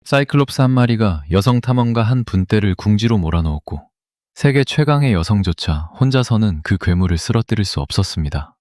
사이클롭스 한 마리가 여성 탐험가 한 분떼를 궁지로 몰아넣었고 세계 최강의 여성조차 혼자서는 그 괴물을 쓰러뜨릴 수 없었습니다.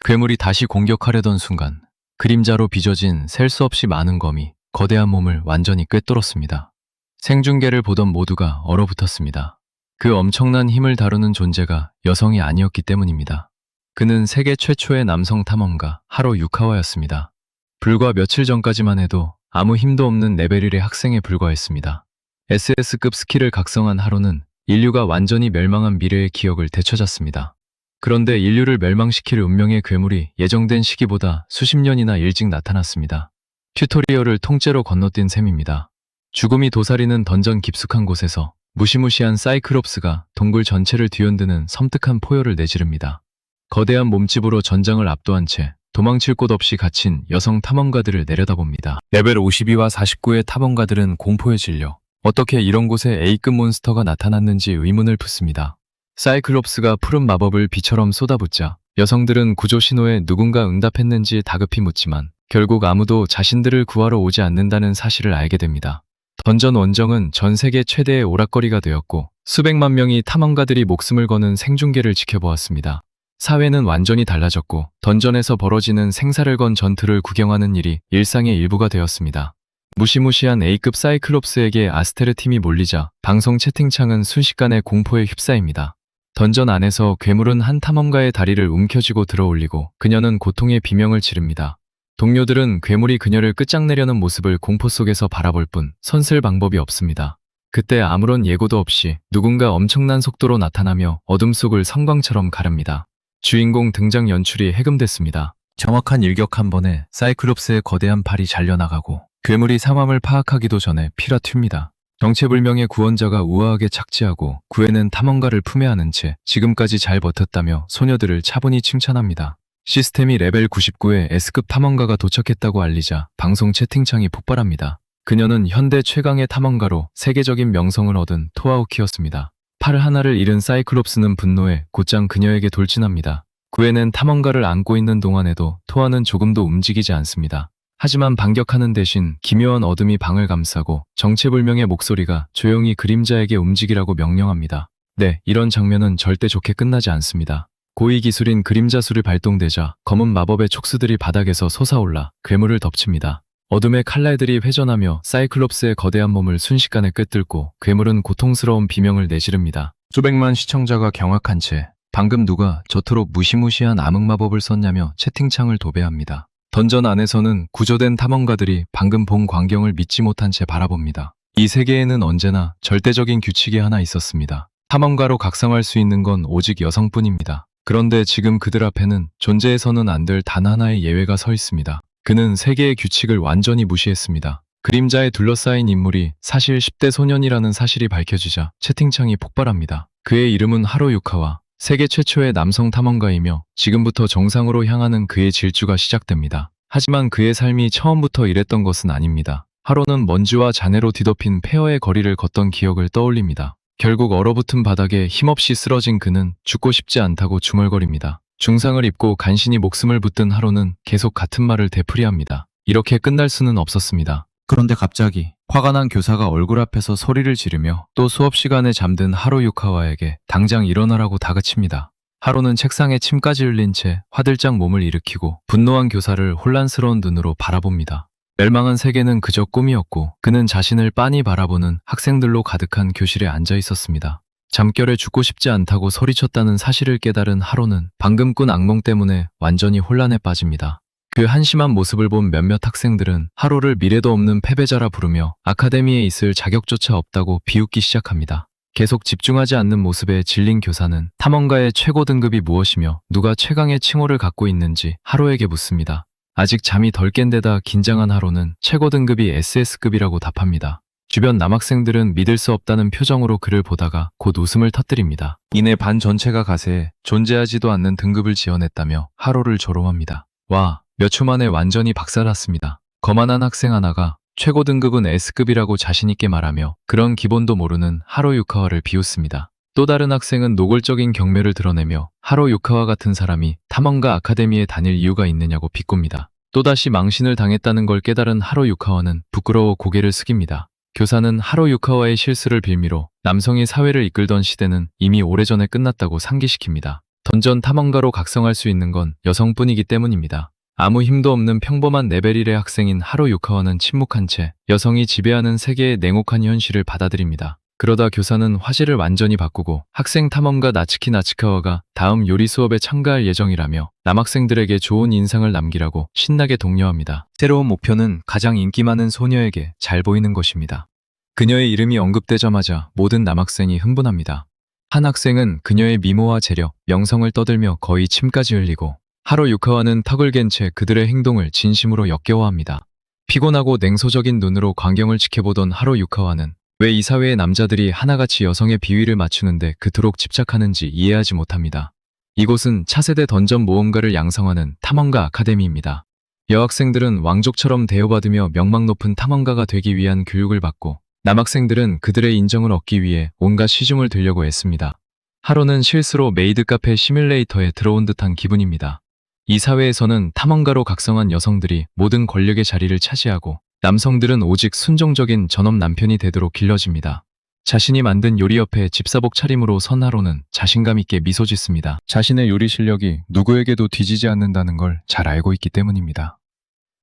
괴물이 다시 공격하려던 순간 그림자로 빚어진 셀 수 없이 많은 검이 거대한 몸을 완전히 꿰뚫었습니다. 생중계를 보던 모두가 얼어붙었습니다. 그 엄청난 힘을 다루는 존재가 여성이 아니었기 때문입니다. 그는 세계 최초의 남성 탐험가 하로 유카와였습니다. 불과 며칠 전까지만 해도 아무 힘도 없는 레벨 1의 학생에 불과했습니다. SS급 스킬을 각성한 하로는 인류가 완전히 멸망한 미래의 기억을 되찾았습니다. 그런데 인류를 멸망시킬 운명의 괴물이 예정된 시기보다 수십 년이나 일찍 나타났습니다. 튜토리얼을 통째로 건너뛴 셈입니다. 죽음이 도사리는 던전 깊숙한 곳에서 무시무시한 사이클롭스가 동굴 전체를 뒤흔드는 섬뜩한 포효를 내지릅니다. 거대한 몸집으로 전장을 압도한 채 도망칠 곳 없이 갇힌 여성 탐험가들을 내려다봅니다. 레벨 52와 49의 탐험가들은 공포에 질려 어떻게 이런 곳에 A급 몬스터가 나타났는지 의문을 품습니다. 사이클롭스가 푸른 마법을 비처럼 쏟아붓자 여성들은 구조 신호에 누군가 응답했는지 다급히 묻지만 결국 아무도 자신들을 구하러 오지 않는다는 사실을 알게 됩니다. 던전 원정은 전 세계 최대의 오락거리가 되었고 수백만 명의 탐험가들이 목숨을 거는 생중계를 지켜보았습니다. 사회는 완전히 달라졌고 던전에서 벌어지는 생사를 건 전투를 구경하는 일이 일상의 일부가 되었습니다. 무시무시한 A급 사이클롭스에게 아스테르 팀이 몰리자 방송 채팅창은 순식간에 공포에 휩싸입니다. 던전 안에서 괴물은 한 탐험가의 다리를 움켜쥐고 들어올리고 그녀는 고통의 비명을 지릅니다. 동료들은 괴물이 그녀를 끝장내려는 모습을 공포 속에서 바라볼 뿐 손쓸 방법이 없습니다. 그때 아무런 예고도 없이 누군가 엄청난 속도로 나타나며 어둠 속을 성광처럼 가릅니다. 주인공 등장 연출이 해금됐습니다. 정확한 일격 한 번에 사이클롭스의 거대한 팔이 잘려나가고 괴물이 상황을 파악하기도 전에 피가 튑니다. 정체불명의 구원자가 우아하게 착지하고 구해낸 탐험가를 품에 안은 채 지금까지 잘 버텼다며 소녀들을 차분히 칭찬합니다. 시스템이 레벨 99의 S급 탐험가가 도착했다고 알리자 방송 채팅창이 폭발합니다. 그녀는 현대 최강의 탐험가로 세계적인 명성을 얻은 토아오키였습니다. 팔 하나를 잃은 사이클롭스는 분노에 곧장 그녀에게 돌진합니다. 구해낸 탐험가를 안고 있는 동안에도 토아는 조금도 움직이지 않습니다. 하지만 반격하는 대신 기묘한 어둠이 방을 감싸고 정체불명의 목소리가 조용히 그림자에게 움직이라고 명령합니다. 네, 이런 장면은 절대 좋게 끝나지 않습니다. 고위 기술인 그림자술이 발동되자 검은 마법의 촉수들이 바닥에서 솟아올라 괴물을 덮칩니다. 어둠의 칼날들이 회전하며 사이클롭스의 거대한 몸을 순식간에 꿰뚫고 괴물은 고통스러운 비명을 내지릅니다. 수백만 시청자가 경악한 채 방금 누가 저토록 무시무시한 암흑마법을 썼냐며 채팅창을 도배합니다. 던전 안에서는 구조된 탐험가들이 방금 본 광경을 믿지 못한 채 바라봅니다. 이 세계에는 언제나 절대적인 규칙이 하나 있었습니다. 탐험가로 각성할 수 있는 건 오직 여성뿐입니다. 그런데 지금 그들 앞에는 존재해서는 안 될 단 하나의 예외가 서 있습니다. 그는 세계의 규칙을 완전히 무시했습니다. 그림자에 둘러싸인 인물이 사실 10대 소년이라는 사실이 밝혀지자 채팅창이 폭발합니다. 그의 이름은 하로 유카와 세계 최초의 남성 탐험가이며 지금부터 정상으로 향하는 그의 질주가 시작됩니다. 하지만 그의 삶이 처음부터 이랬던 것은 아닙니다. 하로는 먼지와 잔해로 뒤덮인 폐허의 거리를 걷던 기억을 떠올립니다. 결국 얼어붙은 바닥에 힘없이 쓰러진 그는 죽고 싶지 않다고 중얼거립니다. 중상을 입고 간신히 목숨을 붙든 하로는 계속 같은 말을 되풀이합니다. 이렇게 끝날 수는 없었습니다. 그런데 갑자기 화가 난 교사가 얼굴 앞에서 소리를 지르며 또 수업 시간에 잠든 하로 유카와에게 당장 일어나라고 다그칩니다. 하로는 책상에 침까지 흘린 채 화들짝 몸을 일으키고 분노한 교사를 혼란스러운 눈으로 바라봅니다. 멸망한 세계는 그저 꿈이었고 그는 자신을 빤히 바라보는 학생들로 가득한 교실에 앉아 있었습니다. 잠결에 죽고 싶지 않다고 소리쳤다는 사실을 깨달은 하로는 방금 꾼 악몽 때문에 완전히 혼란에 빠집니다. 그 한심한 모습을 본 몇몇 학생들은 하로를 미래도 없는 패배자라 부르며 아카데미에 있을 자격조차 없다고 비웃기 시작합니다. 계속 집중하지 않는 모습에 질린 교사는 탐험가의 최고 등급이 무엇이며 누가 최강의 칭호를 갖고 있는지 하로에게 묻습니다. 아직 잠이 덜 깬 데다 긴장한 하로는 최고 등급이 SS급이라고 답합니다. 주변 남학생들은 믿을 수 없다는 표정으로 그를 보다가 곧 웃음을 터뜨립니다. 이내 반 전체가 가세해 존재하지도 않는 등급을 지어냈다며 하로를 조롱합니다. 와, 몇 초 만에 완전히 박살났습니다. 거만한 학생 하나가 최고 등급은 S급이라고 자신있게 말하며 그런 기본도 모르는 하로 유카와를 비웃습니다. 또 다른 학생은 노골적인 경멸을 드러내며 하로 유카와 같은 사람이 탐험가 아카데미에 다닐 이유가 있느냐고 비꼽니다. 또다시 망신을 당했다는 걸 깨달은 하로 유카와는 부끄러워 고개를 숙입니다. 교사는 하로 유카와의 실수를 빌미로 남성이 사회를 이끌던 시대는 이미 오래전에 끝났다고 상기시킵니다. 던전 탐험가로 각성할 수 있는 건 여성뿐이기 때문입니다. 아무 힘도 없는 평범한 레벨 1의 학생인 하로 유카와는 침묵한 채 여성이 지배하는 세계의 냉혹한 현실을 받아들입니다. 그러다 교사는 화제를 완전히 바꾸고 학생 탐험가 나츠키 나츠카와가 다음 요리 수업에 참가할 예정이라며 남학생들에게 좋은 인상을 남기라고 신나게 독려합니다. 새로운 목표는 가장 인기 많은 소녀에게 잘 보이는 것입니다. 그녀의 이름이 언급되자마자 모든 남학생이 흥분합니다. 한 학생은 그녀의 미모와 재력, 명성을 떠들며 거의 침까지 흘리고 하로 유카와는 턱을 갠 채 그들의 행동을 진심으로 역겨워합니다. 피곤하고 냉소적인 눈으로 광경을 지켜보던 하로 유카와는 왜 이 사회의 남자들이 하나같이 여성의 비위를 맞추는데 그토록 집착하는지 이해하지 못합니다. 이곳은 차세대 던전 모험가를 양성하는 탐험가 아카데미입니다. 여학생들은 왕족처럼 대우받으며 명망 높은 탐험가가 되기 위한 교육을 받고 남학생들은 그들의 인정을 얻기 위해 온갖 시중을 들려고 애씁니다. 하루는 실수로 메이드 카페 시뮬레이터에 들어온 듯한 기분입니다. 이 사회에서는 탐험가로 각성한 여성들이 모든 권력의 자리를 차지하고 남성들은 오직 순종적인 전업 남편이 되도록 길러집니다. 자신이 만든 요리 옆에 집사복 차림으로 선 하로는 자신감 있게 미소 짓습니다. 자신의 요리 실력이 누구에게도 뒤지지 않는다는 걸 잘 알고 있기 때문입니다.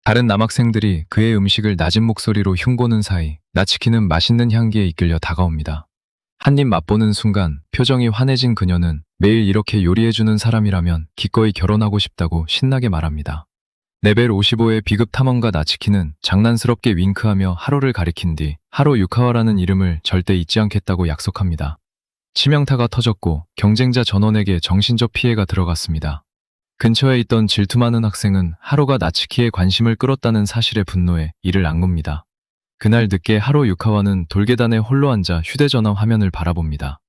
다른 남학생들이 그의 음식을 낮은 목소리로 흉보는 사이 나츠키는 맛있는 향기에 이끌려 다가옵니다. 한 입 맛보는 순간 표정이 환해진 그녀는 매일 이렇게 요리해주는 사람이라면 기꺼이 결혼하고 싶다고 신나게 말합니다. 레벨 55의 비급 탐험가 나츠키는 장난스럽게 윙크하며 하로를 가리킨 뒤 하로 유카와라는 이름을 절대 잊지 않겠다고 약속합니다. 치명타가 터졌고 경쟁자 전원에게 정신적 피해가 들어갔습니다. 근처에 있던 질투 많은 학생은 하로가 나츠키의 관심을 끌었다는 사실에 분노해 이를 악뭅니다. 그날 늦게 하로 유카와는 돌계단에 홀로 앉아 휴대전화 화면을 바라봅니다.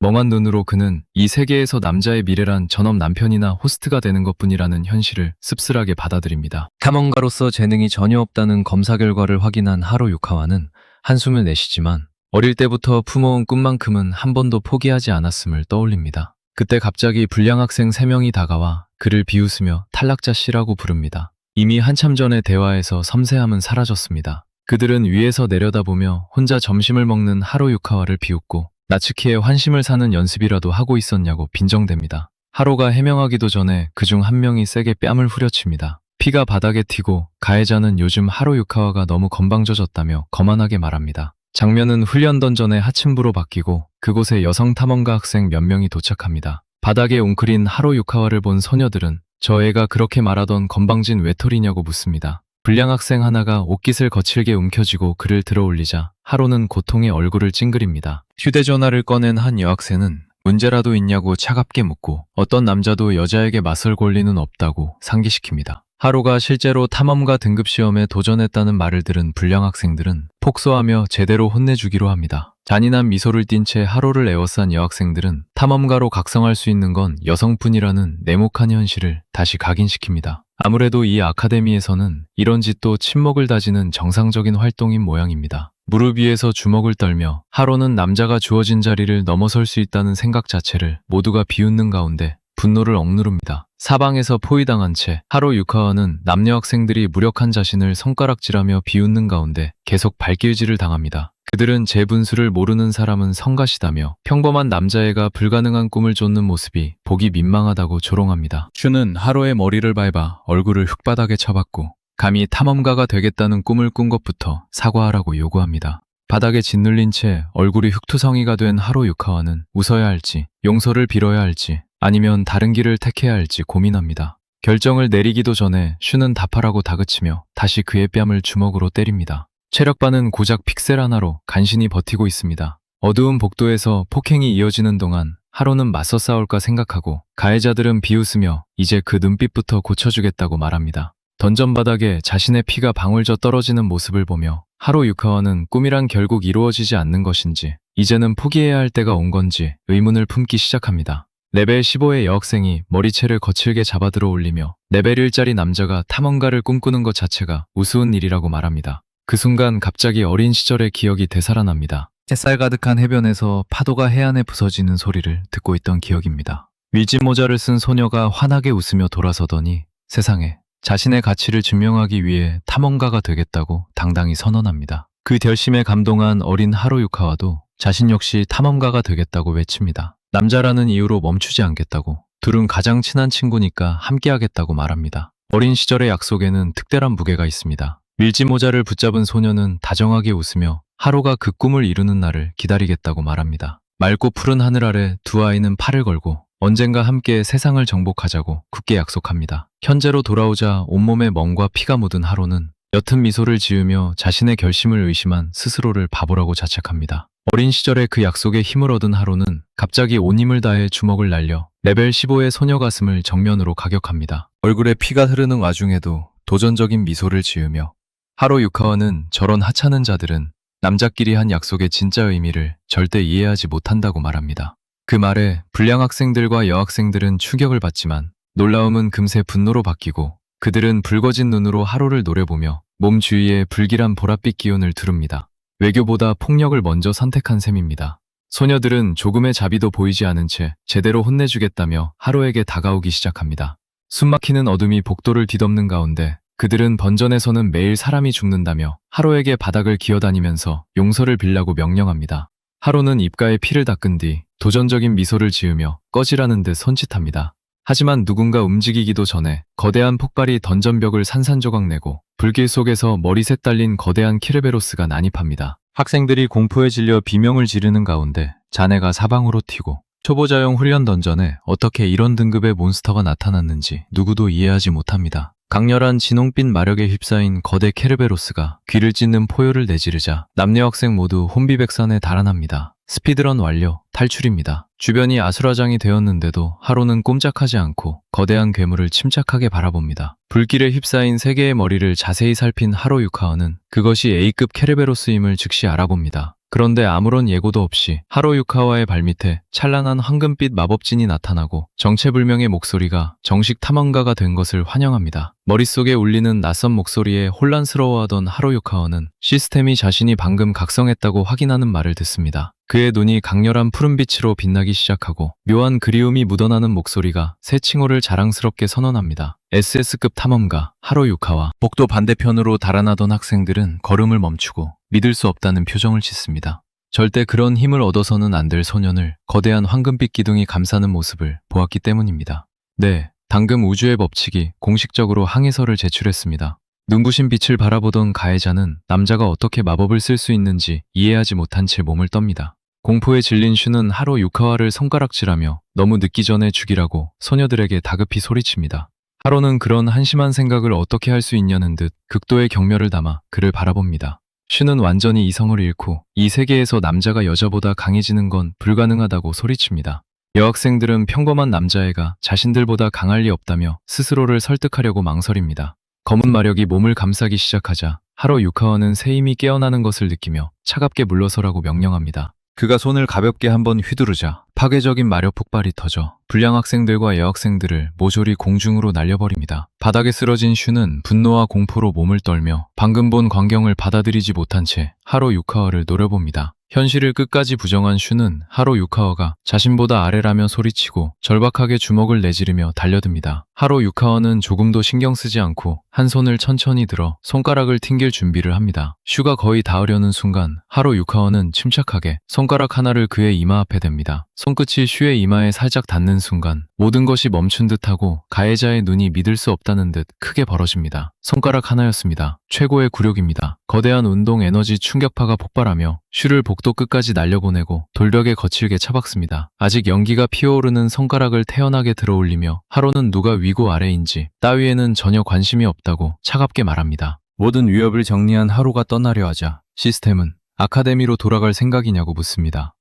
멍한 눈으로 그는 이 세계에서 남자의 미래란 전업 남편이나 호스트가 되는 것뿐이라는 현실을 씁쓸하게 받아들입니다. 탐험가로서 재능이 전혀 없다는 검사 결과를 확인한 하로 유카와는 한숨을 내쉬지만 어릴 때부터 품어온 꿈만큼은 한 번도 포기하지 않았음을 떠올립니다. 그때 갑자기 불량 학생 3명이 다가와 그를 비웃으며 탈락자 씨라고 부릅니다. 이미 한참 전의 대화에서 섬세함은 사라졌습니다. 그들은 위에서 내려다보며 혼자 점심을 먹는 하로 유카와를 비웃고 나츠키의 환심을 사는 연습이라도 하고 있었냐고 빈정댑니다. 하로가 해명하기도 전에 그중 한 명이 세게 뺨을 후려칩니다. 피가 바닥에 튀고 가해자는 요즘 하로 유카와가 너무 건방져졌다며 거만하게 말합니다. 장면은 훈련 던전의 하층부로 바뀌고 그곳에 여성 탐험가 학생 몇 명이 도착합니다. 바닥에 웅크린 하로 유카와를 본 소녀들은 저 애가 그렇게 말하던 건방진 외톨이냐고 묻습니다. 불량 학생 하나가 옷깃을 거칠게 움켜쥐고 그를 들어올리자 하로는 고통에 얼굴을 찡그립니다. 휴대전화를 꺼낸 한 여학생은 문제라도 있냐고 차갑게 묻고 어떤 남자도 여자에게 맞설 권리는 없다고 상기시킵니다. 하로가 실제로 탐험가 등급시험에 도전했다는 말을 들은 불량 학생들은 폭소하며 제대로 혼내주기로 합니다. 잔인한 미소를 띤 채 하로를 에워싼 여학생들은 탐험가로 각성할 수 있는 건 여성뿐이라는 냉혹한 현실을 다시 각인시킵니다. 아무래도 이 아카데미에서는 이런 짓도 친목을 다지는 정상적인 활동인 모양입니다. 무릎 위에서 주먹을 떨며 하로는 남자가 주어진 자리를 넘어설 수 있다는 생각 자체를 모두가 비웃는 가운데 분노를 억누릅니다. 사방에서 포위당한 채 하로 유카와는 남녀 학생들이 무력한 자신을 손가락질하며 비웃는 가운데 계속 발길질을 당합니다. 그들은 제 분수를 모르는 사람은 성가시다며 평범한 남자애가 불가능한 꿈을 쫓는 모습이 보기 민망하다고 조롱합니다. 슈는 하로의 머리를 밟아 얼굴을 흙바닥에 쳐박고 감히 탐험가가 되겠다는 꿈을 꾼 것부터 사과하라고 요구합니다. 바닥에 짓눌린 채 얼굴이 흙투성이가 된 하로 유카와는 웃어야 할지 용서를 빌어야 할지 아니면 다른 길을 택해야 할지 고민합니다. 결정을 내리기도 전에 슈는 답하라고 다그치며 다시 그의 뺨을 주먹으로 때립니다. 체력바는 고작 픽셀 하나로 간신히 버티고 있습니다. 어두운 복도에서 폭행이 이어지는 동안 하로는 맞서 싸울까 생각하고 가해자들은 비웃으며 이제 그 눈빛부터 고쳐주겠다고 말합니다. 던전 바닥에 자신의 피가 방울져 떨어지는 모습을 보며 하로 유카와는 꿈이란 결국 이루어지지 않는 것인지 이제는 포기해야 할 때가 온 건지 의문을 품기 시작합니다. 레벨 15의 여학생이 머리채를 거칠게 잡아 들어 올리며 레벨 1짜리 남자가 탐험가를 꿈꾸는 것 자체가 우스운 일이라고 말합니다. 그 순간 갑자기 어린 시절의 기억이 되살아납니다. 햇살 가득한 해변에서 파도가 해안에 부서지는 소리를 듣고 있던 기억입니다. 위지 모자를 쓴 소녀가 환하게 웃으며 돌아서더니 세상에 자신의 가치를 증명하기 위해 탐험가가 되겠다고 당당히 선언합니다. 그 결심에 감동한 어린 하루유카와도 자신 역시 탐험가가 되겠다고 외칩니다. 남자라는 이유로 멈추지 않겠다고, 둘은 가장 친한 친구니까 함께하겠다고 말합니다. 어린 시절의 약속에는 특별한 무게가 있습니다. 밀짚 모자를 붙잡은 소녀는 다정하게 웃으며 하루가 그 꿈을 이루는 날을 기다리겠다고 말합니다. 맑고 푸른 하늘 아래 두 아이는 팔을 걸고 언젠가 함께 세상을 정복하자고 굳게 약속합니다. 현재로 돌아오자 온몸에 멍과 피가 묻은 하루는 옅은 미소를 지으며 자신의 결심을 의심한 스스로를 바보라고 자책합니다. 어린 시절에 그 약속에 힘을 얻은 하루는 갑자기 온 힘을 다해 주먹을 날려 레벨 15의 소녀 가슴을 정면으로 가격합니다. 얼굴에 피가 흐르는 와중에도 도전적인 미소를 지으며 하루유카와는 저런 하찮은 자들은 남자끼리 한 약속의 진짜 의미를 절대 이해하지 못한다고 말합니다. 그 말에 불량 학생들과 여학생들은 충격을 받지만 놀라움은 금세 분노로 바뀌고 그들은 붉어진 눈으로 하루를 노려보며 몸 주위에 불길한 보랏빛 기운을 두릅니다. 외교보다 폭력을 먼저 선택한 셈입니다. 소녀들은 조금의 자비도 보이지 않은 채 제대로 혼내주겠다며 하루에게 다가오기 시작합니다. 숨막히는 어둠이 복도를 뒤덮는 가운데 그들은 번전에서는 매일 사람이 죽는다며 하루에게 바닥을 기어다니면서 용서를 빌라고 명령합니다. 하루는 입가에 피를 닦은 뒤 도전적인 미소를 지으며 꺼지라는 듯 손짓합니다. 하지만 누군가 움직이기도 전에 거대한 폭발이 던전벽을 산산조각 내고 불길 속에서 머리색 달린 거대한 키르베로스가 난입합니다. 학생들이 공포에 질려 비명을 지르는 가운데 자네가 사방으로 튀고 초보자용 훈련 던전에 어떻게 이런 등급의 몬스터가 나타났는지 누구도 이해하지 못합니다. 강렬한 진홍빛 마력에 휩싸인 거대 케르베로스가 귀를 찢는 포효를 내지르자 남녀 학생 모두 혼비백산에 달아납니다. 스피드런 완료, 탈출입니다. 주변이 아수라장이 되었는데도 하루는 꼼짝하지 않고 거대한 괴물을 침착하게 바라봅니다. 불길에 휩싸인 세 개의 머리를 자세히 살핀 하루유카와는 그것이 A급 케르베로스임을 즉시 알아봅니다. 그런데 아무런 예고도 없이 하루유카와의 발밑에 찬란한 황금빛 마법진이 나타나고 정체불명의 목소리가 정식 탐험가가 된 것을 환영합니다. 머릿속에 울리는 낯선 목소리에 혼란스러워하던 하루유카와는 시스템이 자신이 방금 각성했다고 확인하는 말을 듣습니다. 그의 눈이 강렬한 푸른빛으로 빛나기 시작하고 묘한 그리움이 묻어나는 목소리가 새 칭호를 자랑스럽게 선언합니다. SS급 탐험가 하루유카와. 복도 반대편으로 달아나던 학생들은 걸음을 멈추고 믿을 수 없다는 표정을 짓습니다. 절대 그런 힘을 얻어서는 안 될 소년을 거대한 황금빛 기둥이 감싸는 모습을 보았기 때문입니다. 네, 방금 우주의 법칙이 공식적으로 항해서를 제출했습니다. 눈부신 빛을 바라보던 가해자는 남자가 어떻게 마법을 쓸 수 있는지 이해하지 못한 채 몸을 떱니다. 공포에 질린 슈는 하루유카와를 손가락질하며 너무 늦기 전에 죽이라고 소녀들에게 다급히 소리칩니다. 하루는 그런 한심한 생각을 어떻게 할 수 있냐는 듯 극도의 경멸을 담아 그를 바라봅니다. 슈는 완전히 이성을 잃고 이 세계에서 남자가 여자보다 강해지는 건 불가능하다고 소리칩니다. 여학생들은 평범한 남자애가 자신들보다 강할 리 없다며 스스로를 설득하려고 망설입니다. 검은 마력이 몸을 감싸기 시작하자 하루유카와는 새 힘이 깨어나는 것을 느끼며 차갑게 물러서라고 명령합니다. 그가 손을 가볍게 한번 휘두르자 파괴적인 마력 폭발이 터져 불량 학생들과 여학생들을 모조리 공중으로 날려버립니다. 바닥에 쓰러진 슈는 분노와 공포로 몸을 떨며 방금 본 광경을 받아들이지 못한 채 하루유카와를 노려봅니다. 현실을 끝까지 부정한 슈는 하루유카와가 자신보다 아래라며 소리치고 절박하게 주먹을 내지르며 달려듭니다. 하루유카와는 조금도 신경 쓰지 않고 한 손을 천천히 들어 손가락을 튕길 준비를 합니다. 슈가 거의 닿으려는 순간 하루유카와는 침착하게 손가락 하나를 그의 이마 앞에 댑니다. 손끝이 슈의 이마에 살짝 닿는 순간 모든 것이 멈춘 듯하고 가해자의 눈이 믿을 수 없다는 듯 크게 벌어집니다. 손가락 하나였습니다. 최고의 굴욕입니다. 거대한 운동 에너지 충격파가 폭발하며 슈를 복도 끝까지 날려보내고 돌벽에 거칠게 처박습니다. 아직 연기가 피어오르는 손가락을 태연하게 들어올리며 하루는 누가 위고 아래인지 따위에는 전혀 관심이 없다고 차갑게 말합니다. 모든 위협을 정리한 하루가 떠나려 하자 시스템은 아카데미로 돌아갈 생각이냐고 묻습니다.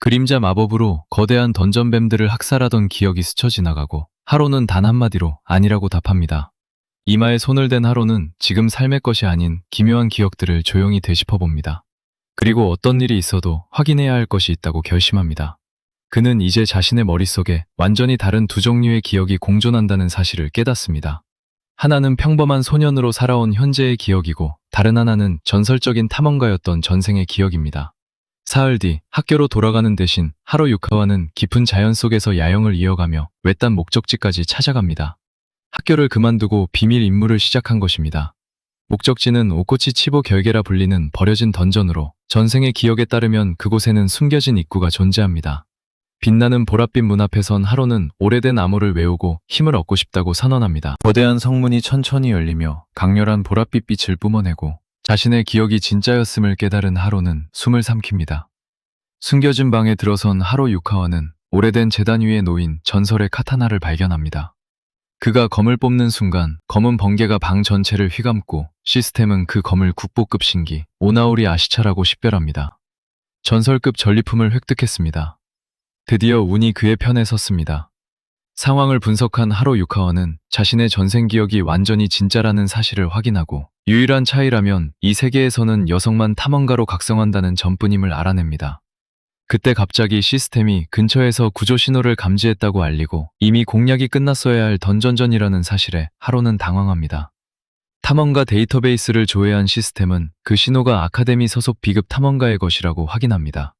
그림자 마법으로 거대한 던전뱀들을 학살하던 기억이 스쳐 지나가고 하루는 단 한마디로 아니라고 답합니다. 이마에 손을 댄 하루는 지금 삶의 것이 아닌 기묘한 기억들을 조용히 되짚어봅니다. 그리고 어떤 일이 있어도 확인해야 할 것이 있다고 결심합니다. 그는 이제 자신의 머릿속에 완전히 다른 두 종류의 기억이 공존한다는 사실을 깨닫습니다. 하나는 평범한 소년으로 살아온 현재의 기억이고 다른 하나는 전설적인 탐험가였던 전생의 기억입니다. 사흘 뒤 학교로 돌아가는 대신 하루유카와는 깊은 자연 속에서 야영을 이어가며 외딴 목적지까지 찾아갑니다. 학교를 그만두고 비밀 임무를 시작한 것입니다. 목적지는 오코치 치보 결계라 불리는 버려진 던전으로 전생의 기억에 따르면 그곳에는 숨겨진 입구가 존재합니다. 빛나는 보랏빛 문 앞에선 하로는 오래된 암호를 외우고 힘을 얻고 싶다고 선언합니다. 거대한 성문이 천천히 열리며 강렬한 보랏빛 빛을 뿜어내고 자신의 기억이 진짜였음을 깨달은 하로는 숨을 삼킵니다. 숨겨진 방에 들어선 하로 유카와는 오래된 제단 위에 놓인 전설의 카타나를 발견합니다. 그가 검을 뽑는 순간 검은 번개가 방 전체를 휘감고 시스템은 그 검을 국보급 신기 오나오리 아시차라고 식별합니다. 전설급 전리품을 획득했습니다. 드디어 운이 그의 편에 섰습니다. 상황을 분석한 하로 유카와는 자신의 전생 기억이 완전히 진짜라는 사실을 확인하고 유일한 차이라면 이 세계에서는 여성만 탐험가로 각성한다는 점뿐임을 알아냅니다. 그때 갑자기 시스템이 근처에서 구조 신호를 감지했다고 알리고 이미 공략이 끝났어야 할 던전전이라는 사실에 하로는 당황합니다. 탐험가 데이터베이스를 조회한 시스템은 그 신호가 아카데미 소속 비급 탐험가의 것이라고 확인합니다.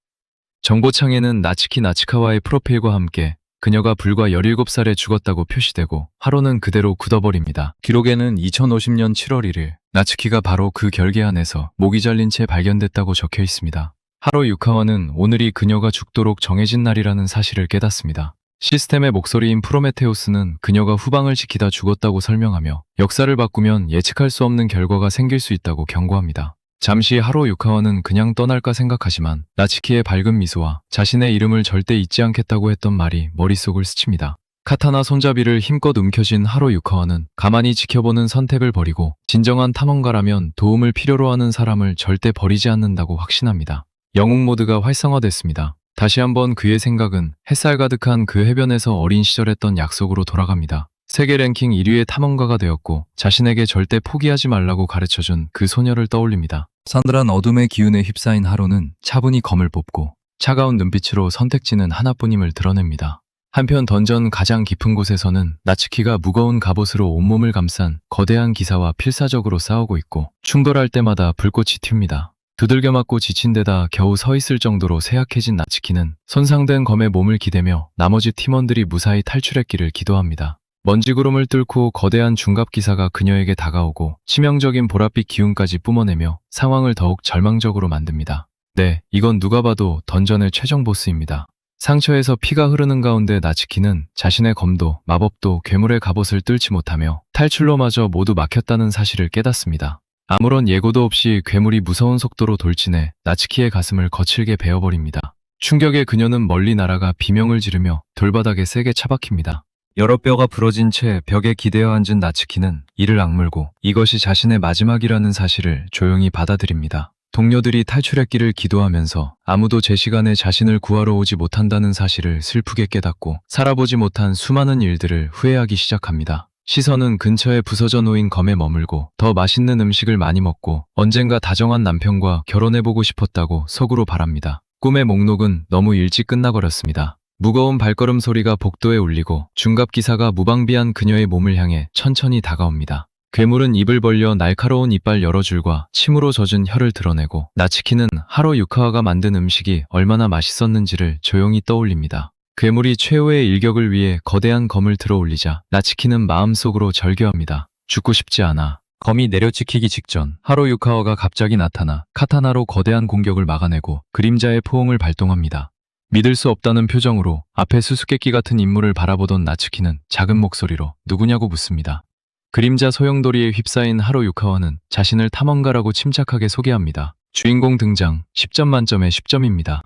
정보창에는 나츠키 나츠카와의 프로필과 함께 그녀가 불과 17살에 죽었다고 표시되고 하로는 그대로 굳어버립니다. 기록에는 2050년 7월 1일 나츠키가 바로 그 결계 안에서 목이 잘린 채 발견됐다고 적혀 있습니다. 하로 유카와는 오늘이 그녀가 죽도록 정해진 날이라는 사실을 깨닫습니다. 시스템의 목소리인 프로메테우스는 그녀가 후방을 지키다 죽었다고 설명하며 역사를 바꾸면 예측할 수 없는 결과가 생길 수 있다고 경고합니다. 잠시 하로 유카와는 그냥 떠날까 생각하지만 나츠키의 밝은 미소와 자신의 이름을 절대 잊지 않겠다고 했던 말이 머릿속을 스칩니다. 카타나 손잡이를 힘껏 움켜쥔 하로 유카와는 가만히 지켜보는 선택을 버리고 진정한 탐험가라면 도움을 필요로 하는 사람을 절대 버리지 않는다고 확신합니다. 영웅 모드가 활성화됐습니다. 다시 한번 그의 생각은 햇살 가득한 그 해변에서 어린 시절 했던 약속으로 돌아갑니다. 세계 랭킹 1위의 탐험가가 되었고 자신에게 절대 포기하지 말라고 가르쳐준 그 소녀를 떠올립니다. 서늘한 어둠의 기운에 휩싸인 하로는 차분히 검을 뽑고 차가운 눈빛으로 선택지는 하나뿐임을 드러냅니다. 한편 던전 가장 깊은 곳에서는 나츠키가 무거운 갑옷으로 온몸을 감싼 거대한 기사와 필사적으로 싸우고 있고 충돌할 때마다 불꽃이 튑니다. 두들겨 맞고 지친 데다 겨우 서 있을 정도로 쇠약해진 나츠키는 손상된 검에 몸을 기대며 나머지 팀원들이 무사히 탈출했기를 기도합니다. 먼지구름을 뚫고 거대한 중갑 기사가 그녀에게 다가오고 치명적인 보랏빛 기운까지 뿜어내며 상황을 더욱 절망적으로 만듭니다. 네, 이건 누가 봐도 던전의 최종 보스입니다. 상처에서 피가 흐르는 가운데 나츠키는 자신의 검도 마법도 괴물의 갑옷을 뚫지 못하며 탈출로마저 모두 막혔다는 사실을 깨닫습니다. 아무런 예고도 없이 괴물이 무서운 속도로 돌진해 나츠키의 가슴을 거칠게 베어버립니다. 충격에 그녀는 멀리 날아가 비명을 지르며 돌바닥에 세게 처박힙니다. 여러 뼈가 부러진 채 벽에 기대어 앉은 나츠키는 이를 악물고 이것이 자신의 마지막이라는 사실을 조용히 받아들입니다. 동료들이 탈출했기를 기도하면서 아무도 제 시간에 자신을 구하러 오지 못한다는 사실을 슬프게 깨닫고 살아보지 못한 수많은 일들을 후회하기 시작합니다. 시선은 근처에 부서져 놓인 검에 머물고 더 맛있는 음식을 많이 먹고 언젠가 다정한 남편과 결혼해보고 싶었다고 속으로 바랍니다. 꿈의 목록은 너무 일찍 끝나버렸습니다. 무거운 발걸음 소리가 복도에 울리고 중갑기사가 무방비한 그녀의 몸을 향해 천천히 다가옵니다. 괴물은 입을 벌려 날카로운 이빨 여러 줄과 침으로 젖은 혀를 드러내고 나츠키는 하로 유카와가 만든 음식이 얼마나 맛있었는지를 조용히 떠올립니다. 괴물이 최후의 일격을 위해 거대한 검을 들어 올리자 나츠키는 마음속으로 절규합니다. 죽고 싶지 않아. 검이 내려찍히기 직전 하로 유카와가 갑자기 나타나 카타나로 거대한 공격을 막아내고 그림자의 포옹을 발동합니다. 믿을 수 없다는 표정으로 앞에 수수께끼 같은 인물을 바라보던 나츠키는 작은 목소리로 누구냐고 묻습니다. 그림자 소용돌이에 휩싸인 하로 유카와는 자신을 탐험가라고 침착하게 소개합니다. 주인공 등장 10점 만점에 10점입니다.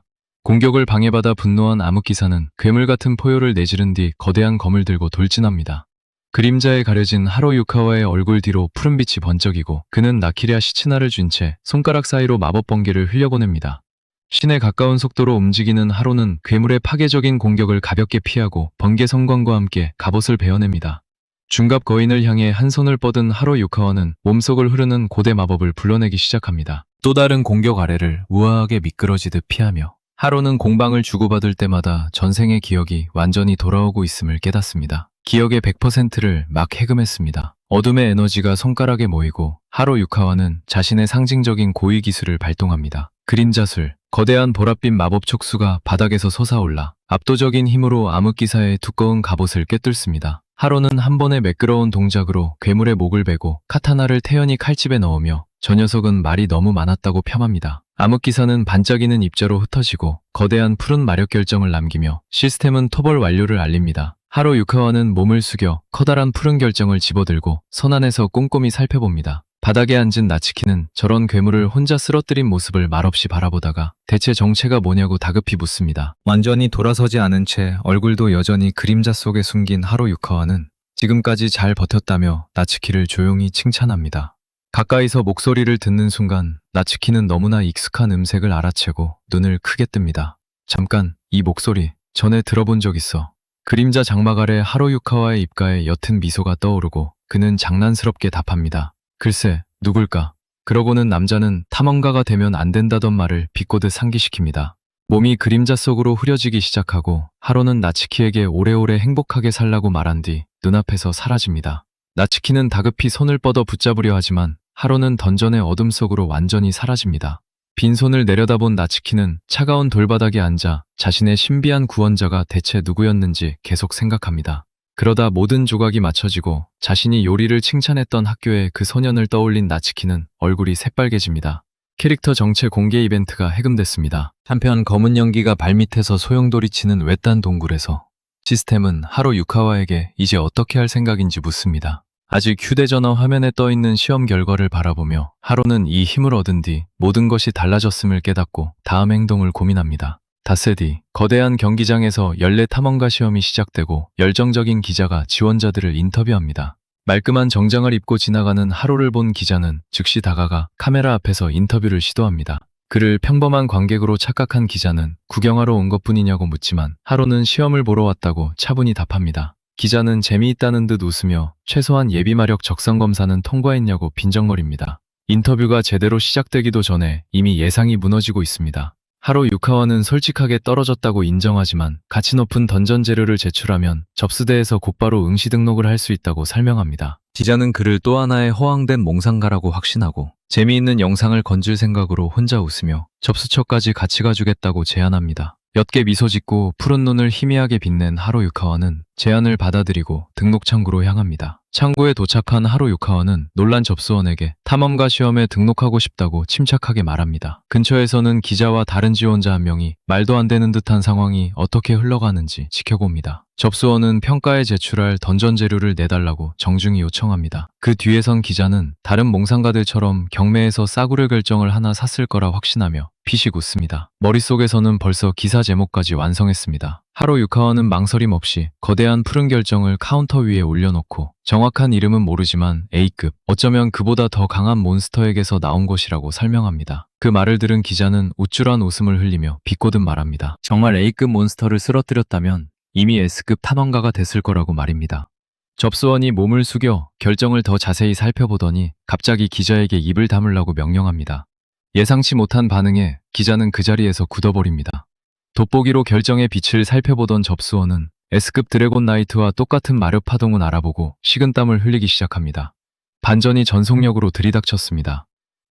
공격을 방해받아 분노한 암흑기사는 괴물 같은 포효를 내지른 뒤 거대한 검을 들고 돌진합니다. 그림자에 가려진 하로 유카와의 얼굴 뒤로 푸른빛이 번쩍이고 그는 나키리아 시츠나를 쥔 채 손가락 사이로 마법 번개를 흘려보냅니다. 신에 가까운 속도로 움직이는 하로는 괴물의 파괴적인 공격을 가볍게 피하고 번개 성광과 함께 갑옷을 베어냅니다. 중갑 거인을 향해 한 손을 뻗은 하로 유카와는 몸속을 흐르는 고대 마법을 불러내기 시작합니다. 또 다른 공격 아래를 우아하게 미끄러지듯 피하며 하로는 공방을 주고받을 때마다 전생의 기억이 완전히 돌아오고 있음을 깨닫습니다. 기억의 100%를 막 해금했습니다. 어둠의 에너지가 손가락에 모이고 하로 유카와는 자신의 상징적인 고위 기술을 발동합니다. 그림자술, 거대한 보랏빛 마법 촉수가 바닥에서 솟아올라 압도적인 힘으로 암흑기사의 두꺼운 갑옷을 꿰뚫습니다. 하로는 한 번의 매끄러운 동작으로 괴물의 목을 베고 카타나를 태연히 칼집에 넣으며 저 녀석은 말이 너무 많았다고 폄합니다. 암흑기사는 반짝이는 입자로 흩어지고 거대한 푸른 마력 결정을 남기며 시스템은 토벌 완료를 알립니다. 하로 유카와는 몸을 숙여 커다란 푸른 결정을 집어들고 선 안에서 꼼꼼히 살펴봅니다. 바닥에 앉은 나츠키는 저런 괴물을 혼자 쓰러뜨린 모습을 말없이 바라보다가 대체 정체가 뭐냐고 다급히 묻습니다. 완전히 돌아서지 않은 채 얼굴도 여전히 그림자 속에 숨긴 하로 유카와는 지금까지 잘 버텼다며 나츠키를 조용히 칭찬합니다. 가까이서 목소리를 듣는 순간 나츠키는 너무나 익숙한 음색을 알아채고 눈을 크게 뜹니다. 잠깐, 이 목소리 전에 들어본 적 있어. 그림자 장막 아래 하로 유카와의 입가에 옅은 미소가 떠오르고 그는 장난스럽게 답합니다. 글쎄, 누굴까? 그러고는 남자는 탐험가가 되면 안 된다던 말을 비꼬듯 상기시킵니다. 몸이 그림자 속으로 흐려지기 시작하고 하로는 나츠키에게 오래오래 행복하게 살라고 말한 뒤 눈앞에서 사라집니다. 나츠키는 다급히 손을 뻗어 붙잡으려 하지만 하로는 던전의 어둠 속으로 완전히 사라집니다. 빈손을 내려다본 나츠키는 차가운 돌바닥에 앉아 자신의 신비한 구원자가 대체 누구였는지 계속 생각합니다. 그러다 모든 조각이 맞춰지고 자신이 요리를 칭찬했던 학교의 그 소년을 떠올린 나츠키는 얼굴이 새빨개집니다. 캐릭터 정체 공개 이벤트가 해금됐습니다. 한편 검은 연기가 발밑에서 소용돌이치는 외딴 동굴에서 시스템은 하로 유카와에게 이제 어떻게 할 생각인지 묻습니다. 아직 휴대전화 화면에 떠있는 시험 결과를 바라보며 하로는 이 힘을 얻은 뒤 모든 것이 달라졌음을 깨닫고 다음 행동을 고민합니다. 닷새 뒤 거대한 경기장에서 연례 탐험가 시험이 시작되고 열정적인 기자가 지원자들을 인터뷰합니다. 말끔한 정장을 입고 지나가는 하로를 본 기자는 즉시 다가가 카메라 앞에서 인터뷰를 시도합니다. 그를 평범한 관객으로 착각한 기자는 구경하러 온 것뿐이냐고 묻지만 하로는 시험을 보러 왔다고 차분히 답합니다. 기자는 재미있다는 듯 웃으며 최소한 예비마력 적성검사는 통과했냐고 빈정거립니다. 인터뷰가 제대로 시작되기도 전에 이미 예상이 무너지고 있습니다. 하로 유카와는 솔직하게 떨어졌다고 인정하지만 가치 높은 던전 재료를 제출하면 접수대에서 곧바로 응시 등록을 할 수 있다고 설명합니다. 기자는 그를 또 하나의 허황된 몽상가라고 확신하고 재미있는 영상을 건질 생각으로 혼자 웃으며 접수처까지 같이 가주겠다고 제안합니다. 옅게 미소 짓고 푸른 눈을 희미하게 빛낸 하로 유카와는 제안을 받아들이고 등록 창구로 향합니다. 창구에 도착한 하로 유카와는 놀란 접수원에게 탐험가 시험에 등록하고 싶다고 침착하게 말합니다. 근처에서는 기자와 다른 지원자 한 명이 말도 안 되는 듯한 상황이 어떻게 흘러가는지 지켜봅니다. 접수원은 평가에 제출할 던전 재료를 내달라고 정중히 요청합니다. 그 뒤에선 기자는 다른 몽상가들처럼 경매에서 싸구려 결정을 하나 샀을 거라 확신하며 피식 웃습니다. 머릿속에서는 벌써 기사 제목까지 완성했습니다. 하로 유카와는 망설임 없이 거대한 푸른 결정을 카운터 위에 올려놓고 정확한 이름은 모르지만 A급, 어쩌면 그보다 더 강한 몬스터에게서 나온 것이라고 설명합니다. 그 말을 들은 기자는 우쭐한 웃음을 흘리며 비꼬듯 말합니다. 정말 A급 몬스터를 쓰러뜨렸다면 이미 S급 탐험가가 됐을 거라고 말입니다. 접수원이 몸을 숙여 결정을 더 자세히 살펴보더니 갑자기 기자에게 입을 다물라고 명령합니다. 예상치 못한 반응에 기자는 그 자리에서 굳어버립니다. 돋보기로 결정의 빛을 살펴보던 접수원은 S급 드래곤 나이트와 똑같은 마력 파동은 알아보고 식은땀을 흘리기 시작합니다. 반전이 전속력으로 들이닥쳤습니다.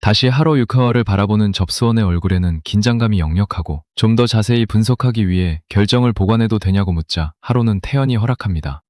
다시 하로 유카와를 바라보는 접수원의 얼굴에는 긴장감이 역력하고 좀 더 자세히 분석하기 위해 결정을 보관해도 되냐고 묻자 하로는 태연히 허락합니다.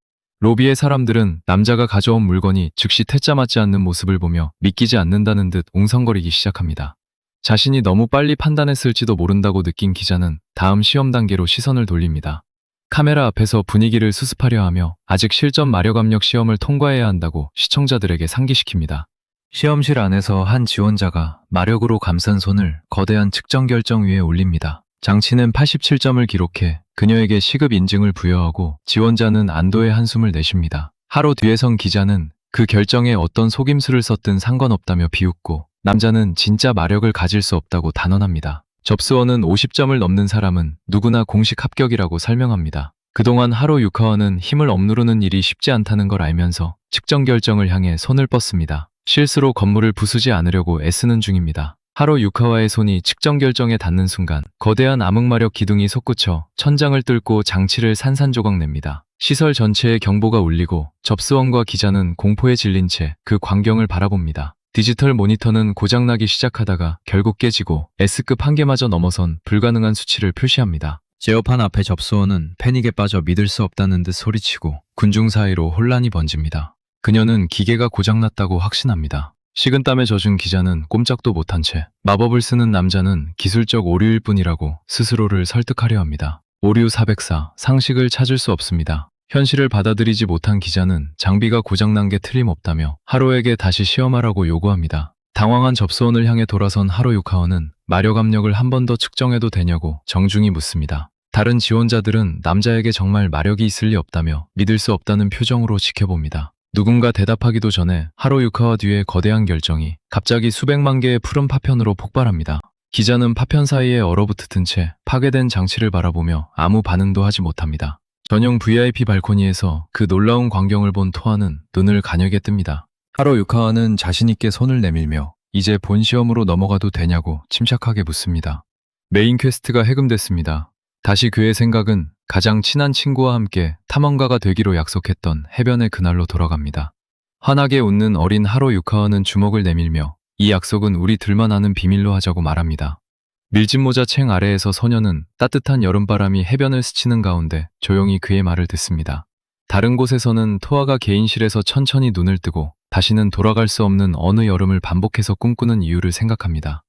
로비의 사람들은 남자가 가져온 물건이 즉시 퇴짜 맞지 않는 모습을 보며 믿기지 않는다는 듯 웅성거리기 시작합니다. 자신이 너무 빨리 판단했을지도 모른다고 느낀 기자는 다음 시험 단계로 시선을 돌립니다. 카메라 앞에서 분위기를 수습하려 하며 아직 실전 마력 압력 시험을 통과해야 한다고 시청자들에게 상기시킵니다. 시험실 안에서 한 지원자가 마력으로 감싼 손을 거대한 측정 결정 위에 올립니다. 장치는 87점을 기록해 그녀에게 시급 인증을 부여하고 지원자는 안도의 한숨을 내쉽니다. 하루 뒤에 선 기자는 그 결정에 어떤 속임수를 썼든 상관없다며 비웃고 남자는 진짜 마력을 가질 수 없다고 단언합니다. 접수원은 50점을 넘는 사람은 누구나 공식 합격이라고 설명합니다. 그동안 하로 유카와는 힘을 억누르는 일이 쉽지 않다는 걸 알면서 측정 결정을 향해 손을 뻗습니다. 실수로 건물을 부수지 않으려고 애쓰는 중입니다. 하로 유카와의 손이 측정 결정에 닿는 순간 거대한 암흑마력 기둥이 솟구쳐 천장을 뚫고 장치를 산산조각 냅니다. 시설 전체에 경보가 울리고 접수원과 기자는 공포에 질린 채 그 광경을 바라봅니다. 디지털 모니터는 고장나기 시작하다가 결국 깨지고 S급 한계마저 넘어선 불가능한 수치를 표시합니다. 제어판 앞에 접수원은 패닉에 빠져 믿을 수 없다는 듯 소리치고 군중 사이로 혼란이 번집니다. 그녀는 기계가 고장났다고 확신합니다. 식은땀에 젖은 기자는 꼼짝도 못한 채 마법을 쓰는 남자는 기술적 오류일 뿐이라고 스스로를 설득하려 합니다. 오류 404, 상식을 찾을 수 없습니다. 현실을 받아들이지 못한 기자는 장비가 고장난 게 틀림없다며 하로에게 다시 시험하라고 요구합니다. 당황한 접수원을 향해 돌아선 하로 유카와는 마력 압력을 한 번 더 측정해도 되냐고 정중히 묻습니다. 다른 지원자들은 남자에게 정말 마력이 있을 리 없다며 믿을 수 없다는 표정으로 지켜봅니다. 누군가 대답하기도 전에 하로 유카와 뒤에 거대한 결정이 갑자기 수백만 개의 푸른 파편으로 폭발합니다. 기자는 파편 사이에 얼어붙은 채 파괴된 장치를 바라보며 아무 반응도 하지 못합니다. 전용 VIP 발코니에서 그 놀라운 광경을 본 토아는 눈을 가늘게 뜹니다. 하로 유카와는 자신있게 손을 내밀며 이제 본 시험으로 넘어가도 되냐고 침착하게 묻습니다. 메인 퀘스트가 해금됐습니다. 다시 그의 생각은 가장 친한 친구와 함께 탐험가가 되기로 약속했던 해변의 그날로 돌아갑니다. 환하게 웃는 어린 하로 유카와는 주먹을 내밀며 이 약속은 우리 둘만 아는 비밀로 하자고 말합니다. 밀짚 모자 챙 아래에서 소녀는 따뜻한 여름바람이 해변을 스치는 가운데 조용히 그의 말을 듣습니다. 다른 곳에서는 토아가 개인실에서 천천히 눈을 뜨고 다시는 돌아갈 수 없는 어느 여름을 반복해서 꿈꾸는 이유를 생각합니다.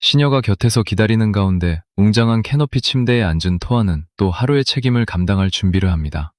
시녀가 곁에서 기다리는 가운데 웅장한 캐노피 침대에 앉은 토아는 또 하루의 책임을 감당할 준비를 합니다.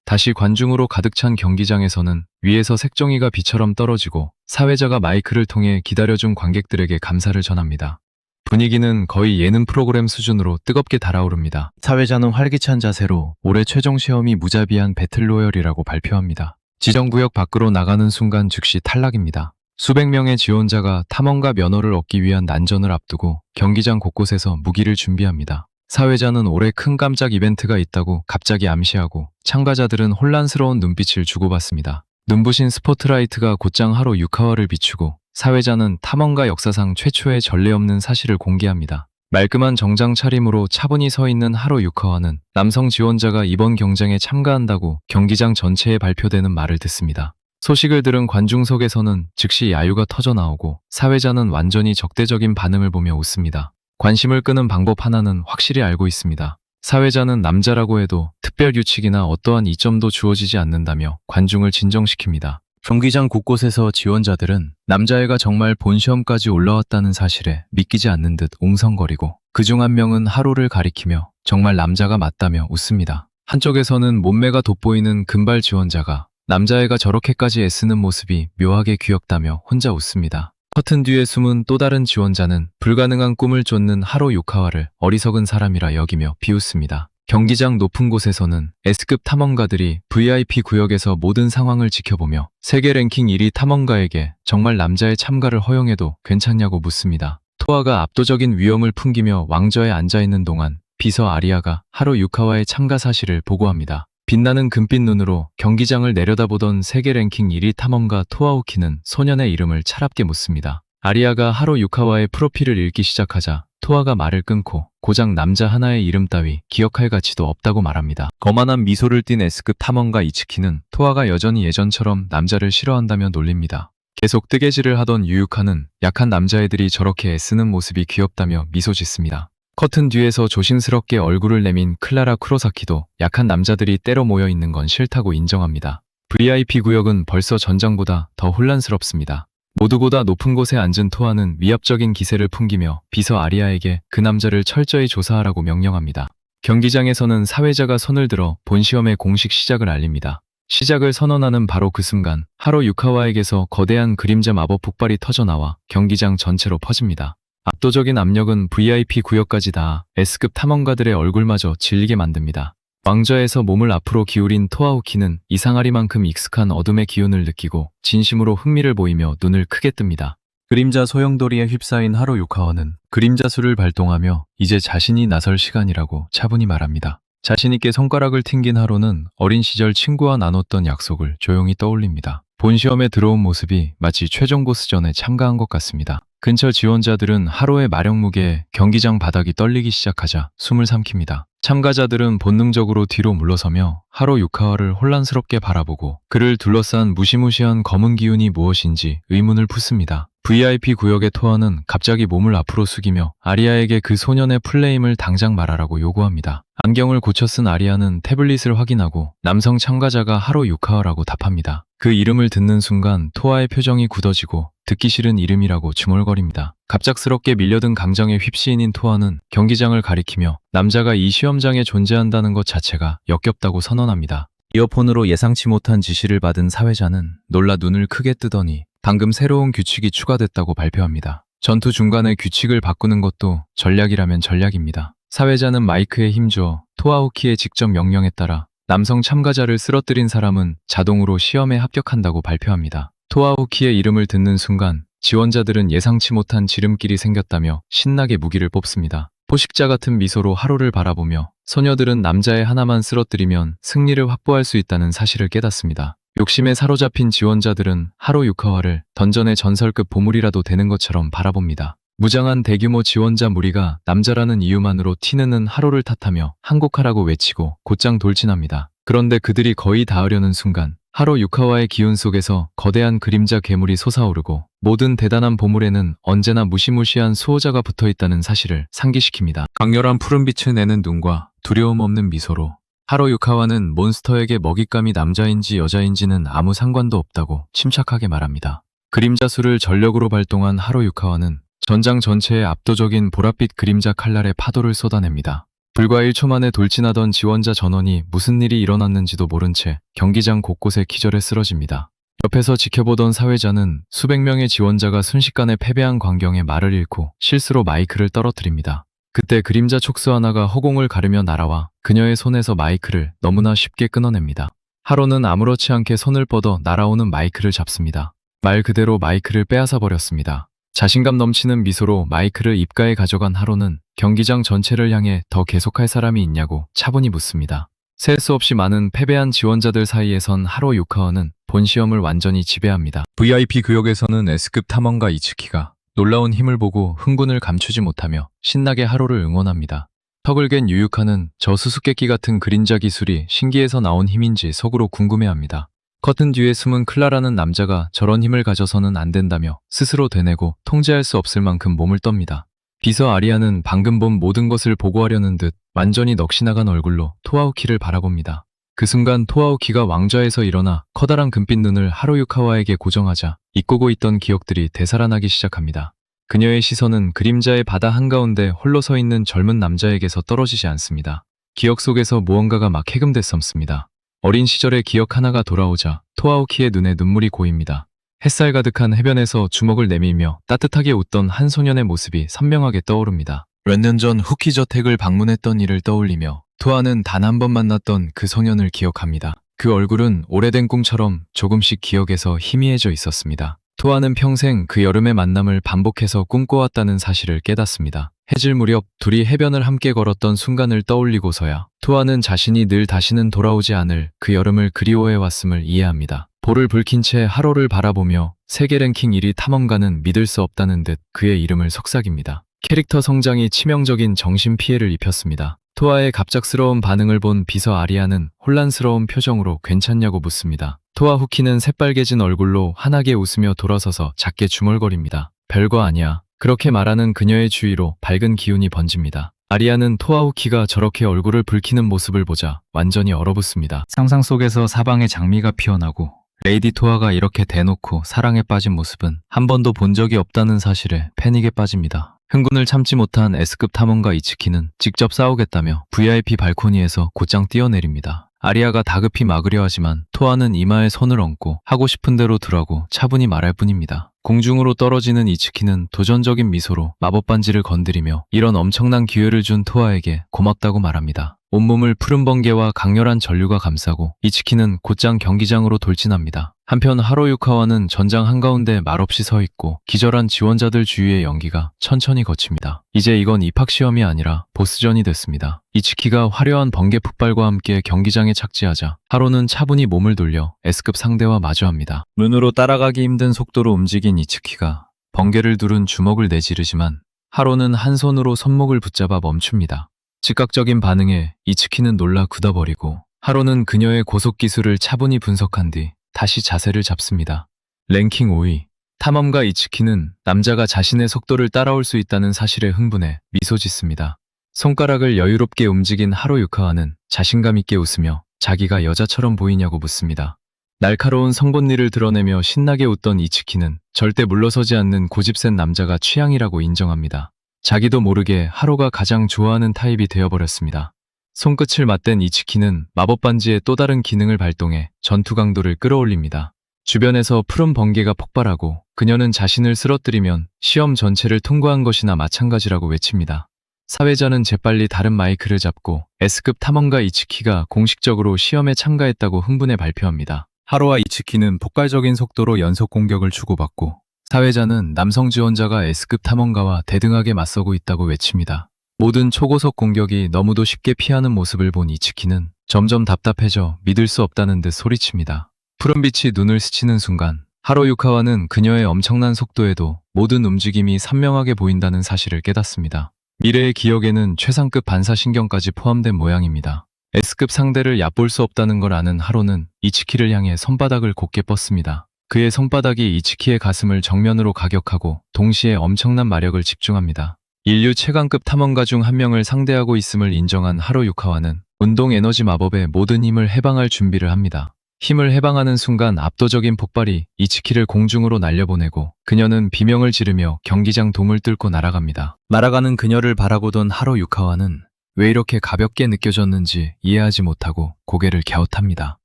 다시 관중으로 가득 찬 경기장에서는 위에서 색종이가 비처럼 떨어지고 사회자가 마이크를 통해 기다려준 관객들에게 감사를 전합니다. 분위기는 거의 예능 프로그램 수준으로 뜨겁게 달아오릅니다. 사회자는 활기찬 자세로 올해 최종 시험이 무자비한 배틀로열이라고 발표합니다. 지정구역 밖으로 나가는 순간 즉시 탈락입니다. 수백 명의 지원자가 탐험가 면허를 얻기 위한 난전을 앞두고 경기장 곳곳에서 무기를 준비합니다. 사회자는 올해 큰 깜짝 이벤트가 있다고 갑자기 암시하고 참가자들은 혼란스러운 눈빛을 주고받습니다. 눈부신 스포트라이트가 곧장 하로 유카와를 비추고 사회자는 탐험가 역사상 최초의 전례 없는 사실을 공개합니다. 말끔한 정장 차림으로 차분히 서 있는 하로 유카와는 남성 지원자가 이번 경쟁에 참가한다고 경기장 전체에 발표되는 말을 듣습니다. 소식을 들은 관중석에서는 즉시 야유가 터져나오고 사회자는 완전히 적대적인 반응을 보며 웃습니다. 관심을 끄는 방법 하나는 확실히 알고 있습니다. 사회자는 남자라고 해도 특별 규칙이나 어떠한 이점도 주어지지 않는다며 관중을 진정시킵니다. 경기장 곳곳에서 지원자들은 남자애가 정말 본 시험까지 올라왔다는 사실에 믿기지 않는 듯 웅성거리고 그중 한 명은 하로를 가리키며 정말 남자가 맞다며 웃습니다. 한쪽에서는 몸매가 돋보이는 금발 지원자가 남자애가 저렇게까지 애쓰는 모습이 묘하게 귀엽다며 혼자 웃습니다. 커튼 뒤에 숨은 또 다른 지원자는 불가능한 꿈을 쫓는 하로 유카와를 어리석은 사람이라 여기며 비웃습니다. 경기장 높은 곳에서는 S급 탐험가들이 VIP 구역에서 모든 상황을 지켜보며 세계 랭킹 1위 탐험가에게 정말 남자의 참가를 허용해도 괜찮냐고 묻습니다. 토아가 압도적인 위엄을 풍기며 왕좌에 앉아있는 동안 비서 아리아가 하로 유카와의 참가 사실을 보고합니다. 빛나는 금빛 눈으로 경기장을 내려다보던 세계 랭킹 1위 탐험가 토아오키는 소년의 이름을 차갑게 묻습니다. 아리아가 하로 유카와의 프로필을 읽기 시작하자 토아가 말을 끊고 고작 남자 하나의 이름 따위 기억할 가치도 없다고 말합니다. 거만한 미소를 띤 S급 탐험가 이츠키는 토아가 여전히 예전처럼 남자를 싫어한다며 놀립니다. 계속 뜨개질을 하던 유유카는 약한 남자애들이 저렇게 애쓰는 모습이 귀엽다며 미소 짓습니다. 커튼 뒤에서 조심스럽게 얼굴을 내민 클라라 쿠로사키도 약한 남자들이 때로 모여 있는 건 싫다고 인정합니다. VIP 구역은 벌써 전장보다 더 혼란스럽습니다. 모두보다 높은 곳에 앉은 토아는 위압적인 기세를 풍기며 비서 아리아에게 그 남자를 철저히 조사하라고 명령합니다. 경기장에서는 사회자가 손을 들어 본 시험의 공식 시작을 알립니다. 시작을 선언하는 바로 그 순간 하로 유카와에게서 거대한 그림자 마법 폭발이 터져나와 경기장 전체로 퍼집니다. 압도적인 압력은 VIP 구역까지 닿아 S급 탐험가들의 얼굴마저 질리게 만듭니다. 왕좌에서 몸을 앞으로 기울인 토아오키는 이상하리만큼 익숙한 어둠의 기운을 느끼고 진심으로 흥미를 보이며 눈을 크게 뜹니다. 그림자 소용돌이에 휩싸인 하로 유카와는 그림자술을 발동하며 이제 자신이 나설 시간이라고 차분히 말합니다. 자신있게 손가락을 튕긴 하로는 어린 시절 친구와 나눴던 약속을 조용히 떠올립니다. 본 시험에 들어온 모습이 마치 최종 보스전에 참가한 것 같습니다. 근처 지원자들은 하로의 마력 무게에 경기장 바닥이 떨리기 시작하자 숨을 삼킵니다. 참가자들은 본능적으로 뒤로 물러서며 하로 유카와를 혼란스럽게 바라보고 그를 둘러싼 무시무시한 검은 기운이 무엇인지 의문을 풋습니다. VIP 구역의 토아는 갑자기 몸을 앞으로 숙이며 아리아에게 그 소년의 플레임을 당장 말하라고 요구합니다. 안경을 고쳐 쓴 아리아는 태블릿을 확인하고 남성 참가자가 하로 유카와라고 답합니다. 그 이름을 듣는 순간 토아의 표정이 굳어지고 듣기 싫은 이름이라고 중얼거립니다. 갑작스럽게 밀려든 감정에 휩시인인 토아는 경기장을 가리키며 남자가 이 시험장에 존재한다는 것 자체가 역겹다고 선언합니다. 이어폰으로 예상치 못한 지시를 받은 사회자는 놀라 눈을 크게 뜨더니 방금 새로운 규칙이 추가됐다고 발표합니다. 전투 중간에 규칙을 바꾸는 것도 전략이라면 전략입니다. 사회자는 마이크에 힘주어 토아후키의 직접 명령에 따라 남성 참가자를 쓰러뜨린 사람은 자동으로 시험에 합격한다고 발표합니다. 토아후키의 이름을 듣는 순간 지원자들은 예상치 못한 지름길이 생겼다며 신나게 무기를 뽑습니다. 포식자 같은 미소로 하로를 바라보며 소녀들은 남자의 하나만 쓰러뜨리면 승리를 확보할 수 있다는 사실을 깨닫습니다. 욕심에 사로잡힌 지원자들은 하로 유카와를 던전의 전설급 보물이라도 되는 것처럼 바라봅니다. 무장한 대규모 지원자 무리가 남자라는 이유만으로 티내는 하로를 탓하며 항복하라고 외치고 곧장 돌진합니다. 그런데 그들이 거의 닿으려는 순간 하로 유카와의 기운 속에서 거대한 그림자 괴물이 솟아오르고 모든 대단한 보물에는 언제나 무시무시한 수호자가 붙어있다는 사실을 상기시킵니다. 강렬한 푸른빛을 내는 눈과 두려움 없는 미소로 하로 유카와는 몬스터에게 먹잇감이 남자인지 여자인지는 아무 상관도 없다고 침착하게 말합니다. 그림자수를 전력으로 발동한 하로 유카와는 전장 전체에 압도적인 보랏빛 그림자 칼날의 파도를 쏟아냅니다. 불과 1초 만에 돌진하던 지원자 전원이 무슨 일이 일어났는지도 모른 채 경기장 곳곳에 기절해 쓰러집니다. 옆에서 지켜보던 사회자는 수백 명의 지원자가 순식간에 패배한 광경에 말을 잃고 실수로 마이크를 떨어뜨립니다. 그때 그림자 촉수 하나가 허공을 가르며 날아와 그녀의 손에서 마이크를 너무나 쉽게 끊어냅니다. 하로는 아무렇지 않게 손을 뻗어 날아오는 마이크를 잡습니다. 말 그대로 마이크를 빼앗아 버렸습니다. 자신감 넘치는 미소로 마이크를 입가에 가져간 하로는 경기장 전체를 향해 더 계속할 사람이 있냐고 차분히 묻습니다. 셀 수 없이 많은 패배한 지원자들 사이에선 하로 유카와는 본 시험을 완전히 지배합니다. VIP 구역에서는 S급 탐험가 이츠키가 놀라운 힘을 보고 흥분을 감추지 못하며 신나게 하로를 응원합니다. 턱을 갠 유유카는 저 수수께끼 같은 그림자 기술이 신기해서 나온 힘인지 속으로 궁금해합니다. 커튼 뒤에 숨은 클라라는 남자가 저런 힘을 가져서는 안 된다며 스스로 되뇌고 통제할 수 없을 만큼 몸을 떱니다. 비서 아리아는 방금 본 모든 것을 보고하려는 듯 완전히 넋이 나간 얼굴로 토아후키를 바라봅니다. 그 순간 토아후키가 왕좌에서 일어나 커다란 금빛 눈을 하로 유카와에게 고정하자 잊고고 있던 기억들이 되살아나기 시작합니다. 그녀의 시선은 그림자의 바다 한가운데 홀로 서 있는 젊은 남자에게서 떨어지지 않습니다. 기억 속에서 무언가가 막 해금됐습니다. 어린 시절의 기억 하나가 돌아오자 토아후키의 눈에 눈물이 고입니다. 햇살 가득한 해변에서 주먹을 내밀며 따뜻하게 웃던 한 소년의 모습이 선명하게 떠오릅니다. 몇 년 전 후키 저택을 방문했던 일을 떠올리며 토아는 단 한 번 만났던 그 소년을 기억합니다. 그 얼굴은 오래된 꿈처럼 조금씩 기억에서 희미해져 있었습니다. 토아는 평생 그 여름의 만남을 반복해서 꿈꿔왔다는 사실을 깨닫습니다. 해질 무렵 둘이 해변을 함께 걸었던 순간을 떠올리고서야 토아는 자신이 늘 다시는 돌아오지 않을 그 여름을 그리워해왔음을 이해합니다. 볼을 붉힌 채 하로를 바라보며 세계 랭킹 1위 탐험가는 믿을 수 없다는 듯 그의 이름을 속삭입니다. 캐릭터 성장이 치명적인 정신피해를 입혔습니다. 토아의 갑작스러운 반응을 본 비서 아리아는 혼란스러운 표정으로 괜찮냐고 묻습니다. 토아후키는 새빨개진 얼굴로 환하게 웃으며 돌아서서 작게 중얼거립니다. 별거 아니야. 그렇게 말하는 그녀의 주위로 밝은 기운이 번집니다. 아리아는 토아후키가 저렇게 얼굴을 붉히는 모습을 보자 완전히 얼어붙습니다. 상상 속에서 사방에 장미가 피어나고 레이디 토아가 이렇게 대놓고 사랑에 빠진 모습은 한 번도 본 적이 없다는 사실에 패닉에 빠집니다. 흥분을 참지 못한 S급 탐험가 이츠키는 직접 싸우겠다며 VIP 발코니에서 곧장 뛰어내립니다. 아리아가 다급히 막으려 하지만 토아는 이마에 손을 얹고 하고 싶은 대로 두라고 차분히 말할 뿐입니다. 공중으로 떨어지는 이츠키는 도전적인 미소로 마법 반지를 건드리며 이런 엄청난 기회를 준 토아에게 고맙다고 말합니다. 온몸을 푸른 번개와 강렬한 전류가 감싸고 이츠키는 곧장 경기장으로 돌진합니다. 한편 하로 유카와는 전장 한가운데 말없이 서 있고 기절한 지원자들 주위의 연기가 천천히 거칩니다. 이제 이건 입학시험이 아니라 보스전이 됐습니다. 이츠키가 화려한 번개 폭발과 함께 경기장에 착지하자 하로는 차분히 몸을 돌려 S급 상대와 마주합니다. 눈으로 따라가기 힘든 속도로 움직인 이츠키가 번개를 두른 주먹을 내지르지만 하로는 한 손으로 손목을 붙잡아 멈춥니다. 즉각적인 반응에 이츠키는 놀라 굳어버리고 하로는 그녀의 고속기술을 차분히 분석한 뒤 다시 자세를 잡습니다. 랭킹 5위. 탐험가 이츠키는 남자가 자신의 속도를 따라올 수 있다는 사실에 흥분해 미소 짓습니다. 손가락을 여유롭게 움직인 하로 유카와는 자신감 있게 웃으며 자기가 여자처럼 보이냐고 묻습니다. 날카로운 성본니를 드러내며 신나게 웃던 이츠키는 절대 물러서지 않는 고집센 남자가 취향이라고 인정합니다. 자기도 모르게 하로가 가장 좋아하는 타입이 되어버렸습니다. 손끝을 맞댄 이츠키는 마법 반지의 또 다른 기능을 발동해 전투 강도를 끌어올립니다. 주변에서 푸른 번개가 폭발하고 그녀는 자신을 쓰러뜨리면 시험 전체를 통과한 것이나 마찬가지라고 외칩니다. 사회자는 재빨리 다른 마이크를 잡고 S급 탐험가 이츠키가 공식적으로 시험에 참가했다고 흥분해 발표합니다. 하로와 이츠키는 폭발적인 속도로 연속 공격을 주고받고 사회자는 남성 지원자가 S급 탐험가와 대등하게 맞서고 있다고 외칩니다. 모든 초고속 공격이 너무도 쉽게 피하는 모습을 본 이츠키는 점점 답답해져 믿을 수 없다는 듯 소리칩니다. 푸른빛이 눈을 스치는 순간 하로 유카와는 그녀의 엄청난 속도에도 모든 움직임이 선명하게 보인다는 사실을 깨닫습니다. 미래의 기억에는 최상급 반사신경까지 포함된 모양입니다. S급 상대를 얕볼 수 없다는 걸 아는 하로는 이츠키를 향해 손바닥을 곧게 뻗습니다. 그의 손바닥이 이츠키의 가슴을 정면으로 가격하고 동시에 엄청난 마력을 집중합니다. 인류 최강급 탐험가 중 한 명을 상대하고 있음을 인정한 하로 유카와는 운동 에너지 마법의 모든 힘을 해방할 준비를 합니다. 힘을 해방하는 순간 압도적인 폭발이 이츠키를 공중으로 날려보내고 그녀는 비명을 지르며 경기장 동을 뚫고 날아갑니다. 날아가는 그녀를 바라보던 하로 유카와는 왜 이렇게 가볍게 느껴졌는지 이해하지 못하고 고개를 갸웃합니다.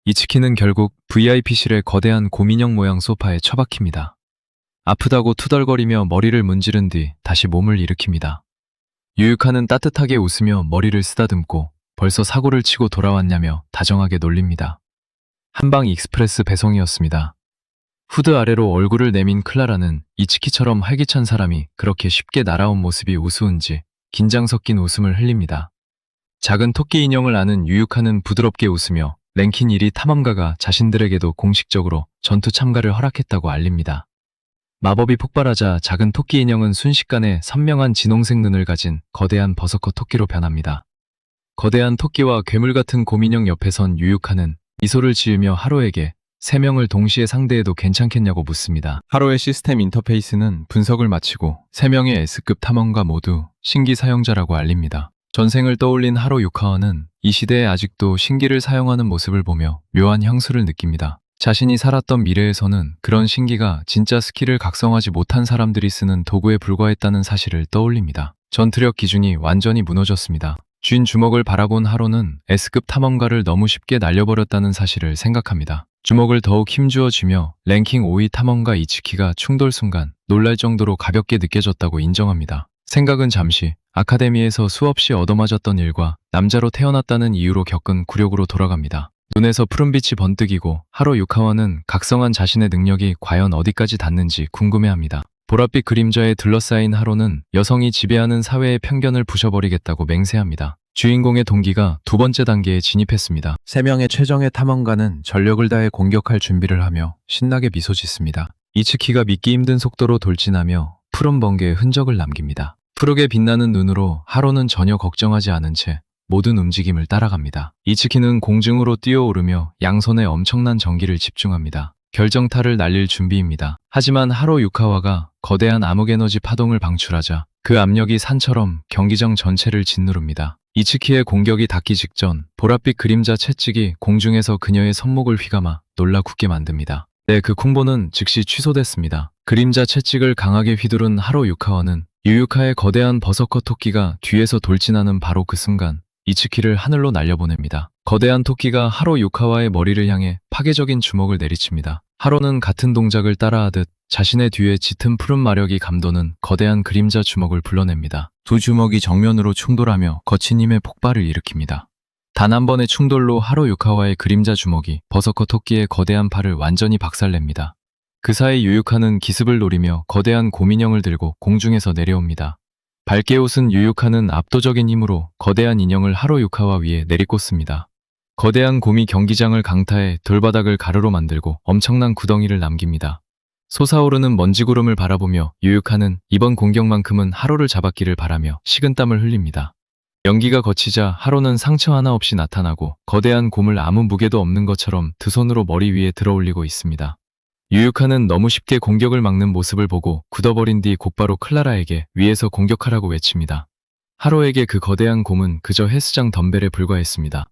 이츠키는 결국 VIP실의 거대한 곰인형 모양 소파에 처박힙니다. 아프다고 투덜거리며 머리를 문지른 뒤 다시 몸을 일으킵니다. 유유카는 따뜻하게 웃으며 머리를 쓰다듬고 벌써 사고를 치고 돌아왔냐며 다정하게 놀립니다. 한방 익스프레스 배송이었습니다. 후드 아래로 얼굴을 내민 클라라는 이츠키처럼 활기찬 사람이 그렇게 쉽게 날아온 모습이 우스운지 긴장 섞인 웃음을 흘립니다. 작은 토끼 인형을 아는 유유카는 부드럽게 웃으며 랭킹 1위 탐험가가 자신들에게도 공식적으로 전투 참가를 허락했다고 알립니다. 마법이 폭발하자 작은 토끼 인형은 순식간에 선명한 진홍색 눈을 가진 거대한 버서커 토끼로 변합니다. 거대한 토끼와 괴물 같은 곰인형 옆에 선 유유카는 미소를 지으며 하로에게 3명을 동시에 상대해도 괜찮겠냐고 묻습니다. 하로의 시스템 인터페이스는 분석을 마치고 3명의 S급 탐험가 모두 신기 사용자라고 알립니다. 전생을 떠올린 하로 유카와는 이 시대에 아직도 신기를 사용하는 모습을 보며 묘한 향수를 느낍니다. 자신이 살았던 미래에서는 그런 신기가 진짜 스킬을 각성하지 못한 사람들이 쓰는 도구에 불과했다는 사실을 떠올립니다. 전투력 기준이 완전히 무너졌습니다. 쥔 주먹을 바라본 하로는 S급 탐험가를 너무 쉽게 날려버렸다는 사실을 생각합니다. 주먹을 더욱 힘주어 쥐며 랭킹 5위 탐험가 이츠키가 충돌 순간 놀랄 정도로 가볍게 느껴졌다고 인정합니다. 생각은 잠시 아카데미에서 수없이 얻어맞았던 일과 남자로 태어났다는 이유로 겪은 굴욕으로 돌아갑니다. 눈에서 푸른빛이 번뜩이고 하로 유카와는 각성한 자신의 능력이 과연 어디까지 닿는지 궁금해합니다. 보랏빛 그림자에 둘러싸인 하로는 여성이 지배하는 사회의 편견을 부셔버리겠다고 맹세합니다. 주인공의 동기가 두 번째 단계에 진입했습니다. 3명의 최정예 탐험가는 전력을 다해 공격할 준비를 하며 신나게 미소 짓습니다. 이츠키가 믿기 힘든 속도로 돌진하며 푸른 번개의 흔적을 남깁니다. 푸르게 빛나는 눈으로 하로는 전혀 걱정하지 않은 채 모든 움직임을 따라갑니다. 이츠키는 공중으로 뛰어오르며 양손에 엄청난 전기를 집중합니다. 결정타를 날릴 준비입니다. 하지만 하로 유카와가 거대한 암흑에너지 파동을 방출하자 그 압력이 산처럼 경기장 전체를 짓누릅니다. 이츠키의 공격이 닿기 직전 보랏빛 그림자 채찍이 공중에서 그녀의 손목을 휘감아 놀라 굳게 만듭니다. 그 쿵보는 즉시 취소됐습니다. 그림자 채찍을 강하게 휘두른 하로 유카와는 유유카의 거대한 버서커 토끼가 뒤에서 돌진하는 바로 그 순간 이츠키를 하늘로 날려보냅니다. 거대한 토끼가 하로 유카와의 머리를 향해 파괴적인 주먹을 내리칩니다. 하로는 같은 동작을 따라하듯 자신의 뒤에 짙은 푸른 마력이 감도는 거대한 그림자 주먹을 불러냅니다. 두 주먹이 정면으로 충돌하며 거친 힘의 폭발을 일으킵니다. 단 한 번의 충돌로 하로 유카와의 그림자 주먹이 버서커 토끼의 거대한 팔을 완전히 박살냅니다. 그 사이 유유카는 기습을 노리며 거대한 곰인형을 들고 공중에서 내려옵니다. 밝게 웃은 유유카는 압도적인 힘으로 거대한 인형을 하로 유카와 위에 내리꽂습니다. 거대한 곰이 경기장을 강타해 돌바닥을 가루로 만들고 엄청난 구덩이를 남깁니다. 솟아오르는 먼지구름을 바라보며 유유카는 이번 공격만큼은 하로를 잡았기를 바라며 식은땀을 흘립니다. 연기가 거치자 하로는 상처 하나 없이 나타나고 거대한 곰을 아무 무게도 없는 것처럼 두 손으로 머리 위에 들어올리고 있습니다. 유유카는 너무 쉽게 공격을 막는 모습을 보고 굳어버린 뒤 곧바로 클라라에게 위에서 공격하라고 외칩니다. 하로에게 그 거대한 곰은 그저 헬스장 덤벨에 불과했습니다.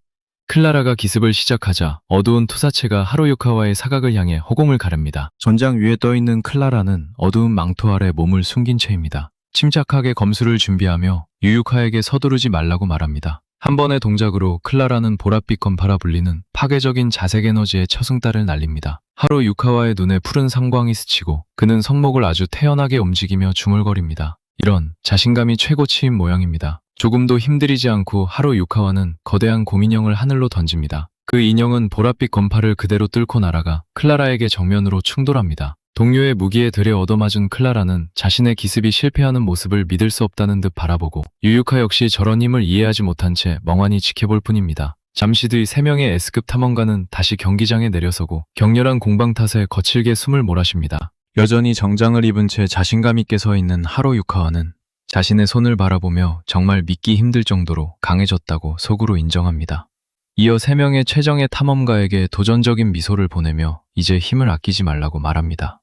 클라라가 기습을 시작하자 어두운 투사체가 하루유카와의 사각을 향해 허공을 가릅니다. 전장 위에 떠있는 클라라는 어두운 망토 아래 몸을 숨긴 채입니다. 침착하게 검수를 준비하며 유유카에게 서두르지 말라고 말합니다. 한 번의 동작으로 클라라는 보랏빛 건파라 불리는 파괴적인 자색 에너지의 처승달을 날립니다. 하루 유카와의 눈에 푸른 상광이 스치고 그는 손목을 아주 태연하게 움직이며 중얼거립니다. 이런 자신감이 최고치인 모양입니다. 조금도 힘들이지 않고 하루 유카와는 거대한 곰인형을 하늘로 던집니다. 그 인형은 보랏빛 건파를 그대로 뚫고 날아가 클라라에게 정면으로 충돌합니다. 동료의 무기에 들에 얻어맞은 클라라는 자신의 기습이 실패하는 모습을 믿을 수 없다는 듯 바라보고 유유카 역시 저런 힘을 이해하지 못한 채 멍하니 지켜볼 뿐입니다. 잠시 뒤 3명의 S급 탐험가는 다시 경기장에 내려서고 격렬한 공방 탓에 거칠게 숨을 몰아쉽니다. 여전히 정장을 입은 채 자신감 있게 서 있는 하루 유카와는 자신의 손을 바라보며 정말 믿기 힘들 정도로 강해졌다고 속으로 인정합니다. 이어 3명의 최정예 탐험가에게 도전적인 미소를 보내며 이제 힘을 아끼지 말라고 말합니다.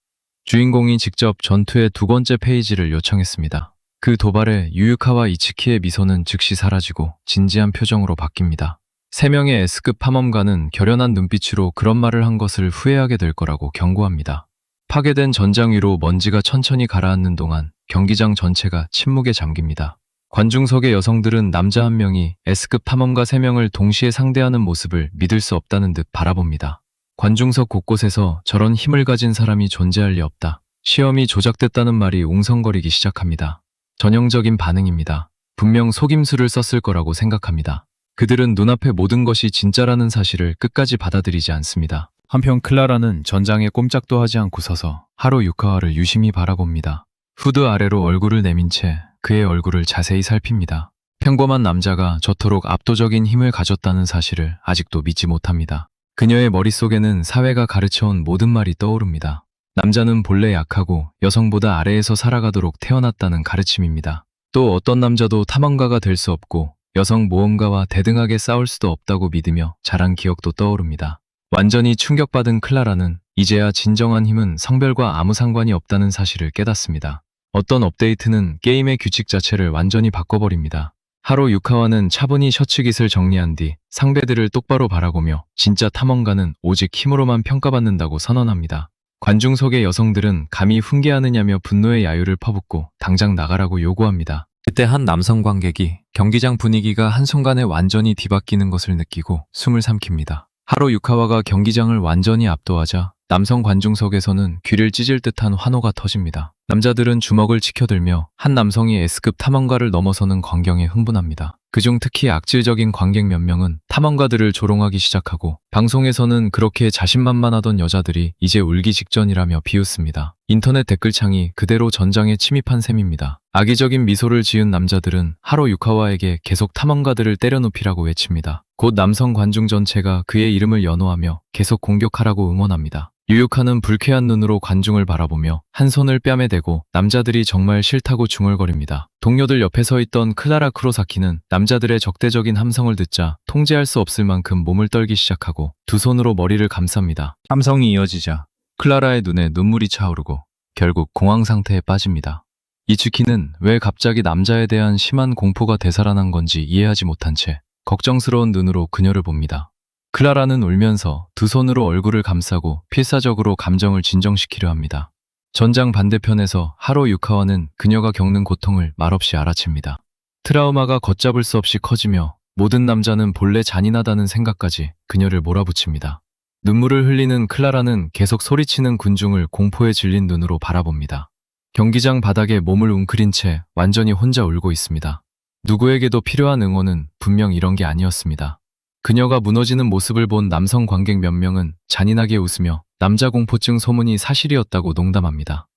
주인공이 직접 전투의 2번째 페이지를 요청했습니다. 그 도발에 유유카와 이츠키의 미소는 즉시 사라지고 진지한 표정으로 바뀝니다. 3명의 S급 탐험가는 결연한 눈빛으로 그런 말을 한 것을 후회하게 될 거라고 경고합니다. 파괴된 전장 위로 먼지가 천천히 가라앉는 동안 경기장 전체가 침묵에 잠깁니다. 관중석의 여성들은 남자 1명이 S급 탐험가 3명을 동시에 상대하는 모습을 믿을 수 없다는 듯 바라봅니다. 관중석 곳곳에서 저런 힘을 가진 사람이 존재할 리 없다. 시험이 조작됐다는 말이 웅성거리기 시작합니다. 전형적인 반응입니다. 분명 속임수를 썼을 거라고 생각합니다. 그들은 눈앞의 모든 것이 진짜라는 사실을 끝까지 받아들이지 않습니다. 한편 클라라는 전장에 꼼짝도 하지 않고 서서 하루 유카와를 유심히 바라봅니다. 후드 아래로 얼굴을 내민 채 그의 얼굴을 자세히 살핍니다. 평범한 남자가 저토록 압도적인 힘을 가졌다는 사실을 아직도 믿지 못합니다. 그녀의 머릿속에는 사회가 가르쳐온 모든 말이 떠오릅니다. 남자는 본래 약하고 여성보다 아래에서 살아가도록 태어났다는 가르침입니다. 또 어떤 남자도 탐험가가 될 수 없고 여성 모험가와 대등하게 싸울 수도 없다고 믿으며 자란 기억도 떠오릅니다. 완전히 충격받은 클라라는 이제야 진정한 힘은 성별과 아무 상관이 없다는 사실을 깨닫습니다. 어떤 업데이트는 게임의 규칙 자체를 완전히 바꿔버립니다. 하루 유카와는 차분히 셔츠깃을 정리한 뒤 상대들을 똑바로 바라보며 진짜 탐험가는 오직 힘으로만 평가받는다고 선언합니다. 관중석의 여성들은 감히 훈계하느냐며 분노의 야유를 퍼붓고 당장 나가라고 요구합니다. 그때 한 남성 관객이 경기장 분위기가 한순간에 완전히 뒤바뀌는 것을 느끼고 숨을 삼킵니다. 하루 유카와가 경기장을 완전히 압도하자 남성 관중석에서는 귀를 찢을 듯한 환호가 터집니다. 남자들은 주먹을 치켜들며 한 남성이 S급 탐험가를 넘어서는 광경에 흥분합니다. 그중 특히 악질적인 관객 몇 명은 탐험가들을 조롱하기 시작하고 방송에서는 그렇게 자신만만하던 여자들이 이제 울기 직전이라며 비웃습니다. 인터넷 댓글창이 그대로 전장에 침입한 셈입니다. 악의적인 미소를 지은 남자들은 하루 유카와에게 계속 탐험가들을 때려눕히라고 외칩니다. 곧 남성 관중 전체가 그의 이름을 연호하며 계속 공격하라고 응원합니다. 유유카는 불쾌한 눈으로 관중을 바라보며 한 손을 뺨에 대고 남자들이 정말 싫다고 중얼거립니다. 동료들 옆에 서 있던 클라라 쿠로사키는 남자들의 적대적인 함성을 듣자 통제할 수 없을 만큼 몸을 떨기 시작하고 두 손으로 머리를 감쌉니다. 함성이 이어지자 클라라의 눈에 눈물이 차오르고 결국 공황 상태에 빠집니다. 이츠키는 왜 갑자기 남자에 대한 심한 공포가 되살아난 건지 이해하지 못한 채 걱정스러운 눈으로 그녀를 봅니다. 클라라는 울면서 두 손으로 얼굴을 감싸고 필사적으로 감정을 진정시키려 합니다. 전장 반대편에서 하루 유카와는 그녀가 겪는 고통을 말없이 알아챕니다. 트라우마가 걷잡을 수 없이 커지며 모든 남자는 본래 잔인하다는 생각까지 그녀를 몰아붙입니다. 눈물을 흘리는 클라라는 계속 소리치는 군중을 공포에 질린 눈으로 바라봅니다. 경기장 바닥에 몸을 웅크린 채 완전히 혼자 울고 있습니다. 누구에게도 필요한 응원은 분명 이런 게 아니었습니다. 그녀가 무너지는 모습을 본 남성 관객 몇 명은 잔인하게 웃으며 남자 공포증 소문이 사실이었다고 농담합니다.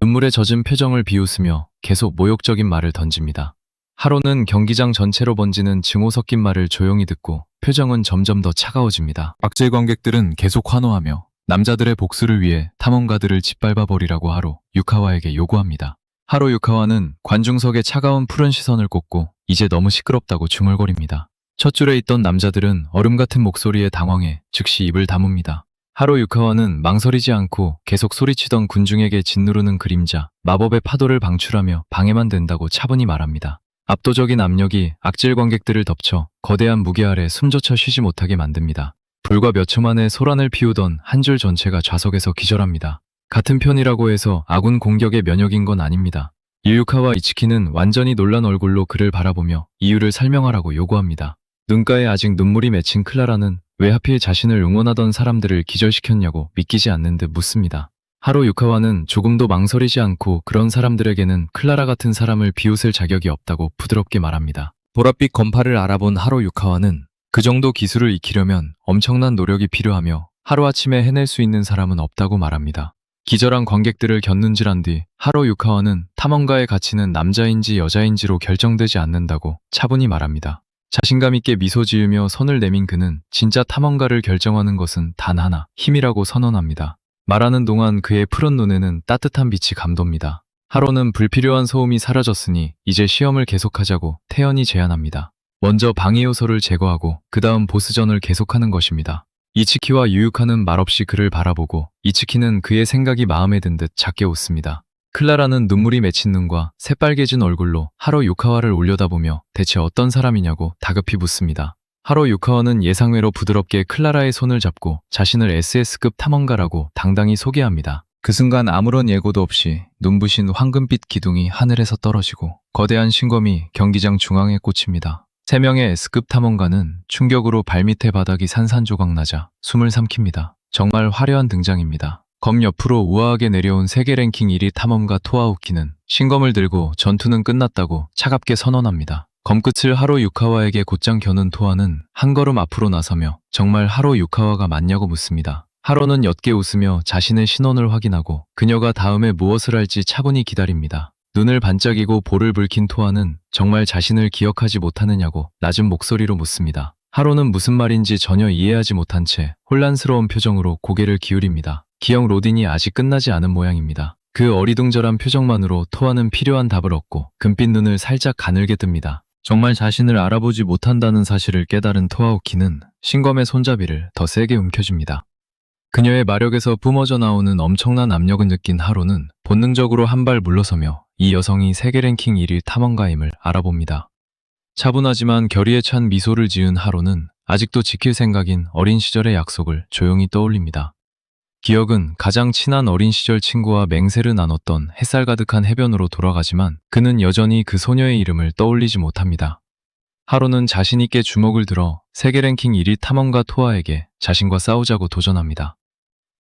눈물에 젖은 표정을 비웃으며 계속 모욕적인 말을 던집니다. 하로는 경기장 전체로 번지는 증오 섞인 말을 조용히 듣고 표정은 점점 더 차가워집니다. 악질 관객들은 계속 환호하며 남자들의 복수를 위해 탐험가들을 짓밟아버리라고 하루 유카와에게 요구합니다. 하로 유카와는 관중석에 차가운 푸른 시선을 꽂고 이제 너무 시끄럽다고 중얼거립니다. 첫 줄에 있던 남자들은 얼음 같은 목소리에 당황해 즉시 입을 다뭅니다. 하로 유카와는 망설이지 않고 계속 소리치던 군중에게 짓누르는 그림자, 마법의 파도를 방출하며 방해만 된다고 차분히 말합니다. 압도적인 압력이 악질 관객들을 덮쳐 거대한 무게 아래 숨조차 쉬지 못하게 만듭니다. 불과 몇 초 만에 소란을 피우던 한 줄 전체가 좌석에서 기절합니다. 같은 편이라고 해서 아군 공격에 면역인 건 아닙니다. 유유카와 이치키는 완전히 놀란 얼굴로 그를 바라보며 이유를 설명하라고 요구합니다. 눈가에 아직 눈물이 맺힌 클라라는 왜 하필 자신을 응원하던 사람들을 기절시켰냐고 믿기지 않는 듯 묻습니다. 하로 유카와는 조금도 망설이지 않고 그런 사람들에게는 클라라 같은 사람을 비웃을 자격이 없다고 부드럽게 말합니다. 보랏빛 건파를 알아본 하로 유카와는 그 정도 기술을 익히려면 엄청난 노력이 필요하며 하루아침에 해낼 수 있는 사람은 없다고 말합니다. 기절한 관객들을 견눈질한 뒤 하로 유카와는 탐험가의 가치는 남자인지 여자인지로 결정되지 않는다고 차분히 말합니다. 자신감 있게 미소 지으며 손을 내민 그는 진짜 탐험가를 결정하는 것은 단 하나, 힘이라고 선언합니다. 말하는 동안 그의 푸른 눈에는 따뜻한 빛이 감돕니다. 하로는 불필요한 소음이 사라졌으니 이제 시험을 계속하자고 태연히 제안합니다. 먼저 방해 요소를 제거하고 그 다음 보스전을 계속하는 것입니다. 이치키와 유유카는 말없이 그를 바라보고 이치키는 그의 생각이 마음에 든 듯 작게 웃습니다. 클라라는 눈물이 맺힌 눈과 새빨개진 얼굴로 하로 유카와를 올려다보며 대체 어떤 사람이냐고 다급히 묻습니다. 하로 유카와는 예상외로 부드럽게 클라라의 손을 잡고 자신을 SS급 탐험가라고 당당히 소개합니다. 그 순간 아무런 예고도 없이 눈부신 황금빛 기둥이 하늘에서 떨어지고 거대한 신검이 경기장 중앙에 꽂힙니다. 3명의 S급 탐험가는 충격으로 발밑의 바닥이 산산조각나자 숨을 삼킵니다. 정말 화려한 등장입니다. 검 옆으로 우아하게 내려온 세계 랭킹 1위 탐험가 토아우키는 신검을 들고 전투는 끝났다고 차갑게 선언합니다. 검끝을 하로 유카와에게 곧장 겨눈 토아는 한 걸음 앞으로 나서며 정말 하로 유카와가 맞냐고 묻습니다. 하로는 옅게 웃으며 자신의 신원을 확인하고 그녀가 다음에 무엇을 할지 차분히 기다립니다. 눈을 반짝이고 볼을 붉힌 토아는 정말 자신을 기억하지 못하느냐고 낮은 목소리로 묻습니다. 하로는 무슨 말인지 전혀 이해하지 못한 채 혼란스러운 표정으로 고개를 기울입니다. 기억 로딩이 아직 끝나지 않은 모양입니다. 그 어리둥절한 표정만으로 토아는 필요한 답을 얻고 금빛 눈을 살짝 가늘게 뜹니다. 정말 자신을 알아보지 못한다는 사실을 깨달은 토아오키는 신검의 손잡이를 더 세게 움켜줍니다. 그녀의 마력에서 뿜어져 나오는 엄청난 압력을 느낀 하로는 본능적으로 한 발 물러서며 이 여성이 세계 랭킹 1위 탐험가임을 알아봅니다. 차분하지만 결의에 찬 미소를 지은 하로는 아직도 지킬 생각인 어린 시절의 약속을 조용히 떠올립니다. 기억은 가장 친한 어린 시절 친구와 맹세를 나눴던 햇살 가득한 해변으로 돌아가지만 그는 여전히 그 소녀의 이름을 떠올리지 못합니다. 하로는 자신 있게 주먹을 들어 세계 랭킹 1위 탐험가 토아에게 자신과 싸우자고 도전합니다.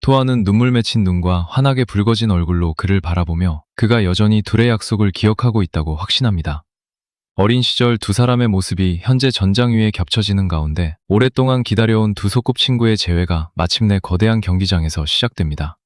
토아는 눈물 맺힌 눈과 환하게 붉어진 얼굴로 그를 바라보며 그가 여전히 둘의 약속을 기억하고 있다고 확신합니다. 어린 시절 두 사람의 모습이 현재 전장 위에 겹쳐지는 가운데 오랫동안 기다려온 두 소꿉친구의 재회가 마침내 거대한 경기장에서 시작됩니다.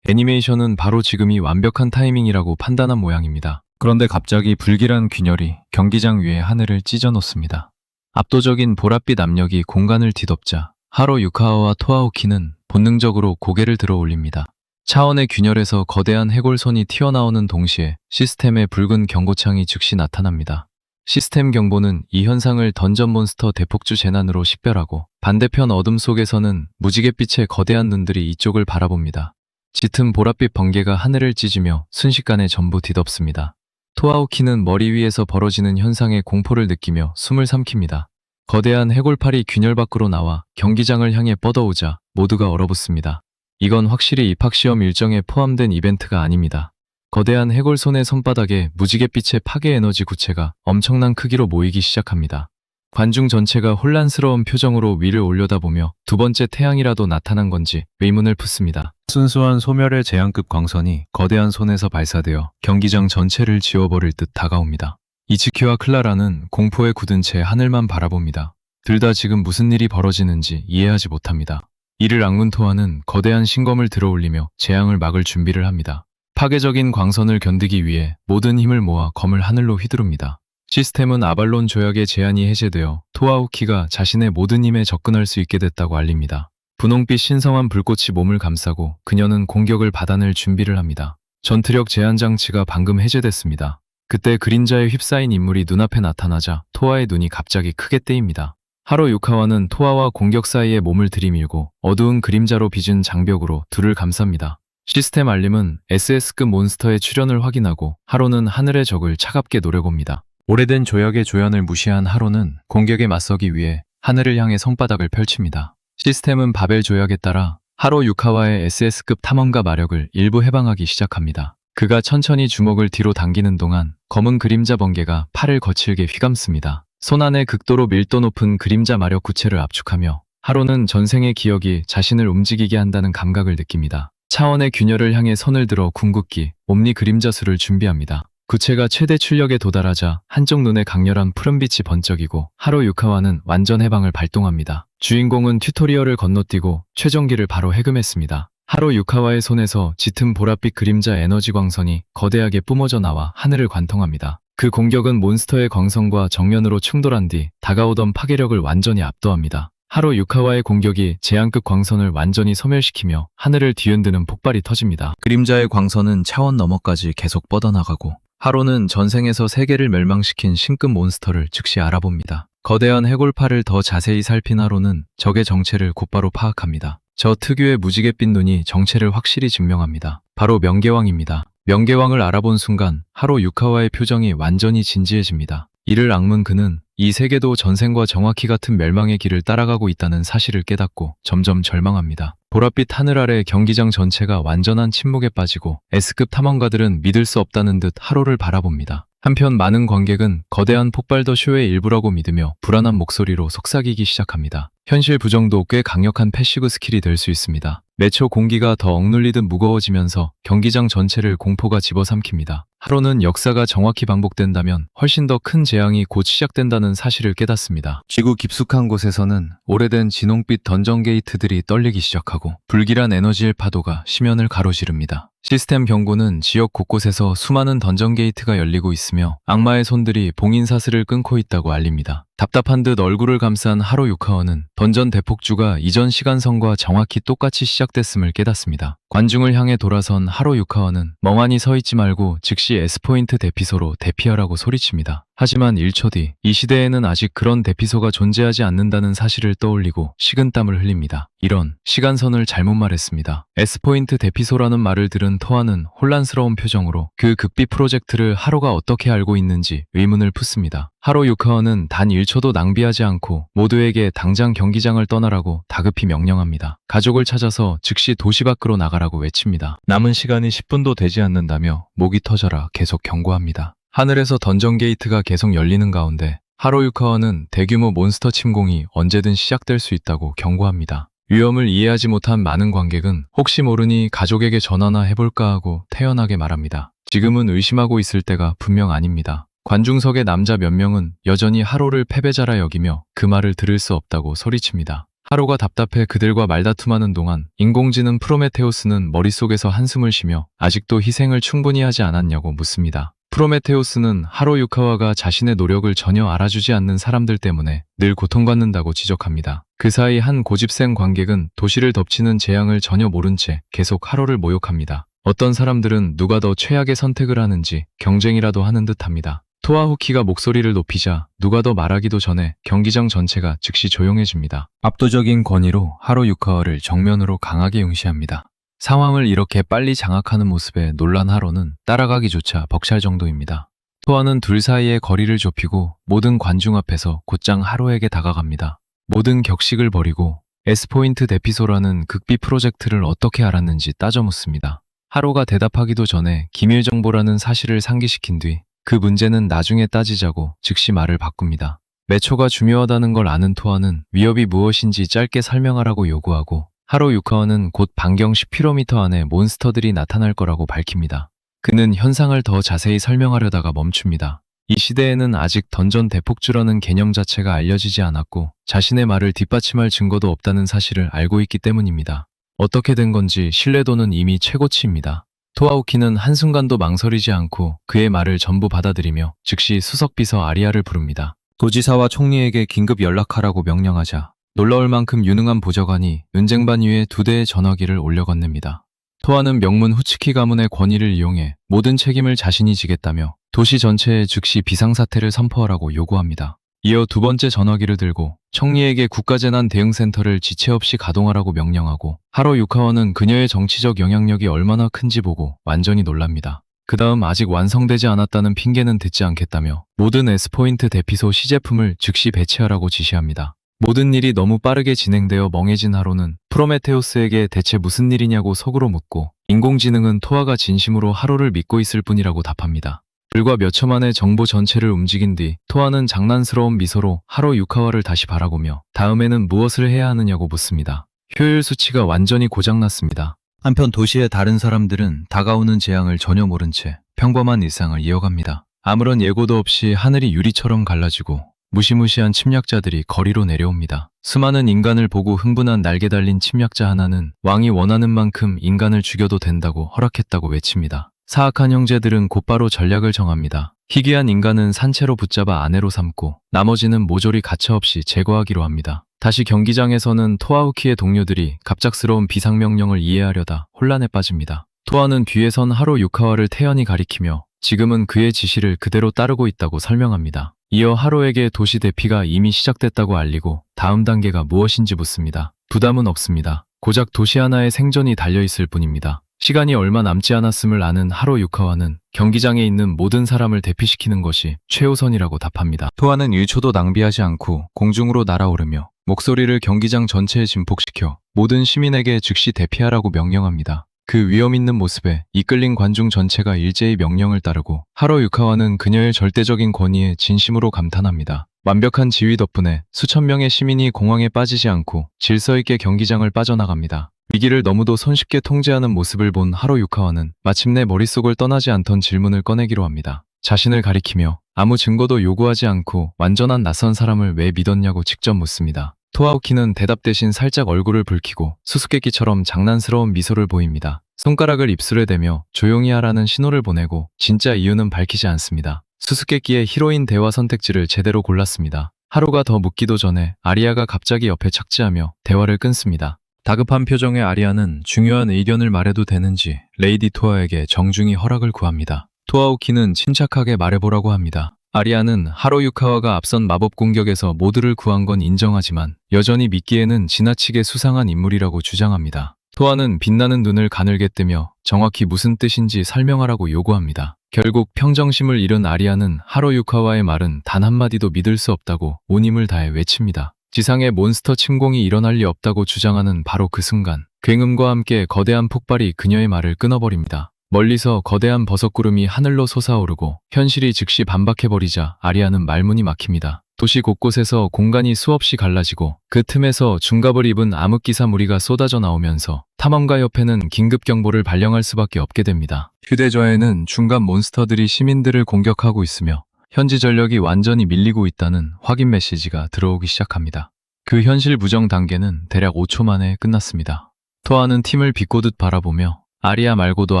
애니메이션은 바로 지금이 완벽한 타이밍이라고 판단한 모양입니다. 그런데 갑자기 불길한 균열이 경기장 위에 하늘을 찢어놓습니다. 압도적인 보랏빛 압력이 공간을 뒤덮자 하로 유카와와 토아오키는 본능적으로 고개를 들어 올립니다. 차원의 균열에서 거대한 해골선이 튀어나오는 동시에 시스템의 붉은 경고창이 즉시 나타납니다. 시스템 경보는 이 현상을 던전 몬스터 대폭주 재난으로 식별하고 반대편 어둠 속에서는 무지갯빛의 거대한 눈들이 이쪽을 바라봅니다. 짙은 보랏빛 번개가 하늘을 찢으며 순식간에 전부 뒤덮습니다. 토아오키는 머리 위에서 벌어지는 현상에 공포를 느끼며 숨을 삼킵니다. 거대한 해골팔이 균열 밖으로 나와 경기장을 향해 뻗어오자 모두가 얼어붙습니다. 이건 확실히 입학시험 일정에 포함된 이벤트가 아닙니다. 거대한 해골손의 손바닥에 무지갯빛의 파괴 에너지 구체가 엄청난 크기로 모이기 시작합니다. 관중 전체가 혼란스러운 표정으로 위를 올려다보며 두 번째 태양이라도 나타난 건지 의문을 품습니다. 순수한 소멸의 재앙급 광선이 거대한 손에서 발사되어 경기장 전체를 지워버릴 듯 다가옵니다. 이치키와 클라라는 공포에 굳은 채 하늘만 바라봅니다. 둘 다 지금 무슨 일이 벌어지는지 이해하지 못합니다. 이를 악문 토아는 거대한 신검을 들어올리며 재앙을 막을 준비를 합니다. 파괴적인 광선을 견디기 위해 모든 힘을 모아 검을 하늘로 휘두릅니다. 시스템은 아발론 조약의 제한이 해제되어 토아오키가 자신의 모든 힘에 접근할 수 있게 됐다고 알립니다. 분홍빛 신성한 불꽃이 몸을 감싸고 그녀는 공격을 받아낼 준비를 합니다. 전투력 제한 장치가 방금 해제됐습니다. 그때 그림자에 휩싸인 인물이 눈앞에 나타나자 토아의 눈이 갑자기 크게 뜨입니다. 하로 유카와는 토아와 공격 사이에 몸을 들이밀고 어두운 그림자로 빚은 장벽으로 둘을 감쌉니다. 시스템 알림은 SS급 몬스터의 출현을 확인하고 하로는 하늘의 적을 차갑게 노려봅니다. 오래된 조약의 조연을 무시한 하로는 공격에 맞서기 위해 하늘을 향해 손바닥을 펼칩니다. 시스템은 바벨 조약에 따라 하로 유카와의 SS급 탐험가 마력을 일부 해방하기 시작합니다. 그가 천천히 주먹을 뒤로 당기는 동안 검은 그림자 번개가 팔을 거칠게 휘감습니다. 손안에 극도로 밀도 높은 그림자 마력 구체를 압축하며 하로는 전생의 기억이 자신을 움직이게 한다는 감각을 느낍니다. 차원의 균열을 향해 손을 들어 궁극기 옴니 그림자수를 준비합니다. 구체가 최대 출력에 도달하자 한쪽 눈에 강렬한 푸른빛이 번쩍이고 하로 유카와는 완전 해방을 발동합니다. 주인공은 튜토리얼을 건너뛰고 최종기를 바로 해금했습니다. 하로 유카와의 손에서 짙은 보랏빛 그림자 에너지 광선이 거대하게 뿜어져 나와 하늘을 관통합니다. 그 공격은 몬스터의 광선과 정면으로 충돌한 뒤 다가오던 파괴력을 완전히 압도합니다. 하로 유카와의 공격이 제한급 광선을 완전히 소멸시키며 하늘을 뒤흔드는 폭발이 터집니다. 그림자의 광선은 차원 너머까지 계속 뻗어나가고 하로는 전생에서 세계를 멸망시킨 신급 몬스터를 즉시 알아봅니다. 거대한 해골팔을 더 자세히 살핀 하로는 적의 정체를 곧바로 파악합니다. 저 특유의 무지갯빛 눈이 정체를 확실히 증명합니다. 바로 명계왕입니다. 명계왕을 알아본 순간 하로 유카와의 표정이 완전히 진지해집니다. 이를 악문 그는 이 세계도 전생과 정확히 같은 멸망의 길을 따라가고 있다는 사실을 깨닫고 점점 절망합니다. 보랏빛 하늘 아래 경기장 전체가 완전한 침묵에 빠지고 S급 탐험가들은 믿을 수 없다는 듯 하로를 바라봅니다. 한편 많은 관객은 거대한 폭발도 쇼의 일부라고 믿으며 불안한 목소리로 속삭이기 시작합니다. 현실 부정도 꽤 강력한 패시브 스킬이 될 수 있습니다. 매초 공기가 더 억눌리듯 무거워지면서 경기장 전체를 공포가 집어삼킵니다. 하로는 역사가 정확히 반복된다면 훨씬 더 큰 재앙이 곧 시작된다는 사실을 깨닫습니다. 지구 깊숙한 곳에서는 오래된 진홍빛 던전 게이트들이 떨리기 시작하고 불길한 에너지의 파도가 심연을 가로지릅니다. 시스템 경고는 지역 곳곳에서 수많은 던전 게이트가 열리고 있으며 악마의 손들이 봉인 사슬을 끊고 있다고 알립니다. 답답한 듯 얼굴을 감싼 하로 유카와는 던전 대폭주가 이전 시간선과 정확히 똑같이 시작됐음을 깨닫습니다. 관중을 향해 돌아선 하로 유카와는 멍하니 서 있지 말고 즉시 S포인트 대피소로 대피하라고 소리칩니다. 하지만 1초 뒤 이 시대에는 아직 그런 대피소가 존재하지 않는다는 사실을 떠올리고 식은땀을 흘립니다. 이런 시간선을 잘못 말했습니다. S포인트 대피소라는 말을 들은 토아는 혼란스러운 표정으로 그 극비 프로젝트를 하로가 어떻게 알고 있는지 의문을 풋습니다. 하로 유카와는 단 1초도 낭비하지 않고 모두에게 당장 경기장을 떠나라고 다급히 명령합니다. 가족을 찾아서 즉시 도시 밖으로 나가라고 외칩니다. 남은 시간이 10분도 되지 않는다며 목이 터져라 계속 경고합니다. 하늘에서 던전 게이트가 계속 열리는 가운데 하로 유카와는 대규모 몬스터 침공이 언제든 시작될 수 있다고 경고합니다. 위험을 이해하지 못한 많은 관객은 혹시 모르니 가족에게 전화나 해볼까 하고 태연하게 말합니다. 지금은 의심하고 있을 때가 분명 아닙니다. 관중석의 남자 몇 명은 여전히 하로를 패배자라 여기며 그 말을 들을 수 없다고 소리칩니다. 하로가 답답해 그들과 말다툼하는 동안 인공지능 프로메테우스는 머릿속에서 한숨을 쉬며 아직도 희생을 충분히 하지 않았냐고 묻습니다. 프로메테우스는 하로 유카와가 자신의 노력을 전혀 알아주지 않는 사람들 때문에 늘 고통받는다고 지적합니다. 그 사이 한 고집센 관객은 도시를 덮치는 재앙을 전혀 모른 채 계속 하로를 모욕합니다. 어떤 사람들은 누가 더 최악의 선택을 하는지 경쟁이라도 하는 듯합니다. 토아후키가 목소리를 높이자 누가 더 말하기도 전에 경기장 전체가 즉시 조용해집니다. 압도적인 권위로 하로 유카와를 정면으로 강하게 응시합니다. 상황을 이렇게 빨리 장악하는 모습에 놀란 하로는 따라가기조차 벅찰 정도입니다. 토아는 둘 사이의 거리를 좁히고 모든 관중 앞에서 곧장 하로에게 다가갑니다. 모든 격식을 버리고 S포인트 대피소라는 극비 프로젝트를 어떻게 알았는지 따져 묻습니다. 하로가 대답하기도 전에 기밀 정보라는 사실을 상기시킨 뒤 그 문제는 나중에 따지자고 즉시 말을 바꿉니다. 매초가 중요하다는 걸 아는 토아는 위협이 무엇인지 짧게 설명하라고 요구하고 하로 유카와는 곧 반경 10km 안에 몬스터들이 나타날 거라고 밝힙니다. 그는 현상을 더 자세히 설명하려다가 멈춥니다. 이 시대에는 아직 던전 대폭주라는 개념 자체가 알려지지 않았고 자신의 말을 뒷받침할 증거도 없다는 사실을 알고 있기 때문입니다. 어떻게 된 건지 신뢰도는 이미 최고치입니다. 토아후키는 한순간도 망설이지 않고 그의 말을 전부 받아들이며 즉시 수석비서 아리아를 부릅니다. 도지사와 총리에게 긴급 연락하라고 명령하자 놀라울 만큼 유능한 보좌관이 은쟁반 위에 2대의 전화기를 올려 건넵니다. 토아는 명문 후츠키 가문의 권위를 이용해 모든 책임을 자신이 지겠다며 도시 전체에 즉시 비상사태를 선포하라고 요구합니다. 이어 두 번째 전화기를 들고 청리에게 국가재난 대응센터를 지체 없이 가동하라고 명령하고 하로 유카와는 그녀의 정치적 영향력이 얼마나 큰지 보고 완전히 놀랍니다. 그 다음 아직 완성되지 않았다는 핑계는 듣지 않겠다며 모든 S포인트 대피소 시제품을 즉시 배치하라고 지시합니다. 모든 일이 너무 빠르게 진행되어 멍해진 하로는 프로메테우스에게 대체 무슨 일이냐고 속으로 묻고 인공지능은 토아가 진심으로 하로를 믿고 있을 뿐이라고 답합니다. 불과 몇 초 만에 정보 전체를 움직인 뒤 토아는 장난스러운 미소로 하로 유카와를 다시 바라보며 다음에는 무엇을 해야 하느냐고 묻습니다. 효율 수치가 완전히 고장났습니다. 한편 도시의 다른 사람들은 다가오는 재앙을 전혀 모른 채 평범한 일상을 이어갑니다. 아무런 예고도 없이 하늘이 유리처럼 갈라지고 무시무시한 침략자들이 거리로 내려옵니다. 수많은 인간을 보고 흥분한 날개 달린 침략자 하나는 왕이 원하는 만큼 인간을 죽여도 된다고 허락했다고 외칩니다. 사악한 형제들은 곧바로 전략을 정합니다. 희귀한 인간은 산채로 붙잡아 아내로 삼고 나머지는 모조리 가차없이 제거하기로 합니다. 다시 경기장에서는 토아우키의 동료들이 갑작스러운 비상명령을 이해하려다 혼란에 빠집니다. 토아는 뒤에 선 하로 유카와를 태연히 가리키며 지금은 그의 지시를 그대로 따르고 있다고 설명합니다. 이어 하로에게 도시 대피가 이미 시작됐다고 알리고 다음 단계가 무엇인지 묻습니다. 부담은 없습니다. 고작 도시 하나의 생존이 달려있을 뿐입니다. 시간이 얼마 남지 않았음을 아는 하로 유카와는 경기장에 있는 모든 사람을 대피시키는 것이 최우선이라고 답합니다. 토아는 1초도 낭비하지 않고 공중으로 날아오르며 목소리를 경기장 전체에 진폭시켜 모든 시민에게 즉시 대피하라고 명령합니다. 그 위험 있는 모습에 이끌린 관중 전체가 일제히 명령을 따르고 하로 유카와는 그녀의 절대적인 권위에 진심으로 감탄합니다. 완벽한 지휘 덕분에 수천 명의 시민이 공황에 빠지지 않고 질서 있게 경기장을 빠져나갑니다. 위기를 너무도 손쉽게 통제하는 모습을 본 하로 유카와는 마침내 머릿속을 떠나지 않던 질문을 꺼내기로 합니다. 자신을 가리키며 아무 증거도 요구하지 않고 완전한 낯선 사람을 왜 믿었냐고 직접 묻습니다. 토아우키는 대답 대신 살짝 얼굴을 붉히고 수수께끼처럼 장난스러운 미소를 보입니다. 손가락을 입술에 대며 조용히 하라는 신호를 보내고 진짜 이유는 밝히지 않습니다. 수수께끼의 히로인 대화 선택지를 제대로 골랐습니다. 하루가 더 묻기도 전에 아리아가 갑자기 옆에 착지하며 대화를 끊습니다. 다급한 표정의 아리아는 중요한 의견을 말해도 되는지 레이디 토아에게 정중히 허락을 구합니다. 토아우키는 침착하게 말해보라고 합니다. 아리아는 하로 유카와가 앞선 마법 공격에서 모두를 구한 건 인정하지만 여전히 믿기에는 지나치게 수상한 인물이라고 주장합니다. 토아는 빛나는 눈을 가늘게 뜨며 정확히 무슨 뜻인지 설명하라고 요구합니다. 결국 평정심을 잃은 아리아는 하로 유카와의 말은 단 한마디도 믿을 수 없다고 온 힘을 다해 외칩니다. 지상에 몬스터 침공이 일어날 리 없다고 주장하는 바로 그 순간 굉음과 함께 거대한 폭발이 그녀의 말을 끊어버립니다. 멀리서 거대한 버섯구름이 하늘로 솟아오르고 현실이 즉시 반박해버리자 아리아는 말문이 막힙니다. 도시 곳곳에서 공간이 수없이 갈라지고 그 틈에서 중갑을 입은 암흑기사 무리가 쏟아져 나오면서 탐험가 협회는 긴급경보를 발령할 수밖에 없게 됩니다. 휴대전에는 중갑 몬스터들이 시민들을 공격하고 있으며 현지 전력이 완전히 밀리고 있다는 확인 메시지가 들어오기 시작합니다. 그 현실 부정 단계는 대략 5초 만에 끝났습니다. 토아는 팀을 비꼬듯 바라보며 아리아 말고도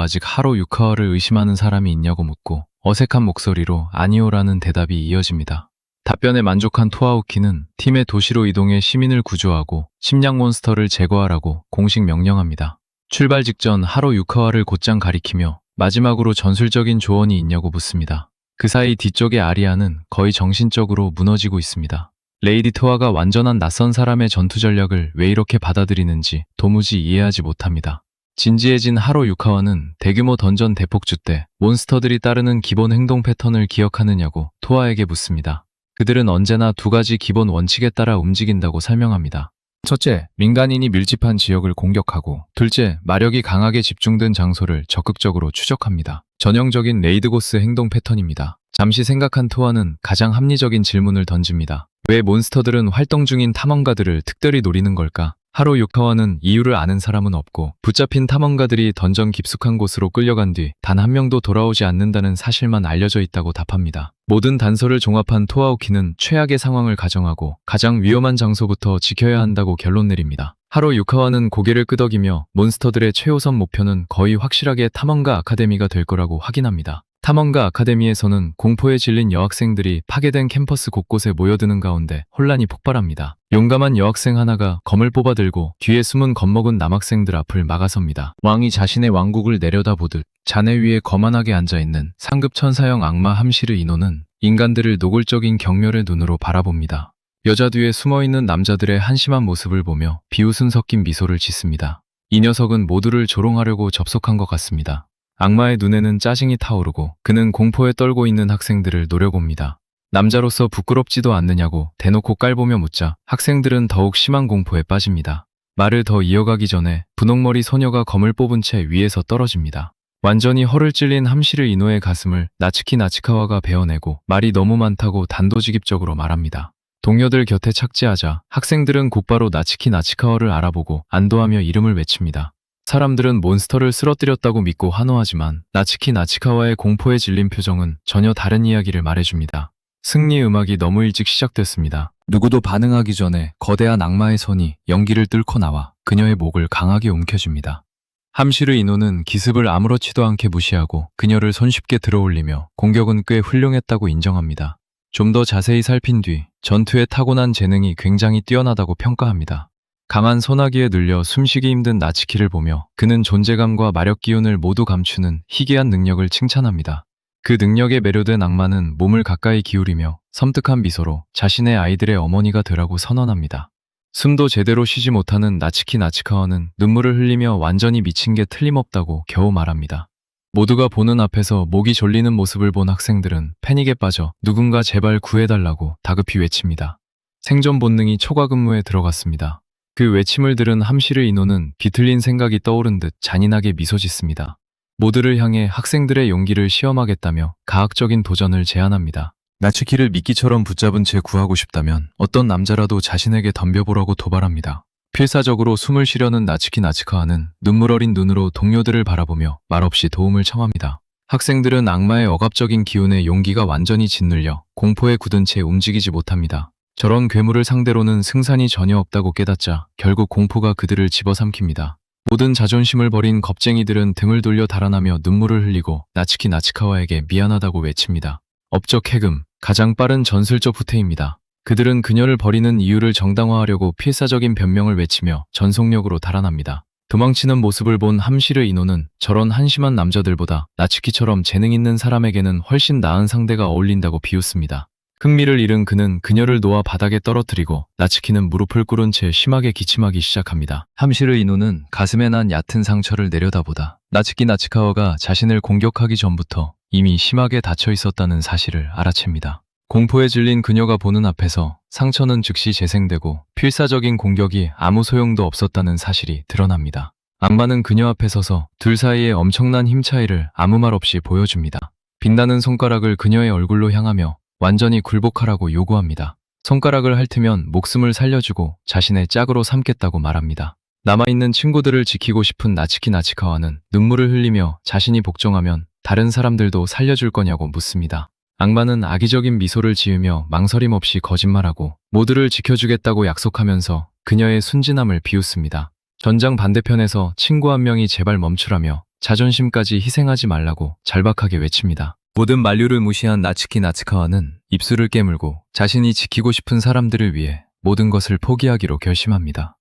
아직 하로 유카와를 의심하는 사람이 있냐고 묻고 어색한 목소리로 아니오라는 대답이 이어집니다. 답변에 만족한 토아우키는 팀의 도시로 이동해 시민을 구조하고 침략 몬스터를 제거하라고 공식 명령합니다. 출발 직전 하로 유카와를 곧장 가리키며 마지막으로 전술적인 조언이 있냐고 묻습니다. 그 사이 뒤쪽의 아리아는 거의 정신적으로 무너지고 있습니다. 레이디 토아가 완전한 낯선 사람의 전투 전략을 왜 이렇게 받아들이는지 도무지 이해하지 못합니다. 진지해진 하로 유카와는 대규모 던전 대폭주 때 몬스터들이 따르는 기본 행동 패턴을 기억하느냐고 토아에게 묻습니다. 그들은 언제나 두 가지 기본 원칙에 따라 움직인다고 설명합니다. 첫째, 민간인이 밀집한 지역을 공격하고 둘째, 마력이 강하게 집중된 장소를 적극적으로 추적합니다. 전형적인 레이드고스 행동 패턴입니다. 잠시 생각한 토아는 가장 합리적인 질문을 던집니다. 왜 몬스터들은 활동 중인 탐험가들을 특별히 노리는 걸까? 하로 유카와는 이유를 아는 사람은 없고 붙잡힌 탐험가들이 던전 깊숙한 곳으로 끌려간 뒤 단 한 명도 돌아오지 않는다는 사실만 알려져 있다고 답합니다. 모든 단서를 종합한 토아우키는 최악의 상황을 가정하고 가장 위험한 장소부터 지켜야 한다고 결론 내립니다. 하로 유카와는 고개를 끄덕이며 몬스터들의 최우선 목표는 거의 확실하게 탐험가 아카데미가 될 거라고 확인합니다. 탐험가 아카데미에서는 공포에 질린 여학생들이 파괴된 캠퍼스 곳곳에 모여드는 가운데 혼란이 폭발합니다. 용감한 여학생 하나가 검을 뽑아들고 뒤에 숨은 겁먹은 남학생들 앞을 막아섭니다. 왕이 자신의 왕국을 내려다보듯 잔해 위에 거만하게 앉아있는 상급 천사형 악마 함시르 이노는 인간들을 노골적인 경멸의 눈으로 바라봅니다. 여자 뒤에 숨어있는 남자들의 한심한 모습을 보며 비웃음 섞인 미소를 짓습니다. 이 녀석은 모두를 조롱하려고 접속한 것 같습니다. 악마의 눈에는 짜증이 타오르고 그는 공포에 떨고 있는 학생들을 노려봅니다. 남자로서 부끄럽지도 않느냐고 대놓고 깔보며 묻자 학생들은 더욱 심한 공포에 빠집니다. 말을 더 이어가기 전에 분홍머리 소녀가 검을 뽑은 채 위에서 떨어집니다. 완전히 허를 찔린 함시르 이노의 가슴을 나츠키 나치카와가 베어내고 말이 너무 많다고 단도직입적으로 말합니다. 동료들 곁에 착지하자 학생들은 곧바로 나츠키 나치카와를 알아보고 안도하며 이름을 외칩니다. 사람들은 몬스터를 쓰러뜨렸다고 믿고 환호하지만 나츠키 나치카와의 공포에 질린 표정은 전혀 다른 이야기를 말해줍니다. 승리 음악이 너무 일찍 시작됐습니다. 누구도 반응하기 전에 거대한 악마의 손이 연기를 뚫고 나와 그녀의 목을 강하게 움켜줍니다. 함시르 이노는 기습을 아무렇지도 않게 무시하고 그녀를 손쉽게 들어올리며 공격은 꽤 훌륭했다고 인정합니다. 좀 더 자세히 살핀 뒤 전투에 타고난 재능이 굉장히 뛰어나다고 평가합니다. 강한 소나기에 눌려 숨쉬기 힘든 나츠키를 보며 그는 존재감과 마력 기운을 모두 감추는 희귀한 능력을 칭찬합니다. 그 능력에 매료된 악마는 몸을 가까이 기울이며 섬뜩한 미소로 자신의 아이들의 어머니가 되라고 선언합니다. 숨도 제대로 쉬지 못하는 나츠키 나치카와는 눈물을 흘리며 완전히 미친 게 틀림없다고 겨우 말합니다. 모두가 보는 앞에서 목이 졸리는 모습을 본 학생들은 패닉에 빠져 누군가 제발 구해달라고 다급히 외칩니다. 생존 본능이 초과 근무에 들어갔습니다. 그 외침을 들은 함시르 이노는 비틀린 생각이 떠오른 듯 잔인하게 미소 짓습니다. 모두를 향해 학생들의 용기를 시험하겠다며 가학적인 도전을 제안합니다. 나츠키를 미끼처럼 붙잡은 채 구하고 싶다면 어떤 남자라도 자신에게 덤벼보라고 도발합니다. 필사적으로 숨을 쉬려는 나츠키 나치카와는 눈물 어린 눈으로 동료들을 바라보며 말없이 도움을 청합니다. 학생들은 악마의 억압적인 기운에 용기가 완전히 짓눌려 공포에 굳은 채 움직이지 못합니다. 저런 괴물을 상대로는 승산이 전혀 없다고 깨닫자 결국 공포가 그들을 집어삼킵니다. 모든 자존심을 버린 겁쟁이들은 등을 돌려 달아나며 눈물을 흘리고 나츠키 나치카와에게 미안하다고 외칩니다. 업적 해금, 가장 빠른 전술적 후퇴입니다. 그들은 그녀를 버리는 이유를 정당화하려고 필사적인 변명을 외치며 전속력으로 달아납니다. 도망치는 모습을 본 함시르 이노는 저런 한심한 남자들보다 나츠키처럼 재능 있는 사람에게는 훨씬 나은 상대가 어울린다고 비웃습니다. 흥미를 잃은 그는 그녀를 놓아 바닥에 떨어뜨리고 나츠키는 무릎을 꿇은 채 심하게 기침하기 시작합니다. 함시르 이노는 가슴에 난 얕은 상처를 내려다보다 나츠키 나치카와가 자신을 공격하기 전부터 이미 심하게 다쳐 있었다는 사실을 알아챕니다. 공포에 질린 그녀가 보는 앞에서 상처는 즉시 재생되고 필사적인 공격이 아무 소용도 없었다는 사실이 드러납니다. 악마는 그녀 앞에 서서 둘 사이의 엄청난 힘 차이를 아무 말 없이 보여줍니다. 빛나는 손가락을 그녀의 얼굴로 향하며 완전히 굴복하라고 요구합니다. 손가락을 핥으면 목숨을 살려주고 자신의 짝으로 삼겠다고 말합니다. 남아있는 친구들을 지키고 싶은 나츠키 나치카와는 눈물을 흘리며 자신이 복종하면 다른 사람들도 살려줄 거냐고 묻습니다. 악마는 악의적인 미소를 지으며 망설임 없이 거짓말하고 모두를 지켜주겠다고 약속하면서 그녀의 순진함을 비웃습니다. 전장 반대편에서 친구 한 명이 제발 멈추라며 자존심까지 희생하지 말라고 절박하게 외칩니다. 모든 만류를 무시한 나츠키 나치카와는 입술을 깨물고 자신이 지키고 싶은 사람들을 위해 모든 것을 포기하기로 결심합니다.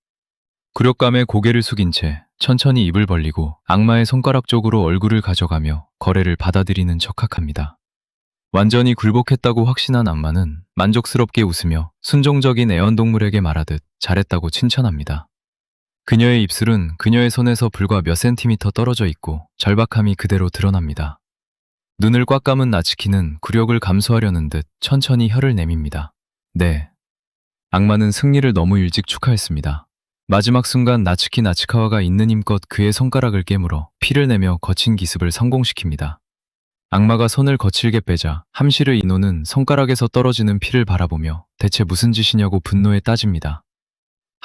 굴욕감에 고개를 숙인 채 천천히 입을 벌리고 악마의 손가락 쪽으로 얼굴을 가져가며 거래를 받아들이는 척합니다. 완전히 굴복했다고 확신한 악마는 만족스럽게 웃으며 순종적인 애완동물에게 말하듯 잘했다고 칭찬합니다. 그녀의 입술은 그녀의 손에서 불과 몇 센티미터 떨어져 있고 절박함이 그대로 드러납니다. 눈을 꽉 감은 나츠키는 굴욕을 감수하려는 듯 천천히 혀를 내밉니다. 네. 악마는 승리를 너무 일찍 축하했습니다. 마지막 순간 나츠키 나치카와가 있는 힘껏 그의 손가락을 깨물어 피를 내며 거친 기습을 성공시킵니다. 악마가 손을 거칠게 빼자 함시르 이노는 손가락에서 떨어지는 피를 바라보며 대체 무슨 짓이냐고 분노에 따집니다.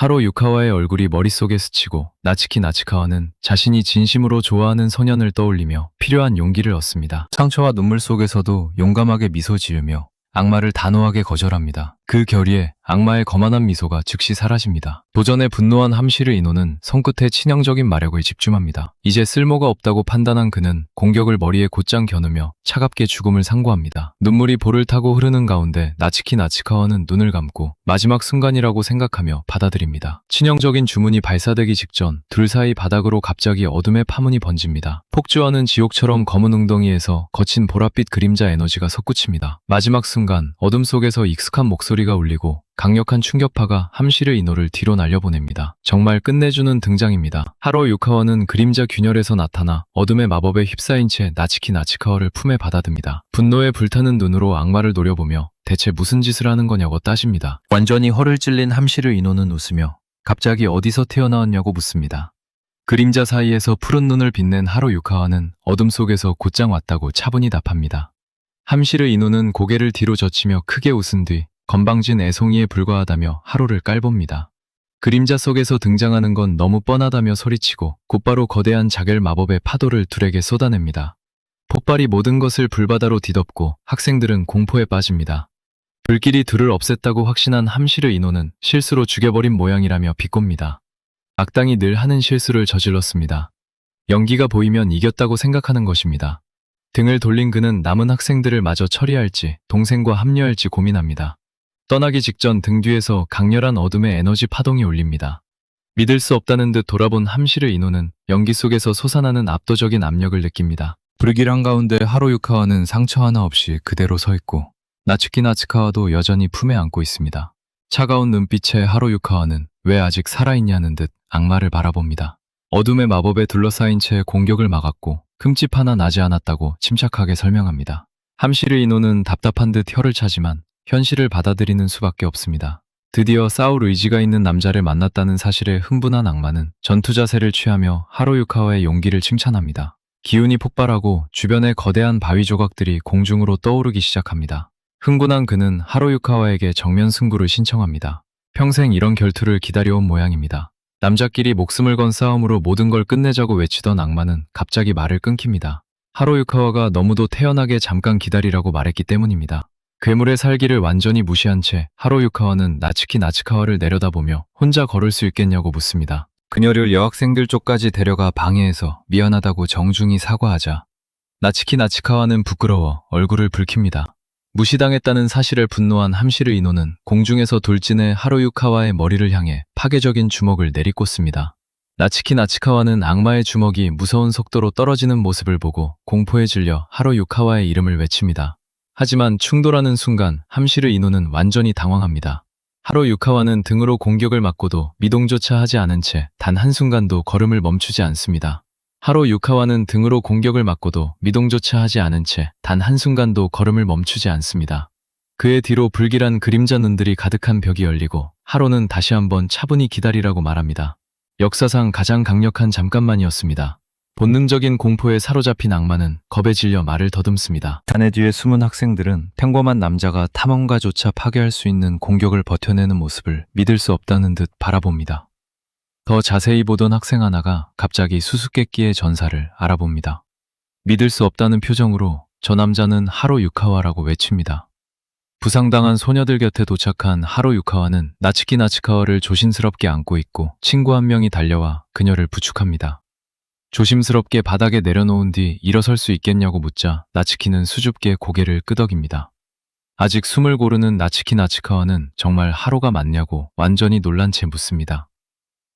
하로 유카와의 얼굴이 머릿속에 스치고 나츠키 나치카와는 자신이 진심으로 좋아하는 소년을 떠올리며 필요한 용기를 얻습니다. 상처와 눈물 속에서도 용감하게 미소 지으며 악마를 단호하게 거절합니다. 그 결의에 악마의 거만한 미소가 즉시 사라집니다. 도전에 분노한 함시르 이노는 손끝에 치명적인 마력을 집중합니다. 이제 쓸모가 없다고 판단한 그는 공격을 머리에 곧장 겨누며 차갑게 죽음을 상고합니다. 눈물이 볼을 타고 흐르는 가운데 나츠키 나츠카와는 눈을 감고 마지막 순간이라고 생각하며 받아들입니다. 치명적인 주문이 발사되기 직전 둘 사이 바닥으로 갑자기 어둠의 파문이 번집니다. 폭주하는 지옥처럼 검은 웅덩이에서 거친 보랏빛 그림자 에너지가 솟구칩니다. 마지막 순간 어둠 속에서 익숙한 목소리가 울리고 강력한 충격파가 함시르 이노를 뒤로 날려보냅니다. 정말 끝내주는 등장입니다. 하로 유카와는 그림자 균열에서 나타나 어둠의 마법에 휩싸인 채 나츠키 나츠카와를 품에 받아듭니다. 분노에 불타는 눈으로 악마를 노려보며 대체 무슨 짓을 하는 거냐고 따집니다. 완전히 허를 찔린 함시르 이노는 웃으며 갑자기 어디서 태어나왔냐고 묻습니다. 그림자 사이에서 푸른 눈을 빛낸 하로 유카와는 어둠 속에서 곧장 왔다고 차분히 답합니다. 함시르 이노는 고개를 뒤로 젖히며 크게 웃은 뒤 건방진 애송이에 불과하다며 하로를 깔봅니다. 그림자 속에서 등장하는 건 너무 뻔하다며 소리치고 곧바로 거대한 자결 마법의 파도를 둘에게 쏟아냅니다. 폭발이 모든 것을 불바다로 뒤덮고 학생들은 공포에 빠집니다. 불길이 둘을 없앴다고 확신한 함시르 이노는 실수로 죽여버린 모양이라며 비꼽니다. 악당이 늘 하는 실수를 저질렀습니다. 연기가 보이면 이겼다고 생각하는 것입니다. 등을 돌린 그는 남은 학생들을 마저 처리할지 동생과 합류할지 고민합니다. 떠나기 직전 등 뒤에서 강렬한 어둠의 에너지 파동이 울립니다. 믿을 수 없다는 듯 돌아본 함시르 이노는 연기 속에서 솟아나는 압도적인 압력을 느낍니다. 불길 한가운데 하로 유카와는 상처 하나 없이 그대로 서 있고 나츠키 나츠카와도 여전히 품에 안고 있습니다. 차가운 눈빛의 하로 유카와는 왜 아직 살아있냐는 듯 악마를 바라봅니다. 어둠의 마법에 둘러싸인 채 공격을 막았고 흠집 하나 나지 않았다고 침착하게 설명합니다. 함시르 이노는 답답한 듯 혀를 차지만 현실을 받아들이는 수밖에 없습니다. 드디어 싸울 의지가 있는 남자를 만났다는 사실에 흥분한 악마는 전투 자세를 취하며 하로 유카와의 용기를 칭찬합니다. 기운이 폭발하고 주변의 거대한 바위 조각들이 공중으로 떠오르기 시작합니다. 흥분한 그는 하로 유카와에게 정면 승부를 신청합니다. 평생 이런 결투를 기다려온 모양입니다. 남자끼리 목숨을 건 싸움으로 모든 걸 끝내자고 외치던 악마는 갑자기 말을 끊깁니다. 하로 유카와가 너무도 태연하게 잠깐 기다리라고 말했기 때문입니다. 괴물의 살기를 완전히 무시한 채 하로 유카와는 나츠키 나츠카와를 내려다보며 혼자 걸을 수 있겠냐고 묻습니다. 그녀를 여학생들 쪽까지 데려가 방해해서 미안하다고 정중히 사과하자 나츠키 나츠카와는 부끄러워 얼굴을 붉힙니다. 무시당했다는 사실에 분노한 함시르 이노는 공중에서 돌진해 하로 유카와의 머리를 향해 파괴적인 주먹을 내리꽂습니다. 나츠키 나츠카와는 악마의 주먹이 무서운 속도로 떨어지는 모습을 보고 공포에 질려 하로 유카와의 이름을 외칩니다. 하지만 충돌하는 순간 함시르 이노는 완전히 당황합니다. 하로 유카와는 등으로 공격을 맞고도 미동조차 하지 않은 채 단 한순간도 걸음을 멈추지 않습니다. 하로 유카와는 등으로 공격을 맞고도 미동조차 하지 않은 채 단 한순간도 걸음을 멈추지 않습니다. 그의 뒤로 불길한 그림자 눈들이 가득한 벽이 열리고 하로는 다시 한번 차분히 기다리라고 말합니다. 역사상 가장 강력한 잠깐만이었습니다. 본능적인 공포에 사로잡힌 악마는 겁에 질려 말을 더듬습니다. 자네 뒤에 숨은 학생들은 평범한 남자가 탐험가조차 파괴할 수 있는 공격을 버텨내는 모습을 믿을 수 없다는 듯 바라봅니다. 더 자세히 보던 학생 하나가 갑자기 수수께끼의 전사를 알아봅니다. 믿을 수 없다는 표정으로 저 남자는 하로 유카와라고 외칩니다. 부상당한 소녀들 곁에 도착한 하로 유카와는 나츠키 나츠카와를 조심스럽게 안고 있고 친구 한 명이 달려와 그녀를 부축합니다. 조심스럽게 바닥에 내려놓은 뒤 일어설 수 있겠냐고 묻자 나츠키는 수줍게 고개를 끄덕입니다. 아직 숨을 고르는 나츠키 나츠카와는 정말 하로가 맞냐고 완전히 놀란 채 묻습니다.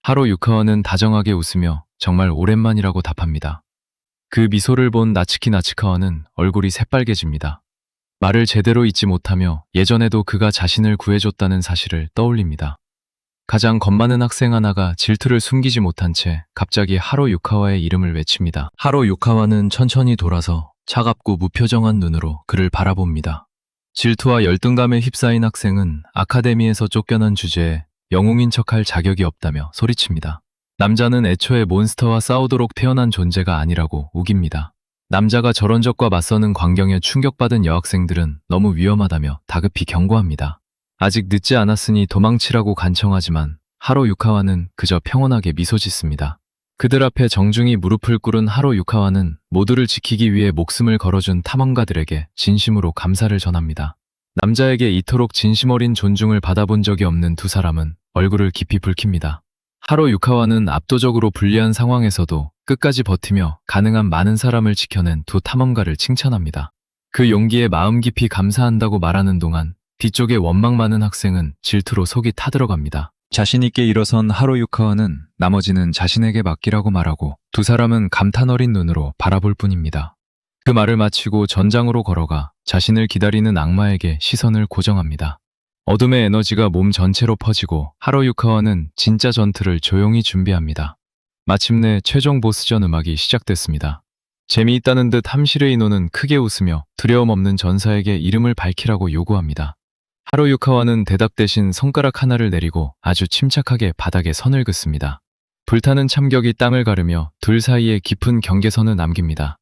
하로 유카와는 다정하게 웃으며 정말 오랜만이라고 답합니다. 그 미소를 본 나츠키 나츠카와는 얼굴이 새빨개집니다. 말을 제대로 잊지 못하며 예전에도 그가 자신을 구해줬다는 사실을 떠올립니다. 가장 겁 많은 학생 하나가 질투를 숨기지 못한 채 갑자기 하로 유카와의 이름을 외칩니다. 하로 유카와는 천천히 돌아서 차갑고 무표정한 눈으로 그를 바라봅니다. 질투와 열등감에 휩싸인 학생은 아카데미에서 쫓겨난 주제에 영웅인 척할 자격이 없다며 소리칩니다. 남자는 애초에 몬스터와 싸우도록 태어난 존재가 아니라고 우깁니다. 남자가 저런 적과 맞서는 광경에 충격받은 여학생들은 너무 위험하다며 다급히 경고합니다. 아직 늦지 않았으니 도망치라고 간청하지만 하로 유카와는 그저 평온하게 미소 짓습니다. 그들 앞에 정중히 무릎을 꿇은 하로 유카와는 모두를 지키기 위해 목숨을 걸어준 탐험가들에게 진심으로 감사를 전합니다. 남자에게 이토록 진심 어린 존중을 받아본 적이 없는 두 사람은 얼굴을 깊이 붉힙니다. 하로 유카와는 압도적으로 불리한 상황에서도 끝까지 버티며 가능한 많은 사람을 지켜낸 두 탐험가를 칭찬합니다. 그 용기에 마음 깊이 감사한다고 말하는 동안 뒤쪽에 원망 많은 학생은 질투로 속이 타들어갑니다. 자신있게 일어선 하로 유카와는 나머지는 자신에게 맡기라고 말하고 두 사람은 감탄 어린 눈으로 바라볼 뿐입니다. 그 말을 마치고 전장으로 걸어가 자신을 기다리는 악마에게 시선을 고정합니다. 어둠의 에너지가 몸 전체로 퍼지고 하로 유카와는 진짜 전투를 조용히 준비합니다. 마침내 최종 보스전 음악이 시작됐습니다. 재미있다는 듯 함실의 인호는 크게 웃으며 두려움 없는 전사에게 이름을 밝히라고 요구합니다. 하로 유카와는 대답 대신 손가락 하나를 내리고 아주 침착하게 바닥에 선을 긋습니다. 불타는 참격이 땅을 가르며 둘 사이에 깊은 경계선을 남깁니다.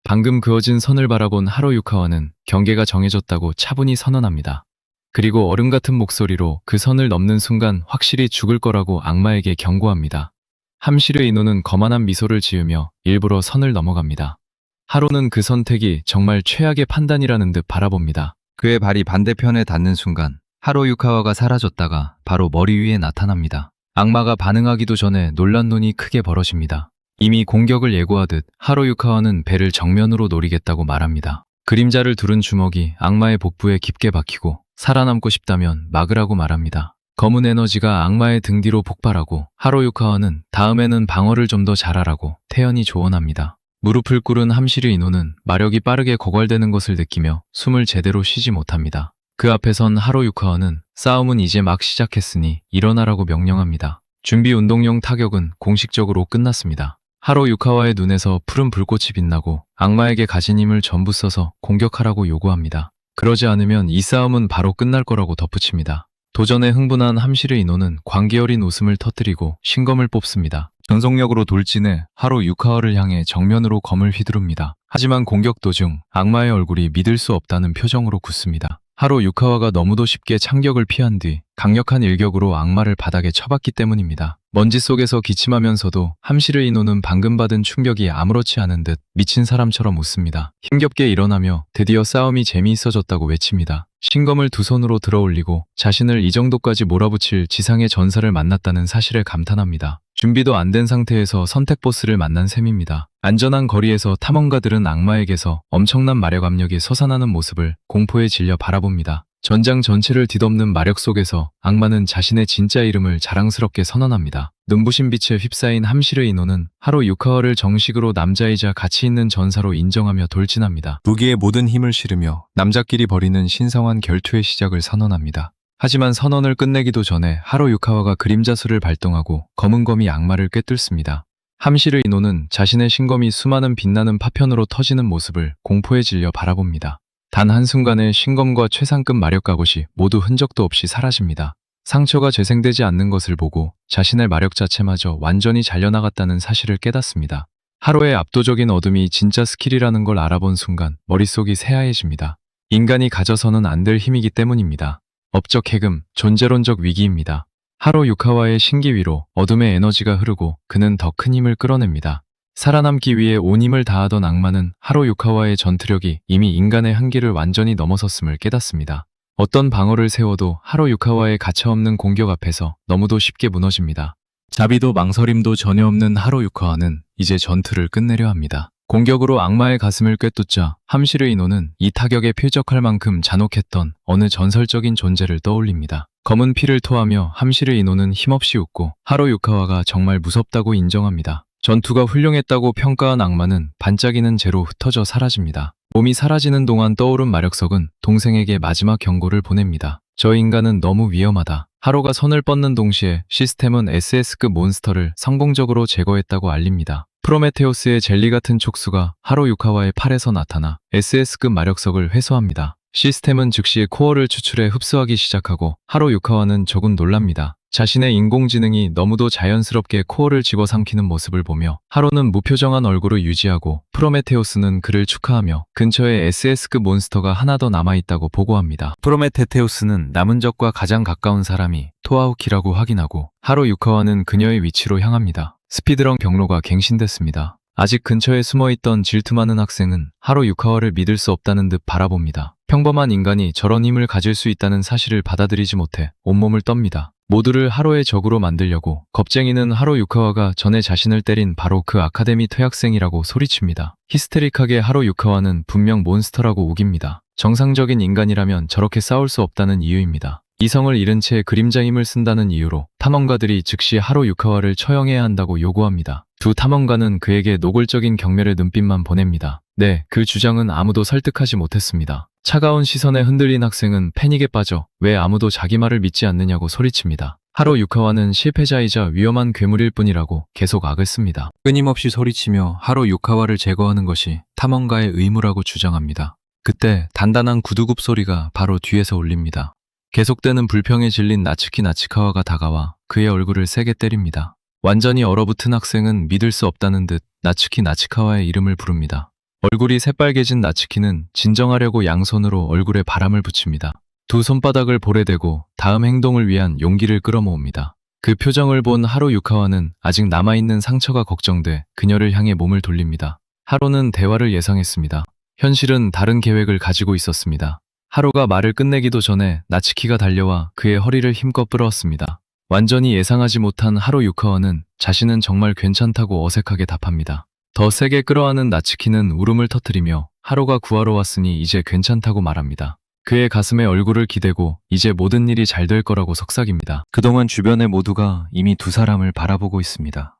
방금 그어진 선을 바라본 하로 유카와는 경계가 정해졌다고 차분히 선언합니다. 그리고 얼음 같은 목소리로 그 선을 넘는 순간 확실히 죽을 거라고 악마에게 경고합니다. 함실의 인호는 거만한 미소를 지으며 일부러 선을 넘어갑니다. 하로는 그 선택이 정말 최악의 판단이라는 듯 바라봅니다. 그의 발이 반대편에 닿는 순간 하로 유카와가 사라졌다가 바로 머리 위에 나타납니다. 악마가 반응하기도 전에 놀란 눈이 크게 벌어집니다. 이미 공격을 예고하듯 하로 유카와는 배를 정면으로 노리겠다고 말합니다. 그림자를 두른 주먹이 악마의 복부에 깊게 박히고 살아남고 싶다면 막으라고 말합니다. 검은 에너지가 악마의 등 뒤로 폭발하고 하로 유카와는 다음에는 방어를 좀 더 잘하라고 태연히 조언합니다. 무릎을 꿇은 함실의 인호는 마력이 빠르게 고갈되는 것을 느끼며 숨을 제대로 쉬지 못합니다. 그 앞에 선 하로 유카와는 싸움은 이제 막 시작했으니 일어나라고 명령합니다. 준비 운동용 타격은 공식적으로 끝났습니다. 하로 유카와의 눈에서 푸른 불꽃이 빛나고 악마에게 가진 힘을 전부 써서 공격하라고 요구합니다. 그러지 않으면 이 싸움은 바로 끝날 거라고 덧붙입니다. 도전에 흥분한 함실의 인호는 광기 어린 웃음을 터뜨리고 신검을 뽑습니다. 전속력으로 돌진해 하로 유카와를 향해 정면으로 검을 휘두릅니다. 하지만 공격 도중 악마의 얼굴이 믿을 수 없다는 표정으로 굳습니다. 하로 유카와가 너무도 쉽게 참격을 피한 뒤 강력한 일격으로 악마를 바닥에 쳐박기 때문입니다. 먼지 속에서 기침하면서도 함실의 인호는 방금 받은 충격이 아무렇지 않은 듯 미친 사람처럼 웃습니다. 힘겹게 일어나며 드디어 싸움이 재미있어졌다고 외칩니다. 신검을 두 손으로 들어올리고 자신을 이 정도까지 몰아붙일 지상의 전사를 만났다는 사실에 감탄합니다. 준비도 안 된 상태에서 선택 보스를 만난 셈입니다. 안전한 거리에서 탐험가들은 악마에게서 엄청난 마력 압력이 솟아나는 모습을 공포에 질려 바라봅니다. 전장 전체를 뒤덮는 마력 속에서 악마는 자신의 진짜 이름을 자랑스럽게 선언합니다. 눈부신 빛에 휩싸인 함실의 인호는 하로 유카와를 정식으로 남자이자 가치 있는 전사로 인정하며 돌진합니다. 무기에 모든 힘을 실으며 남자끼리 벌이는 신성한 결투의 시작을 선언합니다. 하지만 선언을 끝내기도 전에 하로 유카와가 그림자수를 발동하고 검은 검이 악마를 꿰뚫습니다. 함실의 인호는 자신의 신검이 수많은 빛나는 파편으로 터지는 모습을 공포에 질려 바라봅니다. 단 한순간에 신검과 최상급 마력 갑옷이 모두 흔적도 없이 사라집니다. 상처가 재생되지 않는 것을 보고 자신의 마력 자체마저 완전히 잘려나갔다는 사실을 깨닫습니다. 하로의 압도적인 어둠이 진짜 스킬이라는 걸 알아본 순간 머릿속이 새하얘집니다. 인간이 가져서는 안 될 힘이기 때문입니다. 업적 해금, 존재론적 위기입니다. 하로 유카와의 신기 위로 어둠의 에너지가 흐르고 그는 더 큰 힘을 끌어냅니다. 살아남기 위해 온 힘을 다하던 악마는 하로 유카와의 전투력이 이미 인간의 한계를 완전히 넘어섰음을 깨닫습니다. 어떤 방어를 세워도 하로 유카와의 가차없는 공격 앞에서 너무도 쉽게 무너집니다. 자비도 망설임도 전혀 없는 하로 유카와는 이제 전투를 끝내려 합니다. 공격으로 악마의 가슴을 꿰뚫자 함실의 인호는 이 타격에 필적할 만큼 잔혹했던 어느 전설적인 존재를 떠올립니다. 검은 피를 토하며 함실의 인호는 힘없이 웃고 하로 유카와가 정말 무섭다고 인정합니다. 전투가 훌륭했다고 평가한 악마는 반짝이는 재로 흩어져 사라집니다. 몸이 사라지는 동안 떠오른 마력석은 동생에게 마지막 경고를 보냅니다. 저 인간은 너무 위험하다. 하로가 손을 뻗는 동시에 시스템은 SS급 몬스터를 성공적으로 제거했다고 알립니다. 프로메테우스의 젤리 같은 촉수가 하로 유카와의 팔에서 나타나 SS급 마력석을 회수합니다. 시스템은 즉시 코어를 추출해 흡수하기 시작하고 하로 유카와는 조금 놀랍니다. 자신의 인공지능이 너무도 자연스럽게 코어를 집어삼키는 모습을 보며 하로는 무표정한 얼굴을 유지하고 프로메테우스는 그를 축하하며 근처에 SS급 몬스터가 하나 더 남아있다고 보고합니다. 프로메테우스는 남은 적과 가장 가까운 사람이 토아우키라고 확인하고 하로 유카와는 그녀의 위치로 향합니다. 스피드런 경로가 갱신됐습니다. 아직 근처에 숨어있던 질투 많은 학생은 하로 유카와를 믿을 수 없다는 듯 바라봅니다. 평범한 인간이 저런 힘을 가질 수 있다는 사실을 받아들이지 못해 온몸을 떱니다. 모두를 하로의 적으로 만들려고 겁쟁이는 하로 유카와가 전에 자신을 때린 바로 그 아카데미 퇴학생이라고 소리칩니다. 히스테릭하게 하로 유카와는 분명 몬스터라고 우깁니다. 정상적인 인간이라면 저렇게 싸울 수 없다는 이유입니다. 이성을 잃은 채 그림자 힘을 쓴다는 이유로 탐험가들이 즉시 하로 유카와를 처형해야 한다고 요구합니다. 두 탐험가는 그에게 노골적인 경멸의 눈빛만 보냅니다. 네, 그 주장은 아무도 설득하지 못했습니다. 차가운 시선에 흔들린 학생은 패닉에 빠져 왜 아무도 자기 말을 믿지 않느냐고 소리칩니다. 하로 유카와는 실패자이자 위험한 괴물일 뿐이라고 계속 악을 씁니다. 끊임없이 소리치며 하로 유카와를 제거하는 것이 탐험가의 의무라고 주장합니다. 그때 단단한 구두굽 소리가 바로 뒤에서 울립니다. 계속되는 불평에 질린 나츠키 나치카와가 다가와 그의 얼굴을 세게 때립니다. 완전히 얼어붙은 학생은 믿을 수 없다는 듯 나츠키 나치카와의 이름을 부릅니다. 얼굴이 새빨개진 나츠키는 진정하려고 양손으로 얼굴에 바람을 붙입니다. 두 손바닥을 볼에 대고 다음 행동을 위한 용기를 끌어모읍니다. 그 표정을 본 하로 유카와는 아직 남아있는 상처가 걱정돼 그녀를 향해 몸을 돌립니다. 하로는 대화를 예상했습니다. 현실은 다른 계획을 가지고 있었습니다. 하로가 말을 끝내기도 전에 나츠키가 달려와 그의 허리를 힘껏 끌어왔습니다. 완전히 예상하지 못한 하로 유카와는 자신은 정말 괜찮다고 어색하게 답합니다. 더 세게 끌어안은 나츠키는 울음을 터뜨리며 하로가 구하러 왔으니 이제 괜찮다고 말합니다. 그의 가슴에 얼굴을 기대고 이제 모든 일이 잘 될 거라고 속삭입니다. 그동안 주변의 모두가 이미 두 사람을 바라보고 있습니다.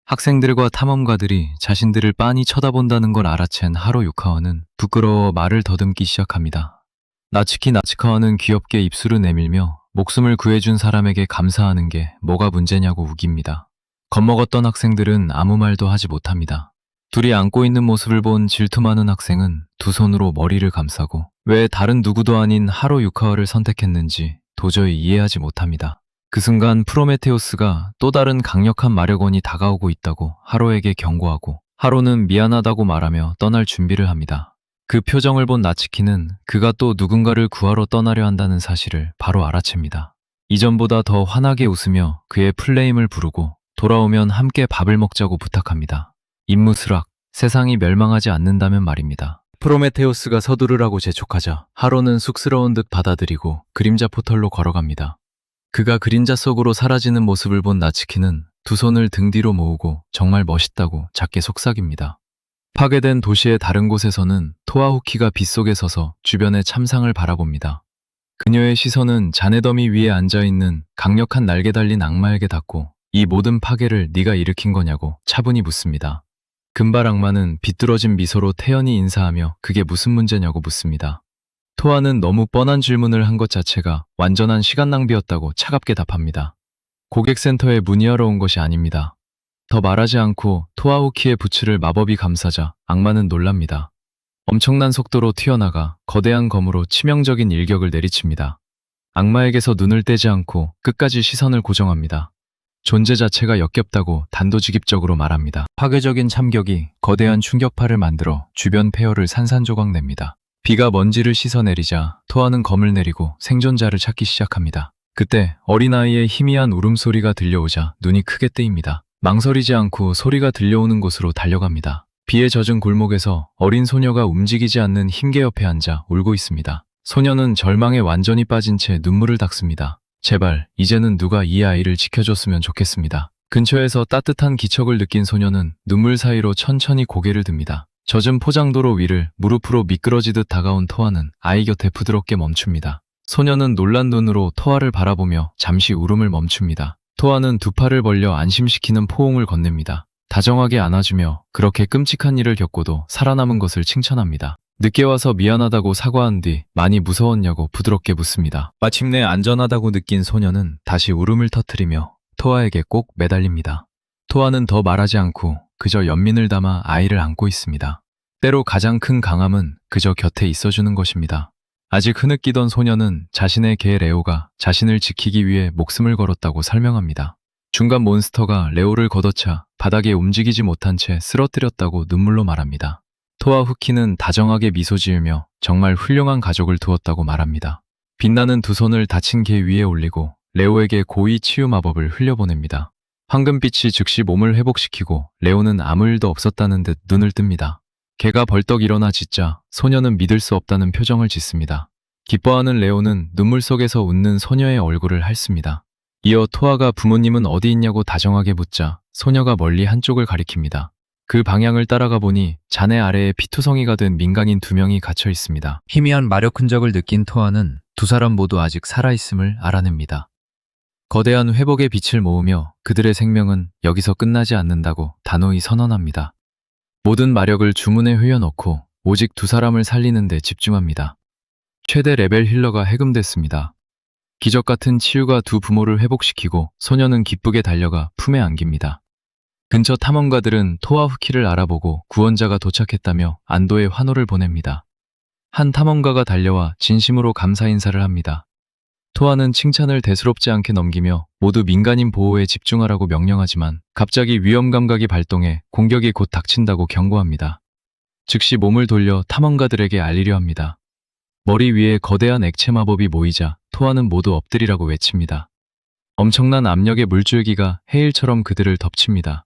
학생들과 탐험가들이 자신들을 빤히 쳐다본다는 걸 알아챈 하로 유카와는 부끄러워 말을 더듬기 시작합니다. 나츠키 나치카와는 귀엽게 입술을 내밀며 목숨을 구해준 사람에게 감사하는 게 뭐가 문제냐고 우깁니다. 겁먹었던 학생들은 아무 말도 하지 못합니다. 둘이 안고 있는 모습을 본 질투 많은 학생은 두 손으로 머리를 감싸고 왜 다른 누구도 아닌 하로 유카와를 선택했는지 도저히 이해하지 못합니다. 그 순간 프로메테우스가 또 다른 강력한 마력원이 다가오고 있다고 하로에게 경고하고 하로는 미안하다고 말하며 떠날 준비를 합니다. 그 표정을 본 나츠키는 그가 또 누군가를 구하러 떠나려 한다는 사실을 바로 알아챕니다. 이전보다 더 환하게 웃으며 그의 플레임을 부르고 돌아오면 함께 밥을 먹자고 부탁합니다. 임무수락, 세상이 멸망하지 않는다면 말입니다. 프로메테우스가 서두르라고 재촉하자 하로는 쑥스러운 듯 받아들이고 그림자 포털로 걸어갑니다. 그가 그림자 속으로 사라지는 모습을 본 나츠키는 두 손을 등 뒤로 모으고 정말 멋있다고 작게 속삭입니다. 파괴된 도시의 다른 곳에서는 토아후키가 빗속에 서서 주변의 참상을 바라봅니다. 그녀의 시선은 잔해더미 위에 앉아있는 강력한 날개 달린 악마에게 닿고 이 모든 파괴를 네가 일으킨 거냐고 차분히 묻습니다. 금발 악마는 비뚤어진 미소로 태연히 인사하며 그게 무슨 문제냐고 묻습니다. 토아는 너무 뻔한 질문을 한 것 자체가 완전한 시간 낭비였다고 차갑게 답합니다. 고객센터에 문의하러 온 것이 아닙니다. 더 말하지 않고 토아후키의 부츠를 마법이 감싸자 악마는 놀랍니다. 엄청난 속도로 튀어나가 거대한 검으로 치명적인 일격을 내리칩니다. 악마에게서 눈을 떼지 않고 끝까지 시선을 고정합니다. 존재 자체가 역겹다고 단도직입적으로 말합니다. 파괴적인 참격이 거대한 충격파를 만들어 주변 폐허를 산산조각 냅니다. 비가 먼지를 씻어내리자 토아는 검을 내리고 생존자를 찾기 시작합니다. 그때 어린아이의 희미한 울음소리가 들려오자 눈이 크게 뜨입니다. 망설이지 않고 소리가 들려오는 곳으로 달려갑니다. 비에 젖은 골목에서 어린 소녀가 움직이지 않는 흰개 옆에 앉아 울고 있습니다. 소녀는 절망에 완전히 빠진 채 눈물을 닦습니다. 제발 이제는 누가 이 아이를 지켜줬으면 좋겠습니다. 근처에서 따뜻한 기척을 느낀 소녀는 눈물 사이로 천천히 고개를 듭니다. 젖은 포장도로 위를 무릎으로 미끄러지듯 다가온 토아는 아이 곁에 부드럽게 멈춥니다. 소녀는 놀란 눈으로 토아를 바라보며 잠시 울음을 멈춥니다. 토아는 두 팔을 벌려 안심시키는 포옹을 건넵니다. 다정하게 안아주며 그렇게 끔찍한 일을 겪고도 살아남은 것을 칭찬합니다. 늦게 와서 미안하다고 사과한 뒤 많이 무서웠냐고 부드럽게 묻습니다. 마침내 안전하다고 느낀 소녀는 다시 울음을 터뜨리며 토아에게 꼭 매달립니다. 토아는 더 말하지 않고 그저 연민을 담아 아이를 안고 있습니다. 때로 가장 큰 강함은 그저 곁에 있어주는 것입니다. 아직 흐느끼던 소녀는 자신의 개 레오가 자신을 지키기 위해 목숨을 걸었다고 설명합니다. 중간 몬스터가 레오를 걷어차 바닥에 움직이지 못한 채 쓰러뜨렸다고 눈물로 말합니다. 토아후키는 다정하게 미소 지으며 정말 훌륭한 가족을 두었다고 말합니다. 빛나는 두 손을 다친 개 위에 올리고 레오에게 고위 치유 마법을 흘려보냅니다. 황금빛이 즉시 몸을 회복시키고 레오는 아무 일도 없었다는 듯 눈을 뜹니다. 개가 벌떡 일어나 짖자 소녀는 믿을 수 없다는 표정을 짓습니다. 기뻐하는 레오는 눈물 속에서 웃는 소녀의 얼굴을 핥습니다. 이어 토아가 부모님은 어디 있냐고 다정하게 묻자 소녀가 멀리 한쪽을 가리킵니다. 그 방향을 따라가 보니 잔해 아래에 피투성이가 된 민간인 2명이 갇혀 있습니다. 희미한 마력 흔적을 느낀 토아는 두 사람 모두 아직 살아있음을 알아냅니다. 거대한 회복의 빛을 모으며 그들의 생명은 여기서 끝나지 않는다고 단호히 선언합니다. 모든 마력을 주문에 흘려넣고 오직 두 사람을 살리는 데 집중합니다. 최대 레벨 힐러가 해금됐습니다. 기적 같은 치유가 두 부모를 회복시키고 소녀는 기쁘게 달려가 품에 안깁니다. 근처 탐험가들은 토아 후키를 알아보고 구원자가 도착했다며 안도의 환호를 보냅니다. 한 탐험가가 달려와 진심으로 감사 인사를 합니다. 토아는 칭찬을 대수롭지 않게 넘기며 모두 민간인 보호에 집중하라고 명령하지만 갑자기 위험 감각이 발동해 공격이 곧 닥친다고 경고합니다. 즉시 몸을 돌려 탐험가들에게 알리려 합니다. 머리 위에 거대한 액체 마법이 모이자 토아는 모두 엎드리라고 외칩니다. 엄청난 압력의 물줄기가 해일처럼 그들을 덮칩니다.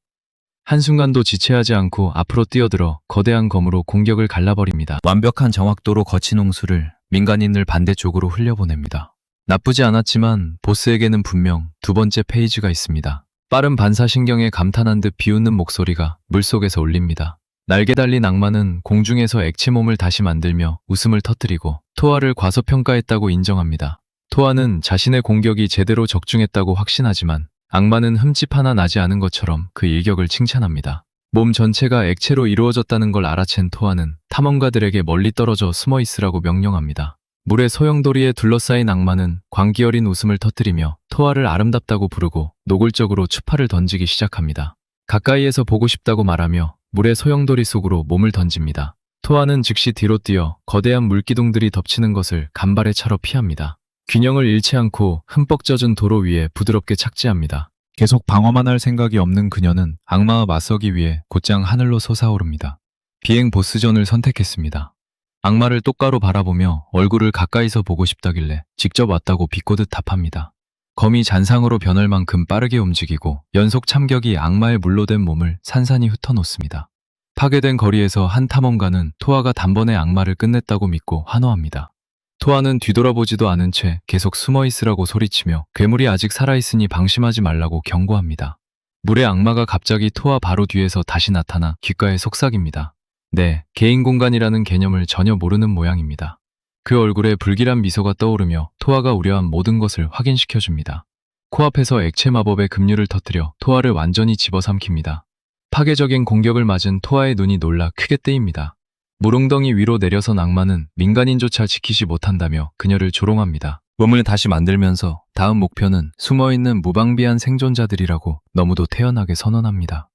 한순간도 지체하지 않고 앞으로 뛰어들어 거대한 검으로 공격을 갈라버립니다. 완벽한 정확도로 거친 홍수를 민간인을 반대쪽으로 흘려보냅니다. 나쁘지 않았지만 보스에게는 분명 두 번째 페이지가 있습니다. 빠른 반사신경에 감탄한 듯 비웃는 목소리가 물속에서 울립니다. 날개 달린 악마는 공중에서 액체 몸을 다시 만들며 웃음을 터뜨리고 토아를 과소평가했다고 인정합니다. 토아는 자신의 공격이 제대로 적중했다고 확신하지만 악마는 흠집 하나 나지 않은 것처럼 그 일격을 칭찬합니다. 몸 전체가 액체로 이루어졌다는 걸 알아챈 토아는 탐험가들에게 멀리 떨어져 숨어 있으라고 명령합니다. 물의 소용돌이에 둘러싸인 악마는 광기 어린 웃음을 터뜨리며 토아를 아름답다고 부르고 노골적으로 추파를 던지기 시작합니다. 가까이에서 보고 싶다고 말하며 물의 소용돌이 속으로 몸을 던집니다. 토아는 즉시 뒤로 뛰어 거대한 물기둥들이 덮치는 것을 간발의 차로 피합니다. 균형을 잃지 않고 흠뻑 젖은 도로 위에 부드럽게 착지합니다. 계속 방어만 할 생각이 없는 그녀는 악마와 맞서기 위해 곧장 하늘로 솟아오릅니다. 비행 보스전을 선택했습니다. 악마를 똑바로 바라보며 얼굴을 가까이서 보고 싶다길래 직접 왔다고 비꼬듯 답합니다. 검이 잔상으로 변할 만큼 빠르게 움직이고 연속 참격이 악마의 물로 된 몸을 산산이 흩어놓습니다. 파괴된 거리에서 한 탐험가는 토아가 단번에 악마를 끝냈다고 믿고 환호합니다. 토아는 뒤돌아보지도 않은 채 계속 숨어 있으라고 소리치며 괴물이 아직 살아있으니 방심하지 말라고 경고합니다. 물의 악마가 갑자기 토아 바로 뒤에서 다시 나타나 귓가에 속삭입니다. 네, 개인 공간이라는 개념을 전혀 모르는 모양입니다. 그 얼굴에 불길한 미소가 떠오르며 토아가 우려한 모든 것을 확인시켜줍니다. 코앞에서 액체 마법의 급류를 터뜨려 토아를 완전히 집어삼킵니다. 파괴적인 공격을 맞은 토아의 눈이 놀라 크게 뜨입니다. 물웅덩이 위로 내려선 악마는 민간인조차 지키지 못한다며 그녀를 조롱합니다. 몸을 다시 만들면서 다음 목표는 숨어있는 무방비한 생존자들이라고 너무도 태연하게 선언합니다.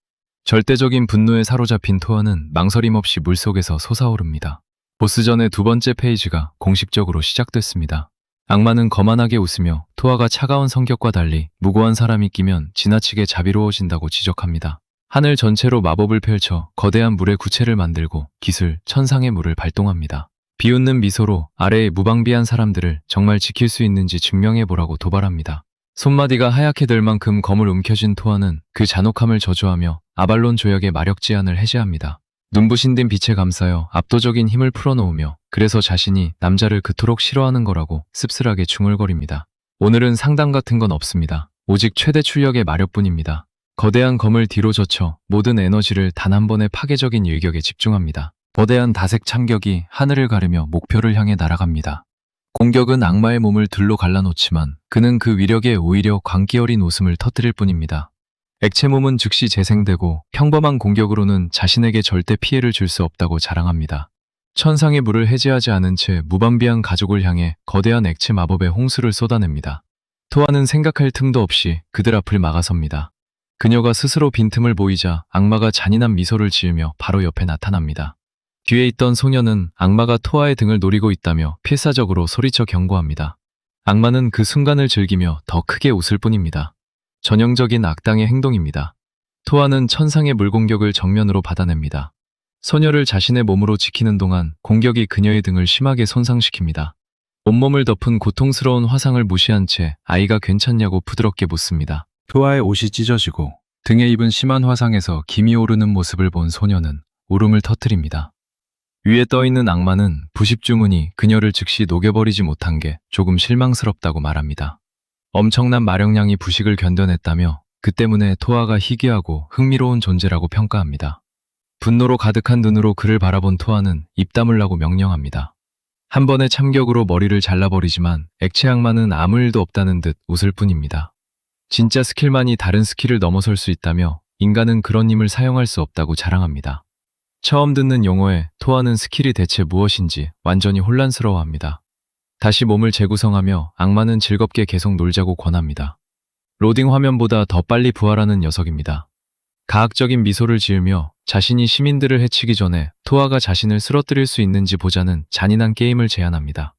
절대적인 분노에 사로잡힌 토아는 망설임 없이 물속에서 솟아오릅니다. 보스전의 두 번째 페이지가 공식적으로 시작됐습니다. 악마는 거만하게 웃으며 토아가 차가운 성격과 달리 무고한 사람이 끼면 지나치게 자비로워진다고 지적합니다. 하늘 전체로 마법을 펼쳐 거대한 물의 구체를 만들고 기술 천상의 물을 발동합니다. 비웃는 미소로 아래의 무방비한 사람들을 정말 지킬 수 있는지 증명해보라고 도발합니다. 손마디가 하얗게 될 만큼 검을 움켜쥔 토아는 그 잔혹함을 저주하며 아발론 조약의 마력 제한을 해제합니다. 눈부신 듯 빛에 감싸여 압도적인 힘을 풀어놓으며 그래서 자신이 남자를 그토록 싫어하는 거라고 씁쓸하게 중얼거립니다. 오늘은 상담 같은 건 없습니다. 오직 최대 출력의 마력뿐입니다. 거대한 검을 뒤로 젖혀 모든 에너지를 단 한 번의 파괴적인 일격에 집중합니다. 거대한 다색 참격이 하늘을 가르며 목표를 향해 날아갑니다. 공격은 악마의 몸을 들로 갈라놓지만 그는 그 위력에 오히려 광기 어린 웃음을 터뜨릴 뿐입니다. 액체 몸은 즉시 재생되고 평범한 공격으로는 자신에게 절대 피해를 줄 수 없다고 자랑합니다. 천상의 물을 해제하지 않은 채 무방비한 가족을 향해 거대한 액체 마법의 홍수를 쏟아냅니다. 토아는 생각할 틈도 없이 그들 앞을 막아섭니다. 그녀가 스스로 빈틈을 보이자 악마가 잔인한 미소를 지으며 바로 옆에 나타납니다. 뒤에 있던 소녀는 악마가 토아의 등을 노리고 있다며 필사적으로 소리쳐 경고합니다. 악마는 그 순간을 즐기며 더 크게 웃을 뿐입니다. 전형적인 악당의 행동입니다. 토아는 천상의 물공격을 정면으로 받아냅니다. 소녀를 자신의 몸으로 지키는 동안 공격이 그녀의 등을 심하게 손상시킵니다. 온몸을 덮은 고통스러운 화상을 무시한 채 아이가 괜찮냐고 부드럽게 묻습니다. 토아의 옷이 찢어지고 등에 입은 심한 화상에서 김이 오르는 모습을 본 소녀는 울음을 터뜨립니다. 위에 떠있는 악마는 부십중은이 그녀를 즉시 녹여버리지 못한 게 조금 실망스럽다고 말합니다. 엄청난 마력량이 부식을 견뎌냈다며 그 때문에 토아가 희귀하고 흥미로운 존재라고 평가합니다. 분노로 가득한 눈으로 그를 바라본 토아는 입 다물라고 명령합니다. 한 번의 참격으로 머리를 잘라버리지만 액체 악마는 아무 일도 없다는 듯 웃을 뿐입니다. 진짜 스킬만이 다른 스킬을 넘어설 수 있다며 인간은 그런 힘을 사용할 수 없다고 자랑합니다. 처음 듣는 용어에 토아는 스킬이 대체 무엇인지 완전히 혼란스러워합니다. 다시 몸을 재구성하며 악마는 즐겁게 계속 놀자고 권합니다. 로딩 화면보다 더 빨리 부활하는 녀석입니다. 가학적인 미소를 지으며 자신이 시민들을 해치기 전에 토아가 자신을 쓰러뜨릴 수 있는지 보자는 잔인한 게임을 제안합니다.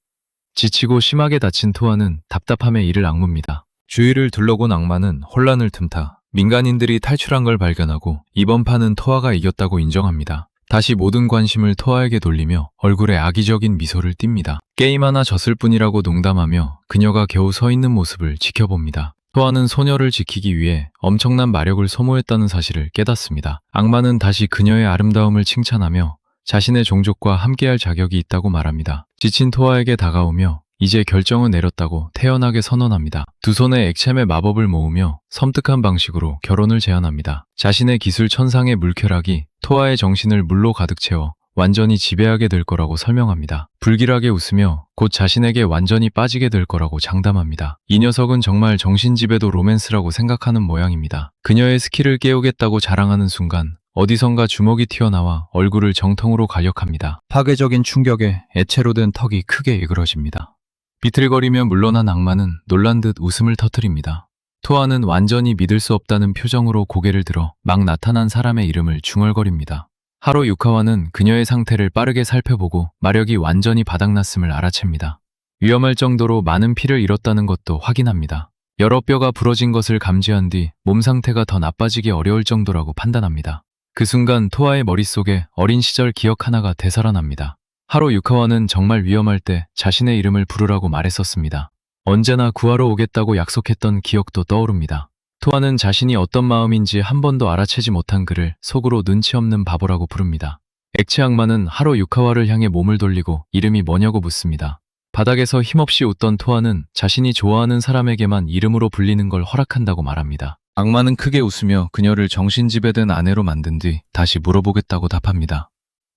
지치고 심하게 다친 토아는 답답함에 이를 악뭅니다. 주위를 둘러본 악마는 혼란을 틈타 민간인들이 탈출한 걸 발견하고 이번 판은 토아가 이겼다고 인정합니다. 다시 모든 관심을 토아에게 돌리며 얼굴에 악의적인 미소를 띱니다. 게임 하나 졌을 뿐이라고 농담하며 그녀가 겨우 서 있는 모습을 지켜봅니다. 토아는 소녀를 지키기 위해 엄청난 마력을 소모했다는 사실을 깨닫습니다. 악마는 다시 그녀의 아름다움을 칭찬하며 자신의 종족과 함께할 자격이 있다고 말합니다. 지친 토아에게 다가오며 이제 결정은 내렸다고 태연하게 선언합니다. 두 손에 액체의 마법을 모으며 섬뜩한 방식으로 결혼을 제안합니다. 자신의 기술 천상의 물쾌락이 토아의 정신을 물로 가득 채워 완전히 지배하게 될 거라고 설명합니다. 불길하게 웃으며 곧 자신에게 완전히 빠지게 될 거라고 장담합니다. 이 녀석은 정말 정신지배도 로맨스라고 생각하는 모양입니다. 그녀의 스킬을 깨우겠다고 자랑하는 순간 어디선가 주먹이 튀어나와 얼굴을 정통으로 가격합니다. 파괴적인 충격에 액체로 된 턱이 크게 일그러집니다. 비틀거리며 물러난 악마는 놀란 듯 웃음을 터뜨립니다. 토아는 완전히 믿을 수 없다는 표정으로 고개를 들어 막 나타난 사람의 이름을 중얼거립니다. 하로 유카와는 그녀의 상태를 빠르게 살펴보고 마력이 완전히 바닥났음을 알아챕니다. 위험할 정도로 많은 피를 잃었다는 것도 확인합니다. 여러 뼈가 부러진 것을 감지한 뒤 몸 상태가 더 나빠지기 어려울 정도라고 판단합니다. 그 순간 토아의 머릿속에 어린 시절 기억 하나가 되살아납니다. 하로 유카와는 정말 위험할 때 자신의 이름을 부르라고 말했었습니다. 언제나 구하러 오겠다고 약속했던 기억도 떠오릅니다. 토아는 자신이 어떤 마음인지 한 번도 알아채지 못한 그를 속으로 눈치 없는 바보라고 부릅니다. 액체 악마는 하로 유카와를 향해 몸을 돌리고 이름이 뭐냐고 묻습니다. 바닥에서 힘없이 웃던 토아는 자신이 좋아하는 사람에게만 이름으로 불리는 걸 허락한다고 말합니다. 악마는 크게 웃으며 그녀를 정신지배된 아내로 만든 뒤 다시 물어보겠다고 답합니다.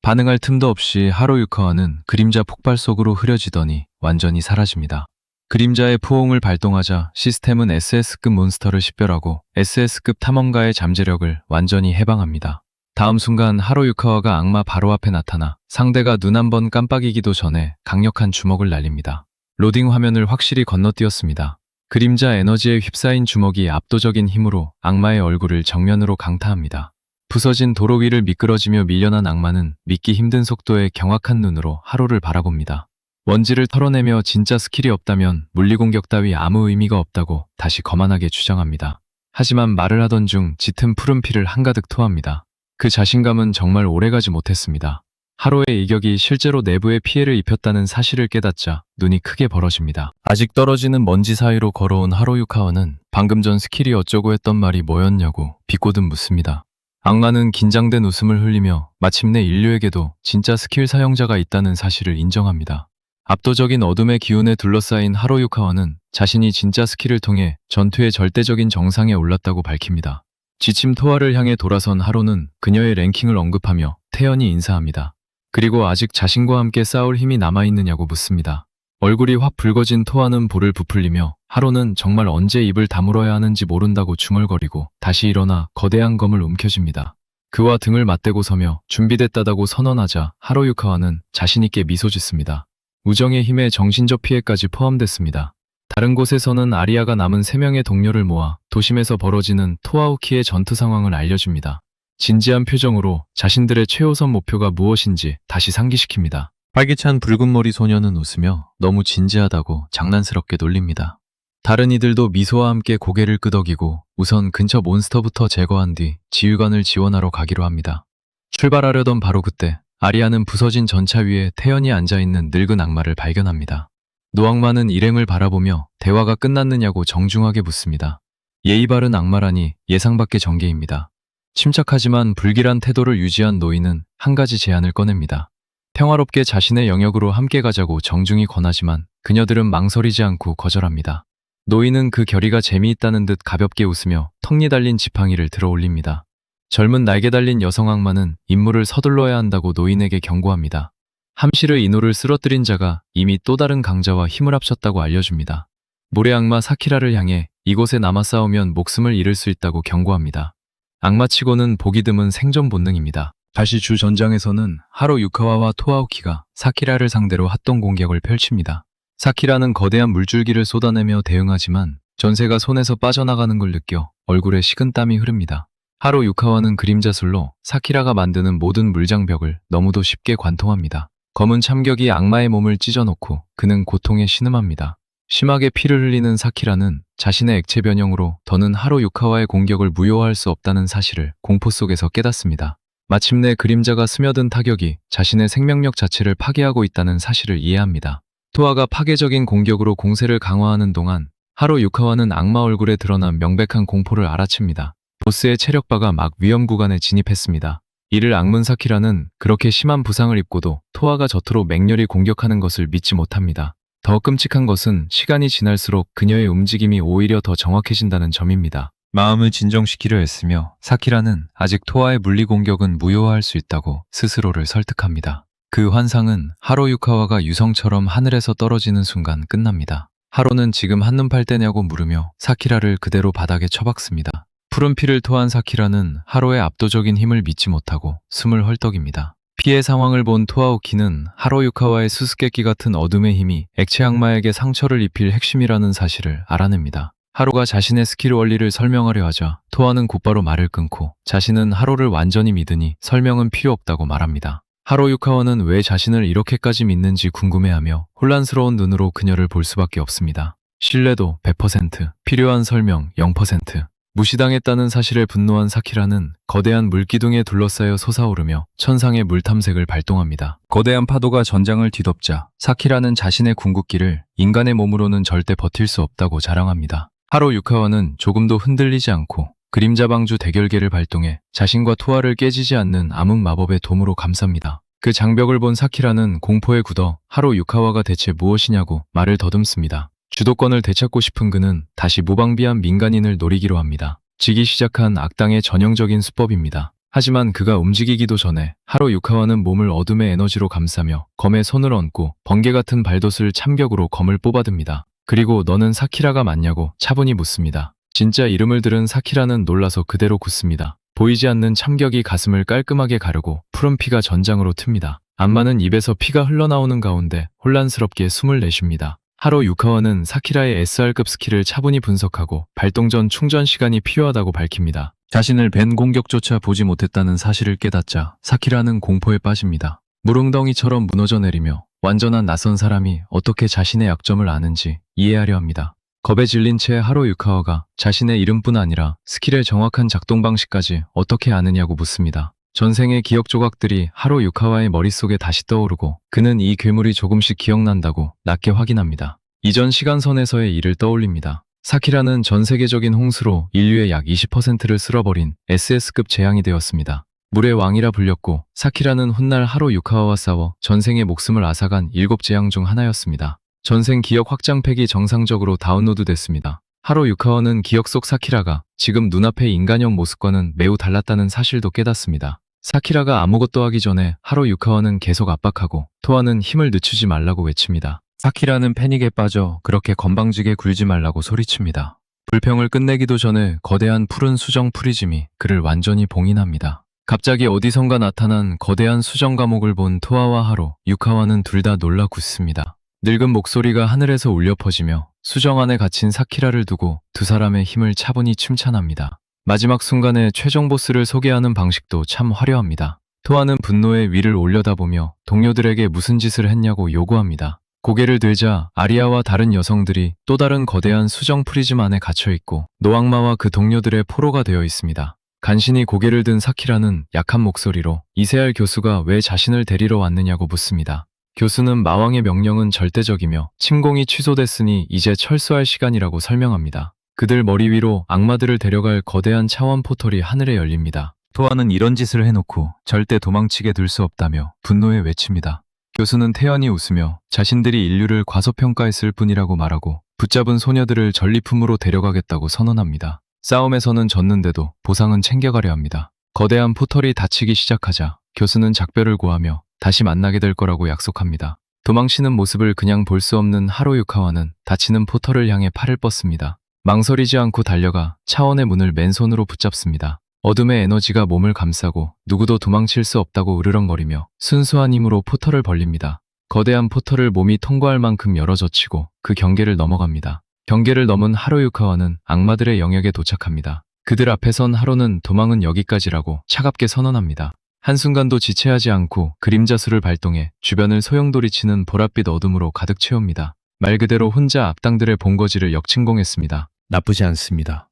반응할 틈도 없이 하로 유카와는 그림자 폭발 속으로 흐려지더니 완전히 사라집니다. 그림자의 포옹을 발동하자 시스템은 SS급 몬스터를 식별하고 SS급 탐험가의 잠재력을 완전히 해방합니다. 다음 순간 하로 유카와가 악마 바로 앞에 나타나 상대가 눈 한 번 깜빡이기도 전에 강력한 주먹을 날립니다. 로딩 화면을 확실히 건너뛰었습니다. 그림자 에너지에 휩싸인 주먹이 압도적인 힘으로 악마의 얼굴을 정면으로 강타합니다. 부서진 도로 위를 미끄러지며 밀려난 악마는 믿기 힘든 속도의 경악한 눈으로 하로를 바라봅니다. 먼지를 털어내며 진짜 스킬이 없다면 물리공격 따위 아무 의미가 없다고 다시 거만하게 주장합니다. 하지만 말을 하던 중 짙은 푸른 피를 한가득 토합니다. 그 자신감은 정말 오래가지 못했습니다. 하로의 일격이 실제로 내부에 피해를 입혔다는 사실을 깨닫자 눈이 크게 벌어집니다. 아직 떨어지는 먼지 사이로 걸어온 하로 유카와는 방금 전 스킬이 어쩌고 했던 말이 뭐였냐고 비꼬듯 묻습니다. 악마는 긴장된 웃음을 흘리며 마침내 인류에게도 진짜 스킬 사용자가 있다는 사실을 인정합니다. 압도적인 어둠의 기운에 둘러싸인 하로 유카와는 자신이 진짜 스킬을 통해 전투의 절대적인 정상에 올랐다고 밝힙니다. 지침 토아를 향해 돌아선 하로는 그녀의 랭킹을 언급하며 태연히 인사합니다. 그리고 아직 자신과 함께 싸울 힘이 남아있느냐고 묻습니다. 얼굴이 확 붉어진 토아는 볼을 부풀리며 하로는 정말 언제 입을 다물어야 하는지 모른다고 중얼거리고 다시 일어나 거대한 검을 움켜쥡니다. 그와 등을 맞대고 서며 준비됐다고 선언하자 하로 유카와는 자신있게 미소 짓습니다. 우정의 힘에 정신적 피해까지 포함됐습니다. 다른 곳에서는 아리아가 남은 3명의 동료를 모아 도심에서 벌어지는 토아우키의 전투 상황을 알려줍니다. 진지한 표정으로 자신들의 최우선 목표가 무엇인지 다시 상기시킵니다. 활기찬 붉은 머리 소녀는 웃으며 너무 진지하다고 장난스럽게 놀립니다. 다른 이들도 미소와 함께 고개를 끄덕이고 우선 근처 몬스터부터 제거한 뒤 지휘관을 지원하러 가기로 합니다. 출발하려던 바로 그때 아리아는 부서진 전차 위에 태연히 앉아있는 늙은 악마를 발견합니다. 노악마는 일행을 바라보며 대화가 끝났느냐고 정중하게 묻습니다. 예의 바른 악마라니 예상 밖의 전개입니다. 침착하지만 불길한 태도를 유지한 노인은 한 가지 제안을 꺼냅니다. 평화롭게 자신의 영역으로 함께 가자고 정중히 권하지만 그녀들은 망설이지 않고 거절합니다. 노인은 그 결의가 재미있다는 듯 가볍게 웃으며 턱니 달린 지팡이를 들어 올립니다. 젊은 날개 달린 여성 악마는 임무를 서둘러야 한다고 노인에게 경고합니다. 함시르 이노를 쓰러뜨린 자가 이미 또 다른 강자와 힘을 합쳤다고 알려줍니다. 모래 악마 사키라를 향해 이곳에 남아 싸우면 목숨을 잃을 수 있다고 경고합니다. 악마치고는 보기 드문 생존 본능입니다. 다시 주 전장에서는 하로 유카와와 토아오키가 사키라를 상대로 합동 공격을 펼칩니다. 사키라는 거대한 물줄기를 쏟아내며 대응하지만 전세가 손에서 빠져나가는 걸 느껴 얼굴에 식은땀이 흐릅니다. 하로 유카와는 그림자술로 사키라가 만드는 모든 물장벽을 너무도 쉽게 관통합니다. 검은 참격이 악마의 몸을 찢어놓고 그는 고통에 신음합니다. 심하게 피를 흘리는 사키라는 자신의 액체 변형으로 더는 하로 유카와의 공격을 무효화할 수 없다는 사실을 공포 속에서 깨닫습니다. 마침내 그림자가 스며든 타격이 자신의 생명력 자체를 파괴하고 있다는 사실을 이해합니다. 토아가 파괴적인 공격으로 공세를 강화하는 동안 하로 유카와는 악마 얼굴에 드러난 명백한 공포를 알아챕니다. 보스의 체력바가 막 위험 구간에 진입했습니다. 이를 악문 사키라는 그렇게 심한 부상을 입고도 토아가 저토록 맹렬히 공격하는 것을 믿지 못합니다. 더 끔찍한 것은 시간이 지날수록 그녀의 움직임이 오히려 더 정확해진다는 점입니다. 마음을 진정시키려 애쓰며 사키라는 아직 토아의 물리 공격은 무효화할 수 있다고 스스로를 설득합니다. 그 환상은 하로 유카와가 유성처럼 하늘에서 떨어지는 순간 끝납니다. 하로는 지금 한눈 팔 때냐고 물으며 사키라를 그대로 바닥에 처박습니다. 푸른 피를 토한 사키라는 하로의 압도적인 힘을 믿지 못하고 숨을 헐떡입니다. 피해 상황을 본 토아오키는 하로 유카와의 수수께끼 같은 어둠의 힘이 액체 악마에게 상처를 입힐 핵심이라는 사실을 알아냅니다. 하로가 자신의 스킬 원리를 설명하려 하자 토아는 곧바로 말을 끊고 자신은 하로를 완전히 믿으니 설명은 필요 없다고 말합니다. 하로 유카와는 왜 자신을 이렇게까지 믿는지 궁금해하며 혼란스러운 눈으로 그녀를 볼 수밖에 없습니다. 신뢰도 100%, 필요한 설명 0%. 무시당했다는 사실에 분노한 사키라는 거대한 물기둥에 둘러싸여 솟아오르며 천상의 물탐색을 발동합니다. 거대한 파도가 전장을 뒤덮자 사키라는 자신의 궁극기를 인간의 몸으로는 절대 버틸 수 없다고 자랑합니다. 하로 유카와는 조금도 흔들리지 않고 그림자 방주 대결계를 발동해 자신과 토아를 깨지지 않는 암흑 마법의 돔으로 감쌉니다. 그 장벽을 본 사키라는 공포에 굳어 하로 유카와가 대체 무엇이냐고 말을 더듬습니다. 주도권을 되찾고 싶은 그는 다시 무방비한 민간인을 노리기로 합니다. 지기 시작한 악당의 전형적인 수법입니다. 하지만 그가 움직이기도 전에 하로 유카와는 몸을 어둠의 에너지로 감싸며 검에 손을 얹고 번개 같은 발돋을 참격으로 검을 뽑아듭니다. 그리고 너는 사키라가 맞냐고 차분히 묻습니다. 진짜 이름을 들은 사키라는 놀라서 그대로 굳습니다. 보이지 않는 참격이 가슴을 깔끔하게 가르고 푸른 피가 전장으로 틉니다. 악마는 입에서 피가 흘러나오는 가운데 혼란스럽게 숨을 내쉽니다. 하로 유카와는 사키라의 SR급 스킬을 차분히 분석하고 발동 전 충전 시간이 필요하다고 밝힙니다. 자신을 벤 공격조차 보지 못했다는 사실을 깨닫자 사키라는 공포에 빠집니다. 물웅덩이처럼 무너져 내리며 완전한 낯선 사람이 어떻게 자신의 약점을 아는지 이해하려 합니다. 겁에 질린 채 하로 유카와가 자신의 이름뿐 아니라 스킬의 정확한 작동 방식까지 어떻게 아느냐고 묻습니다. 전생의 기억 조각들이 하로 유카와의 머릿속에 다시 떠오르고 그는 이 괴물이 조금씩 기억난다고 낮게 확인합니다. 이전 시간선에서의 일을 떠올립니다. 사키라는 전 세계적인 홍수로 인류의 약 20%를 쓸어버린 SS급 재앙이 되었습니다. 물의 왕이라 불렸고 사키라는 훗날 하로 유카와와 싸워 전생의 목숨을 앗아간 7재앙 중 하나였습니다. 전생 기억 확장팩이 정상적으로 다운로드 됐습니다. 하로 유카와는 기억 속 사키라가 지금 눈앞의 인간형 모습과는 매우 달랐다는 사실도 깨닫습니다. 사키라가 아무것도 하기 전에 하로 유카와는 계속 압박하고 토아는 힘을 늦추지 말라고 외칩니다. 사키라는 패닉에 빠져 그렇게 건방지게 굴지 말라고 소리칩니다. 불평을 끝내기도 전에 거대한 푸른 수정 프리즘이 그를 완전히 봉인합니다. 갑자기 어디선가 나타난 거대한 수정 감옥을 본 토아와 하로, 유카와는 둘 다 놀라 굳습니다. 늙은 목소리가 하늘에서 울려 퍼지며 수정 안에 갇힌 사키라를 두고 두 사람의 힘을 차분히 칭찬합니다. 마지막 순간에 최종 보스를 소개하는 방식도 참 화려합니다. 토아는 분노에 위를 올려다보며 동료들에게 무슨 짓을 했냐고 요구합니다. 고개를 들자 아리아와 다른 여성들이 또 다른 거대한 수정 프리즘 안에 갇혀있고 노악마와 그 동료들의 포로가 되어 있습니다. 간신히 고개를 든 사키라는 약한 목소리로 이세알 교수가 왜 자신을 데리러 왔느냐고 묻습니다. 교수는 마왕의 명령은 절대적이며 침공이 취소됐으니 이제 철수할 시간이라고 설명합니다. 그들 머리 위로 악마들을 데려갈 거대한 차원 포털이 하늘에 열립니다. 토아는 이런 짓을 해놓고 절대 도망치게 둘 수 없다며 분노에 외칩니다. 교수는 태연히 웃으며 자신들이 인류를 과소평가했을 뿐이라고 말하고 붙잡은 소녀들을 전리품으로 데려가겠다고 선언합니다. 싸움에서는 졌는데도 보상은 챙겨가려 합니다. 거대한 포털이 닫히기 시작하자 교수는 작별을 고하며 다시 만나게 될 거라고 약속합니다. 도망치는 모습을 그냥 볼 수 없는 하루유카와는 닫히는 포털을 향해 팔을 뻗습니다. 망설이지 않고 달려가 차원의 문을 맨손으로 붙잡습니다. 어둠의 에너지가 몸을 감싸고 누구도 도망칠 수 없다고 으르렁거리며 순수한 힘으로 포털을 벌립니다. 거대한 포털을 몸이 통과할 만큼 열어젖히고 그 경계를 넘어갑니다. 경계를 넘은 하루유카와는 악마들의 영역에 도착합니다. 그들 앞에 선 하루는 도망은 여기까지라고 차갑게 선언합니다. 한순간도 지체하지 않고 그림자수를 발동해 주변을 소용돌이치는 보랏빛 어둠으로 가득 채웁니다. 말 그대로 혼자 악당들의 본거지를 역침공했습니다. 나쁘지 않습니다.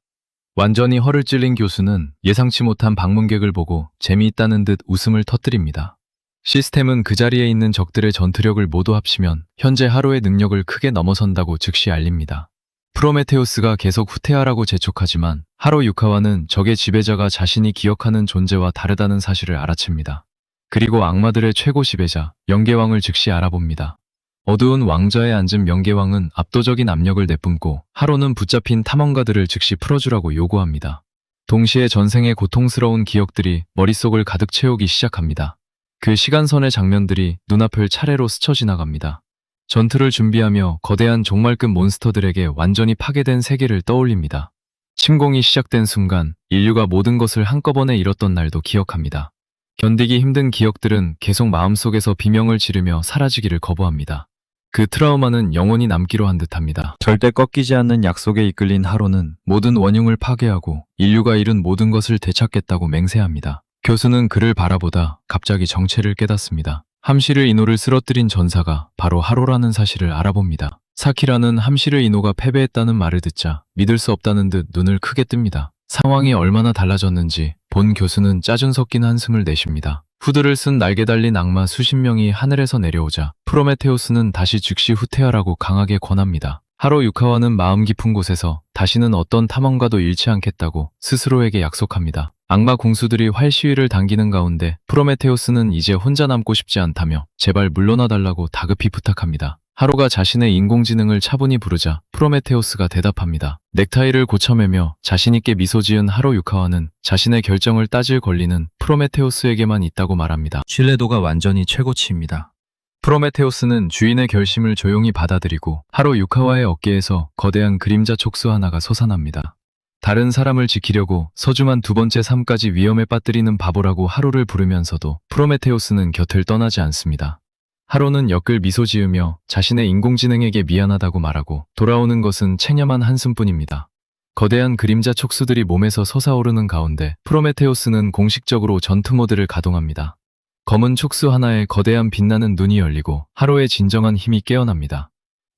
완전히 허를 찔린 교수는 예상치 못한 방문객을 보고 재미있다는 듯 웃음을 터뜨립니다. 시스템은 그 자리에 있는 적들의 전투력을 모두 합치면 현재 하루의 능력을 크게 넘어선다고 즉시 알립니다. 프로메테우스가 계속 후퇴하라고 재촉하지만 하루 유카와는 적의 지배자가 자신이 기억하는 존재와 다르다는 사실을 알아챕니다. 그리고 악마들의 최고 지배자 영계왕을 즉시 알아봅니다. 어두운 왕좌에 앉은 명계왕은 압도적인 압력을 내뿜고 하루는 붙잡힌 탐험가들을 즉시 풀어주라고 요구합니다. 동시에 전생의 고통스러운 기억들이 머릿속을 가득 채우기 시작합니다. 그 시간선의 장면들이 눈앞을 차례로 스쳐 지나갑니다. 전투를 준비하며 거대한 종말급 몬스터들에게 완전히 파괴된 세계를 떠올립니다. 침공이 시작된 순간 인류가 모든 것을 한꺼번에 잃었던 날도 기억합니다. 견디기 힘든 기억들은 계속 마음속에서 비명을 지르며 사라지기를 거부합니다. 그 트라우마는 영원히 남기로 한 듯합니다. 절대 꺾이지 않는 약속에 이끌린 하루는 모든 원흉을 파괴하고 인류가 잃은 모든 것을 되찾겠다고 맹세합니다. 교수는 그를 바라보다 갑자기 정체를 깨닫습니다. 함시르 이노를 쓰러뜨린 전사가 바로 하로라는 사실을 알아봅니다. 사키라는 함시르 이노가 패배했다는 말을 듣자 믿을 수 없다는 듯 눈을 크게 뜹니다. 상황이 얼마나 달라졌는지 본 교수는 짜증 섞인 한숨을 내쉽니다. 후드를 쓴 날개 달린 악마 수십 명이 하늘에서 내려오자 프로메테우스는 다시 즉시 후퇴하라고 강하게 권합니다. 하루 유카와는 마음 깊은 곳에서 다시는 어떤 탐험가도 잃지 않겠다고 스스로에게 약속합니다. 악마 궁수들이 활시위를 당기는 가운데 프로메테우스는 이제 혼자 남고 싶지 않다며 제발 물러나 달라고 다급히 부탁합니다. 하루가 자신의 인공지능을 차분히 부르자 프로메테우스가 대답합니다. 넥타이를 고쳐매며 자신있게 미소 지은 하루 유카와는 자신의 결정을 따질 권리는 프로메테우스에게만 있다고 말합니다. 신뢰도가 완전히 최고치입니다. 프로메테우스는 주인의 결심을 조용히 받아들이고 하루 유카와의 어깨에서 거대한 그림자 촉수 하나가 솟아납니다. 다른 사람을 지키려고 소중한 두 번째 삶까지 위험에 빠뜨리는 바보라고 하루를 부르면서도 프로메테우스는 곁을 떠나지 않습니다. 하루는 옆을 미소 지으며 자신의 인공지능에게 미안하다고 말하고 돌아오는 것은 체념한 한숨뿐입니다. 거대한 그림자 촉수들이 몸에서 솟아오르는 가운데 프로메테우스는 공식적으로 전투 모드를 가동합니다. 검은 촉수 하나에 거대한 빛나는 눈이 열리고 하루의 진정한 힘이 깨어납니다.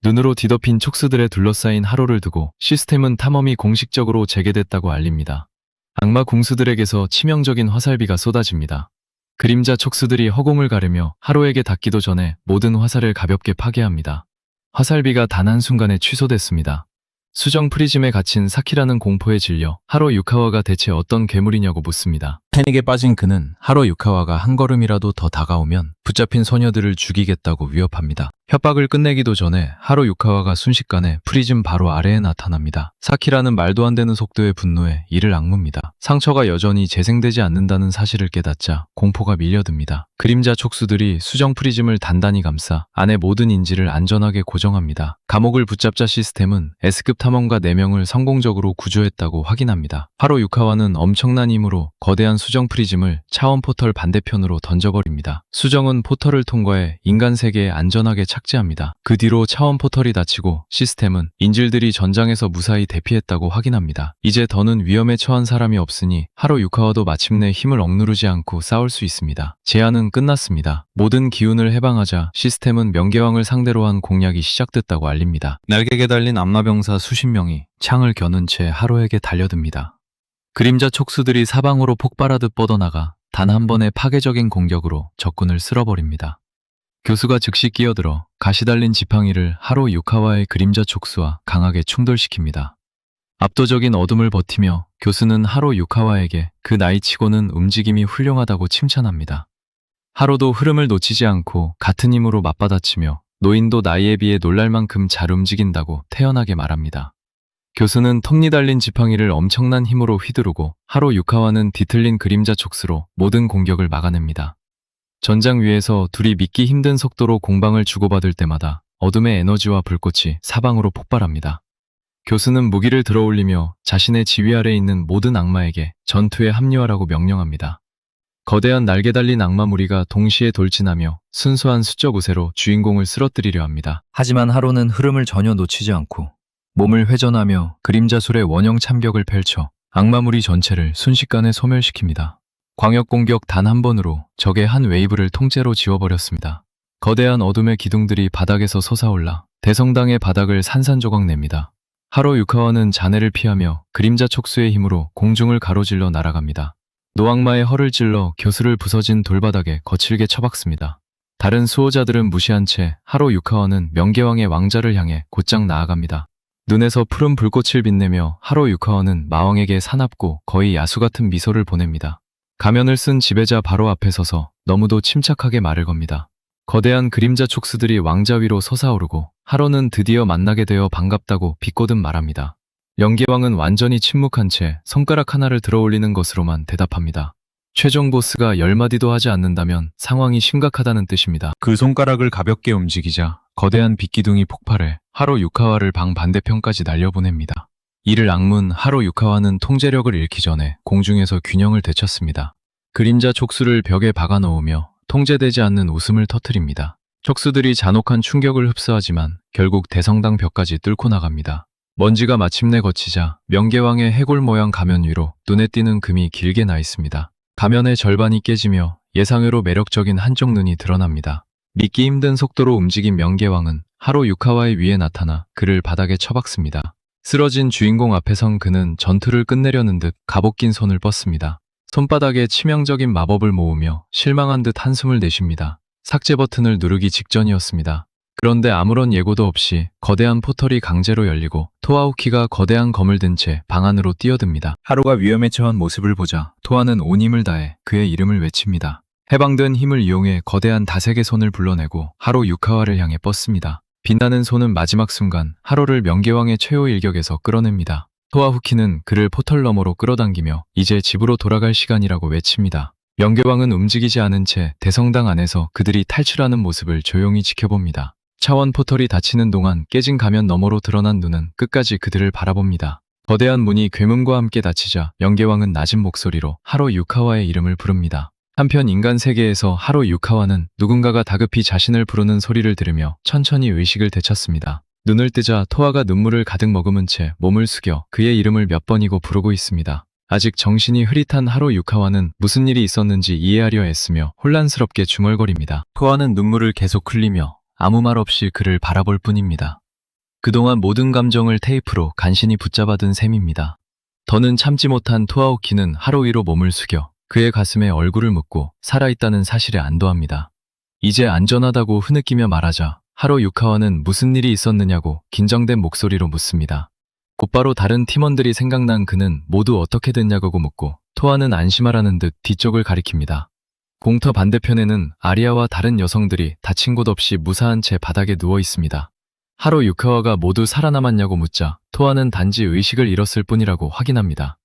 눈으로 뒤덮인 촉수들에 둘러싸인 하루를 두고 시스템은 탐험이 공식적으로 재개됐다고 알립니다. 악마 궁수들에게서 치명적인 화살비가 쏟아집니다. 그림자 촉수들이 허공을 가르며 하루에게 닿기도 전에 모든 화살을 가볍게 파괴합니다. 화살비가 단 한순간에 취소됐습니다. 수정 프리즘에 갇힌 사키라는 공포에 질려 하루 유카와가 대체 어떤 괴물이냐고 묻습니다. 패닉에 빠진 그는 하루 유카와가 한 걸음이라도 더 다가오면 붙잡힌 소녀들을 죽이겠다고 위협합니다. 협박을 끝내기도 전에 하루 유카와가 순식간에 프리즘 바로 아래에 나타납니다. 사키라는 말도 안 되는 속도의 분노에 이를 악뭅니다. 상처가 여전히 재생되지 않는다는 사실을 깨닫자 공포가 밀려듭니다. 그림자 촉수들이 수정 프리즘을 단단히 감싸 안의 모든 인지를 안전하게 고정합니다. 감옥을 붙잡자 시스템은 S급 탐험가 4명을 성공적으로 구조했다고 확인합니다. 하루 유카와는 엄청난 힘으로 거대한 수정 프리즘을 차원 포털 반대편으로 던져버립니다. 수정은 포털을 통과해 인간 세계에 안전하게 착지합니다. 그 뒤로 차원 포털이 닫히고 시스템은 인질들이 전장에서 무사히 대피했다고 확인합니다. 이제 더는 위험에 처한 사람이 없으니 하루 유카와도 마침내 힘을 억누르지 않고 싸울 수 있습니다. 제안은 끝났습니다. 모든 기운을 해방하자 시스템은 명계왕을 상대로 한 공략이 시작됐다고 알립니다. 날개에 달린 암마병사 수십 명이 창을 겨눈 채 하루에게 달려듭니다. 그림자 촉수들이 사방으로 폭발하듯 뻗어나가 단 한 번의 파괴적인 공격으로 적군을 쓸어버립니다. 교수가 즉시 끼어들어 가시 달린 지팡이를 하루 유카와의 그림자 촉수와 강하게 충돌시킵니다. 압도적인 어둠을 버티며 교수는 하로 유카와에게 그 나이치고는 움직임이 훌륭하다고 칭찬합니다. 하로도 흐름을 놓치지 않고 같은 힘으로 맞받아치며 노인도 나이에 비해 놀랄 만큼 잘 움직인다고 태연하게 말합니다. 교수는 톱니 달린 지팡이를 엄청난 힘으로 휘두르고 하로 유카와는 뒤틀린 그림자 촉수로 모든 공격을 막아냅니다. 전장 위에서 둘이 믿기 힘든 속도로 공방을 주고받을 때마다 어둠의 에너지와 불꽃이 사방으로 폭발합니다. 교수는 무기를 들어올리며 자신의 지휘 아래 있는 모든 악마에게 전투에 합류하라고 명령합니다. 거대한 날개 달린 악마 무리가 동시에 돌진하며 순수한 수적 우세로 주인공을 쓰러뜨리려 합니다. 하지만 하로는 흐름을 전혀 놓치지 않고 몸을 회전하며 그림자술의 원형 참격을 펼쳐 악마무리 전체를 순식간에 소멸시킵니다. 광역 공격 단 한 번으로 적의 한 웨이브를 통째로 지워버렸습니다. 거대한 어둠의 기둥들이 바닥에서 솟아올라 대성당의 바닥을 산산조각 냅니다. 하로 유카와는 잔해를 피하며 그림자 촉수의 힘으로 공중을 가로질러 날아갑니다. 노악마의 허를 찔러 교수를 부서진 돌바닥에 거칠게 쳐박습니다. 다른 수호자들은 무시한 채 하로 유카와는 명계왕의 왕자를 향해 곧장 나아갑니다. 눈에서 푸른 불꽃을 빛내며 하로 유카와는 마왕에게 사납고 거의 야수 같은 미소를 보냅니다. 가면을 쓴 지배자 바로 앞에 서서 너무도 침착하게 말을 겁니다. 거대한 그림자 촉수들이 왕자 위로 솟아오르고 하로는 드디어 만나게 되어 반갑다고 비꼬듯 말합니다. 명계왕은 완전히 침묵한 채 손가락 하나를 들어올리는 것으로만 대답합니다. 최종 보스가 10마디도 하지 않는다면 상황이 심각하다는 뜻입니다. 그 손가락을 가볍게 움직이자 거대한 빛기둥이 폭발해 하로 유카와를 방 반대편까지 날려보냅니다. 이를 악문 하로 유카와는 통제력을 잃기 전에 공중에서 균형을 되찾습니다. 그림자 촉수를 벽에 박아넣으며 통제되지 않는 웃음을 터뜨립니다. 촉수들이 잔혹한 충격을 흡수하지만 결국 대성당 벽까지 뚫고 나갑니다. 먼지가 마침내 거치자 명계왕의 해골 모양 가면 위로 눈에 띄는 금이 길게 나 있습니다. 가면의 절반이 깨지며 예상외로 매력적인 한쪽 눈이 드러납니다. 믿기 힘든 속도로 움직인 명계왕은 하로 유카와의 위에 나타나 그를 바닥에 쳐박습니다. 쓰러진 주인공 앞에 선 그는 전투를 끝내려는 듯 갑옷 낀 손을 뻗습니다. 손바닥에 치명적인 마법을 모으며 실망한 듯 한숨을 내쉽니다. 삭제 버튼을 누르기 직전이었습니다. 그런데 아무런 예고도 없이 거대한 포털이 강제로 열리고 토아우키가 거대한 검을 든 채 방 안으로 뛰어듭니다. 하루가 위험에 처한 모습을 보자 토아는 온 힘을 다해 그의 이름을 외칩니다. 해방된 힘을 이용해 거대한 다색의 손을 불러내고 하로 유카와를 향해 뻗습니다. 빛나는 손은 마지막 순간 하로를 명계왕의 최후 일격에서 끌어냅니다. 토아후키는 그를 포털 너머로 끌어당기며 이제 집으로 돌아갈 시간이라고 외칩니다. 명계왕은 움직이지 않은 채 대성당 안에서 그들이 탈출하는 모습을 조용히 지켜봅니다. 차원 포털이 닫히는 동안 깨진 가면 너머로 드러난 눈은 끝까지 그들을 바라봅니다. 거대한 문이 괴문과 함께 닫히자 명계왕은 낮은 목소리로 하로 유카와의 이름을 부릅니다. 한편 인간 세계에서 하로 유카와는 누군가가 다급히 자신을 부르는 소리를 들으며 천천히 의식을 되찾습니다. 눈을 뜨자 토아가 눈물을 가득 머금은 채 몸을 숙여 그의 이름을 몇 번이고 부르고 있습니다. 아직 정신이 흐릿한 하로 유카와는 무슨 일이 있었는지 이해하려 애쓰며 혼란스럽게 중얼거립니다. 토아는 눈물을 계속 흘리며 아무 말 없이 그를 바라볼 뿐입니다. 그동안 모든 감정을 테이프로 간신히 붙잡아둔 셈입니다. 더는 참지 못한 토아오키는 하로 위로 몸을 숙여 그의 가슴에 얼굴을 묻고 살아있다는 사실에 안도합니다. 이제 안전하다고 흐느끼며 말하자 하로 유카와는 무슨 일이 있었느냐고 긴장된 목소리로 묻습니다. 곧바로 다른 팀원들이 생각난 그는 모두 어떻게 됐냐고 묻고 토아는 안심하라는 듯 뒤쪽을 가리킵니다. 공터 반대편에는 아리아와 다른 여성들이 다친 곳 없이 무사한 채 바닥에 누워 있습니다. 하로 유카와가 모두 살아남았냐고 묻자 토아는 단지 의식을 잃었을 뿐이라고 확인합니다.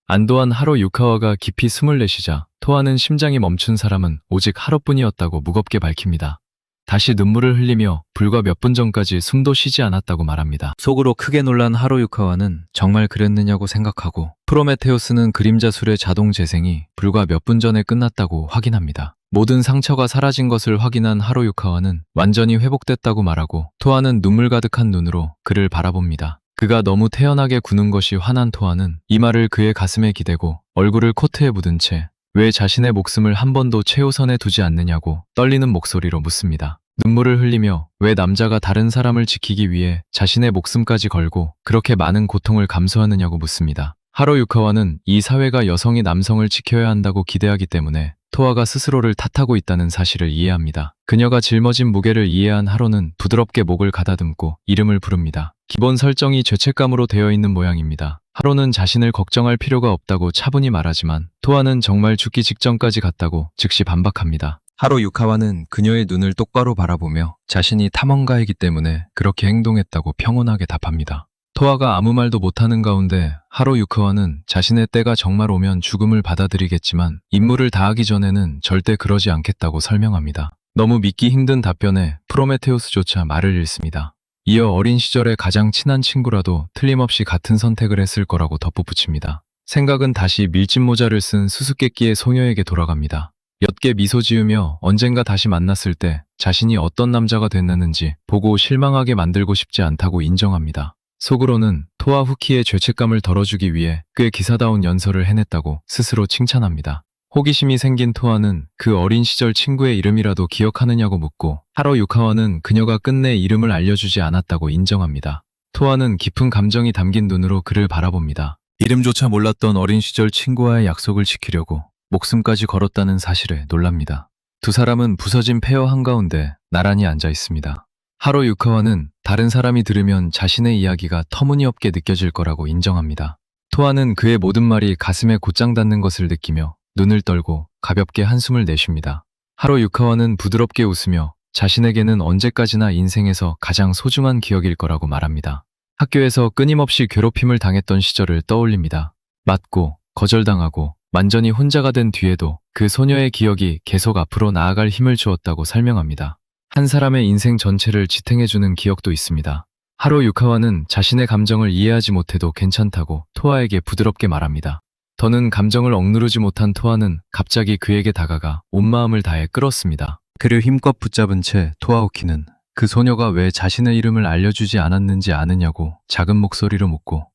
안도한 하로 유카와가 깊이 숨을 내쉬자 토아는 심장이 멈춘 사람은 오직 하루뿐이었다고 무겁게 밝힙니다. 다시 눈물을 흘리며 불과 몇 분 전까지 숨도 쉬지 않았다고 말합니다. 속으로 크게 놀란 하로 유카와는 정말 그랬느냐고 생각하고 프로메테우스는 그림자술의 자동 재생이 불과 몇 분 전에 끝났다고 확인합니다. 모든 상처가 사라진 것을 확인한 하로 유카와는 완전히 회복됐다고 말하고 토아는 눈물 가득한 눈으로 그를 바라봅니다. 그가 너무 태연하게 구는 것이 화난 토아는 이 말을 그의 가슴에 기대고 얼굴을 코트에 묻은 채 왜 자신의 목숨을 한 번도 최우선에 두지 않느냐고 떨리는 목소리로 묻습니다. 눈물을 흘리며 왜 남자가 다른 사람을 지키기 위해 자신의 목숨까지 걸고 그렇게 많은 고통을 감수하느냐고 묻습니다. 하로 유카와는 이 사회가 여성이 남성을 지켜야 한다고 기대하기 때문에 토아가 스스로를 탓하고 있다는 사실을 이해합니다. 그녀가 짊어진 무게를 이해한 하로는 부드럽게 목을 가다듬고 이름을 부릅니다. 기본 설정이 죄책감으로 되어 있는 모양입니다. 하로는 자신을 걱정할 필요가 없다고 차분히 말하지만 토아는 정말 죽기 직전까지 갔다고 즉시 반박합니다. 하로 유카와는 그녀의 눈을 똑바로 바라보며 자신이 탐험가이기 때문에 그렇게 행동했다고 평온하게 답합니다. 토아가 아무 말도 못하는 가운데 하로 유카와는 자신의 때가 정말 오면 죽음을 받아들이겠지만 임무를 다하기 전에는 절대 그러지 않겠다고 설명합니다. 너무 믿기 힘든 답변에 프로메테우스조차 말을 잃습니다. 이어 어린 시절의 가장 친한 친구라도 틀림없이 같은 선택을 했을 거라고 덧붙입니다. 생각은 다시 밀짚 모자를 쓴 수수께끼의 소녀에게 돌아갑니다. 옅게 미소 지으며 언젠가 다시 만났을 때 자신이 어떤 남자가 됐는지 보고 실망하게 만들고 싶지 않다고 인정합니다. 속으로는 토아 후키의 죄책감을 덜어주기 위해 꽤 기사다운 연설을 해냈다고 스스로 칭찬합니다. 호기심이 생긴 토아는 그 어린 시절 친구의 이름이라도 기억하느냐고 묻고 하로 유카와는 그녀가 끝내 이름을 알려주지 않았다고 인정합니다. 토아는 깊은 감정이 담긴 눈으로 그를 바라봅니다. 이름조차 몰랐던 어린 시절 친구와의 약속을 지키려고 목숨까지 걸었다는 사실에 놀랍니다. 두 사람은 부서진 폐허 한가운데 나란히 앉아 있습니다. 하로 유카와는 다른 사람이 들으면 자신의 이야기가 터무니없게 느껴질 거라고 인정합니다. 토아는 그의 모든 말이 가슴에 곧장 닿는 것을 느끼며 눈을 떨고 가볍게 한숨을 내쉽니다. 하로 유카와는 부드럽게 웃으며 자신에게는 언제까지나 인생에서 가장 소중한 기억일 거라고 말합니다. 학교에서 끊임없이 괴롭힘을 당했던 시절을 떠올립니다. 맞고 거절당하고 완전히 혼자가 된 뒤에도 그 소녀의 기억이 계속 앞으로 나아갈 힘을 주었다고 설명합니다. 한 사람의 인생 전체를 지탱해주는 기억도 있습니다. 하로 유카와는 자신의 감정을 이해하지 못해도 괜찮다고 토아에게 부드럽게 말합니다. 더는 감정을 억누르지 못한 토아는 갑자기 그에게 다가가 온 마음을 다해 끌었습니다. 그를 힘껏 붙잡은 채 토아오키는 그 소녀가 왜 자신의 이름을 알려주지 않았는지 아느냐고 작은 목소리로 묻고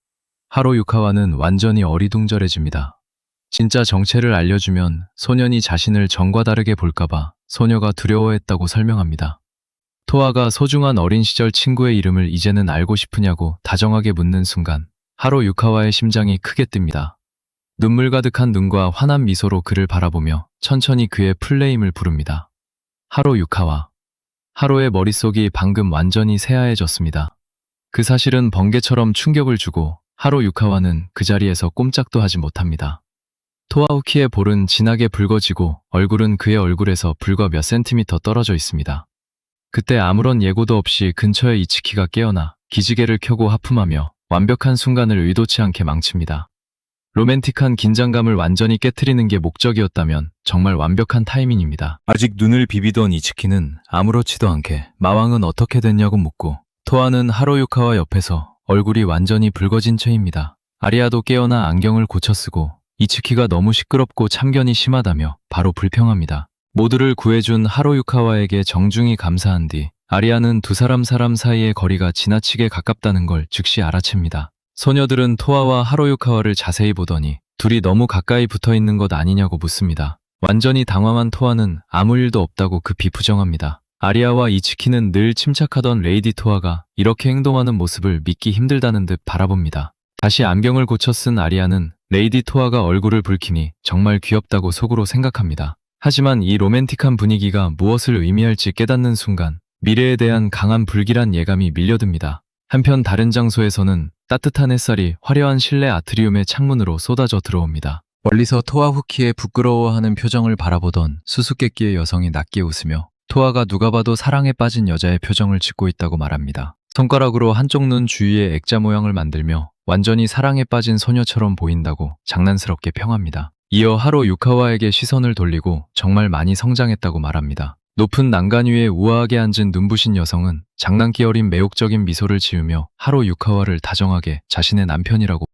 하로 유카와는 완전히 어리둥절해집니다. 진짜 정체를 알려주면 소년이 자신을 전과 다르게 볼까봐 소녀가 두려워했다고 설명합니다. 토아가 소중한 어린 시절 친구의 이름을 이제는 알고 싶으냐고 다정하게 묻는 순간 하로 유카와의 심장이 크게 뜹니다. 눈물 가득한 눈과 환한 미소로 그를 바라보며 천천히 그의 풀네임을 부릅니다. 하로 유카와. 하로의 머릿속이 방금 완전히 새하얘졌습니다. 그 사실은 번개처럼 충격을 주고 하로 유카와는 그 자리에서 꼼짝도 하지 못합니다. 토아우키의 볼은 진하게 붉어지고 얼굴은 그의 얼굴에서 불과 몇 센티미터 떨어져 있습니다. 그때 아무런 예고도 없이 근처에 이치키가 깨어나 기지개를 켜고 하품하며 완벽한 순간을 의도치 않게 망칩니다. 로맨틱한 긴장감을 완전히 깨트리는 게 목적이었다면 정말 완벽한 타이밍입니다. 아직 눈을 비비던 이치키는 아무렇지도 않게 마왕은 어떻게 됐냐고 묻고 토아는 하로유카와 옆에서 얼굴이 완전히 붉어진 채입니다. 아리아도 깨어나 안경을 고쳐 쓰고 이츠키가 너무 시끄럽고 참견이 심하다며 바로 불평합니다. 모두를 구해준 하로유카와에게 정중히 감사한 뒤 아리아는 두 사람 사이의 거리가 지나치게 가깝다는 걸 즉시 알아챕니다. 소녀들은 토아와 하로유카와를 자세히 보더니 둘이 너무 가까이 붙어있는 것 아니냐고 묻습니다. 완전히 당황한 토아는 아무 일도 없다고 급히 부정합니다. 아리아와 이츠키는 늘 침착하던 레이디 토아가 이렇게 행동하는 모습을 믿기 힘들다는 듯 바라봅니다. 다시 안경을 고쳐 쓴 아리아는 레이디 토아가 얼굴을 붉히니 정말 귀엽다고 속으로 생각합니다. 하지만 이 로맨틱한 분위기가 무엇을 의미할지 깨닫는 순간 미래에 대한 강한 불길한 예감이 밀려듭니다. 한편 다른 장소에서는 따뜻한 햇살이 화려한 실내 아트리움의 창문으로 쏟아져 들어옵니다. 멀리서 토아 후키의 부끄러워하는 표정을 바라보던 수수께끼의 여성이 낮게 웃으며 토아가 누가 봐도 사랑에 빠진 여자의 표정을 짓고 있다고 말합니다. 손가락으로 한쪽 눈 주위에 액자 모양을 만들며 완전히 사랑에 빠진 소녀처럼 보인다고 장난스럽게 평합니다. 이어 하로 유카와에게 시선을 돌리고 정말 많이 성장했다고 말합니다. 높은 난간 위에 우아하게 앉은 눈부신 여성은 장난기 어린 매혹적인 미소를 지으며 하로 유카와를 다정하게 자신의 남편이라고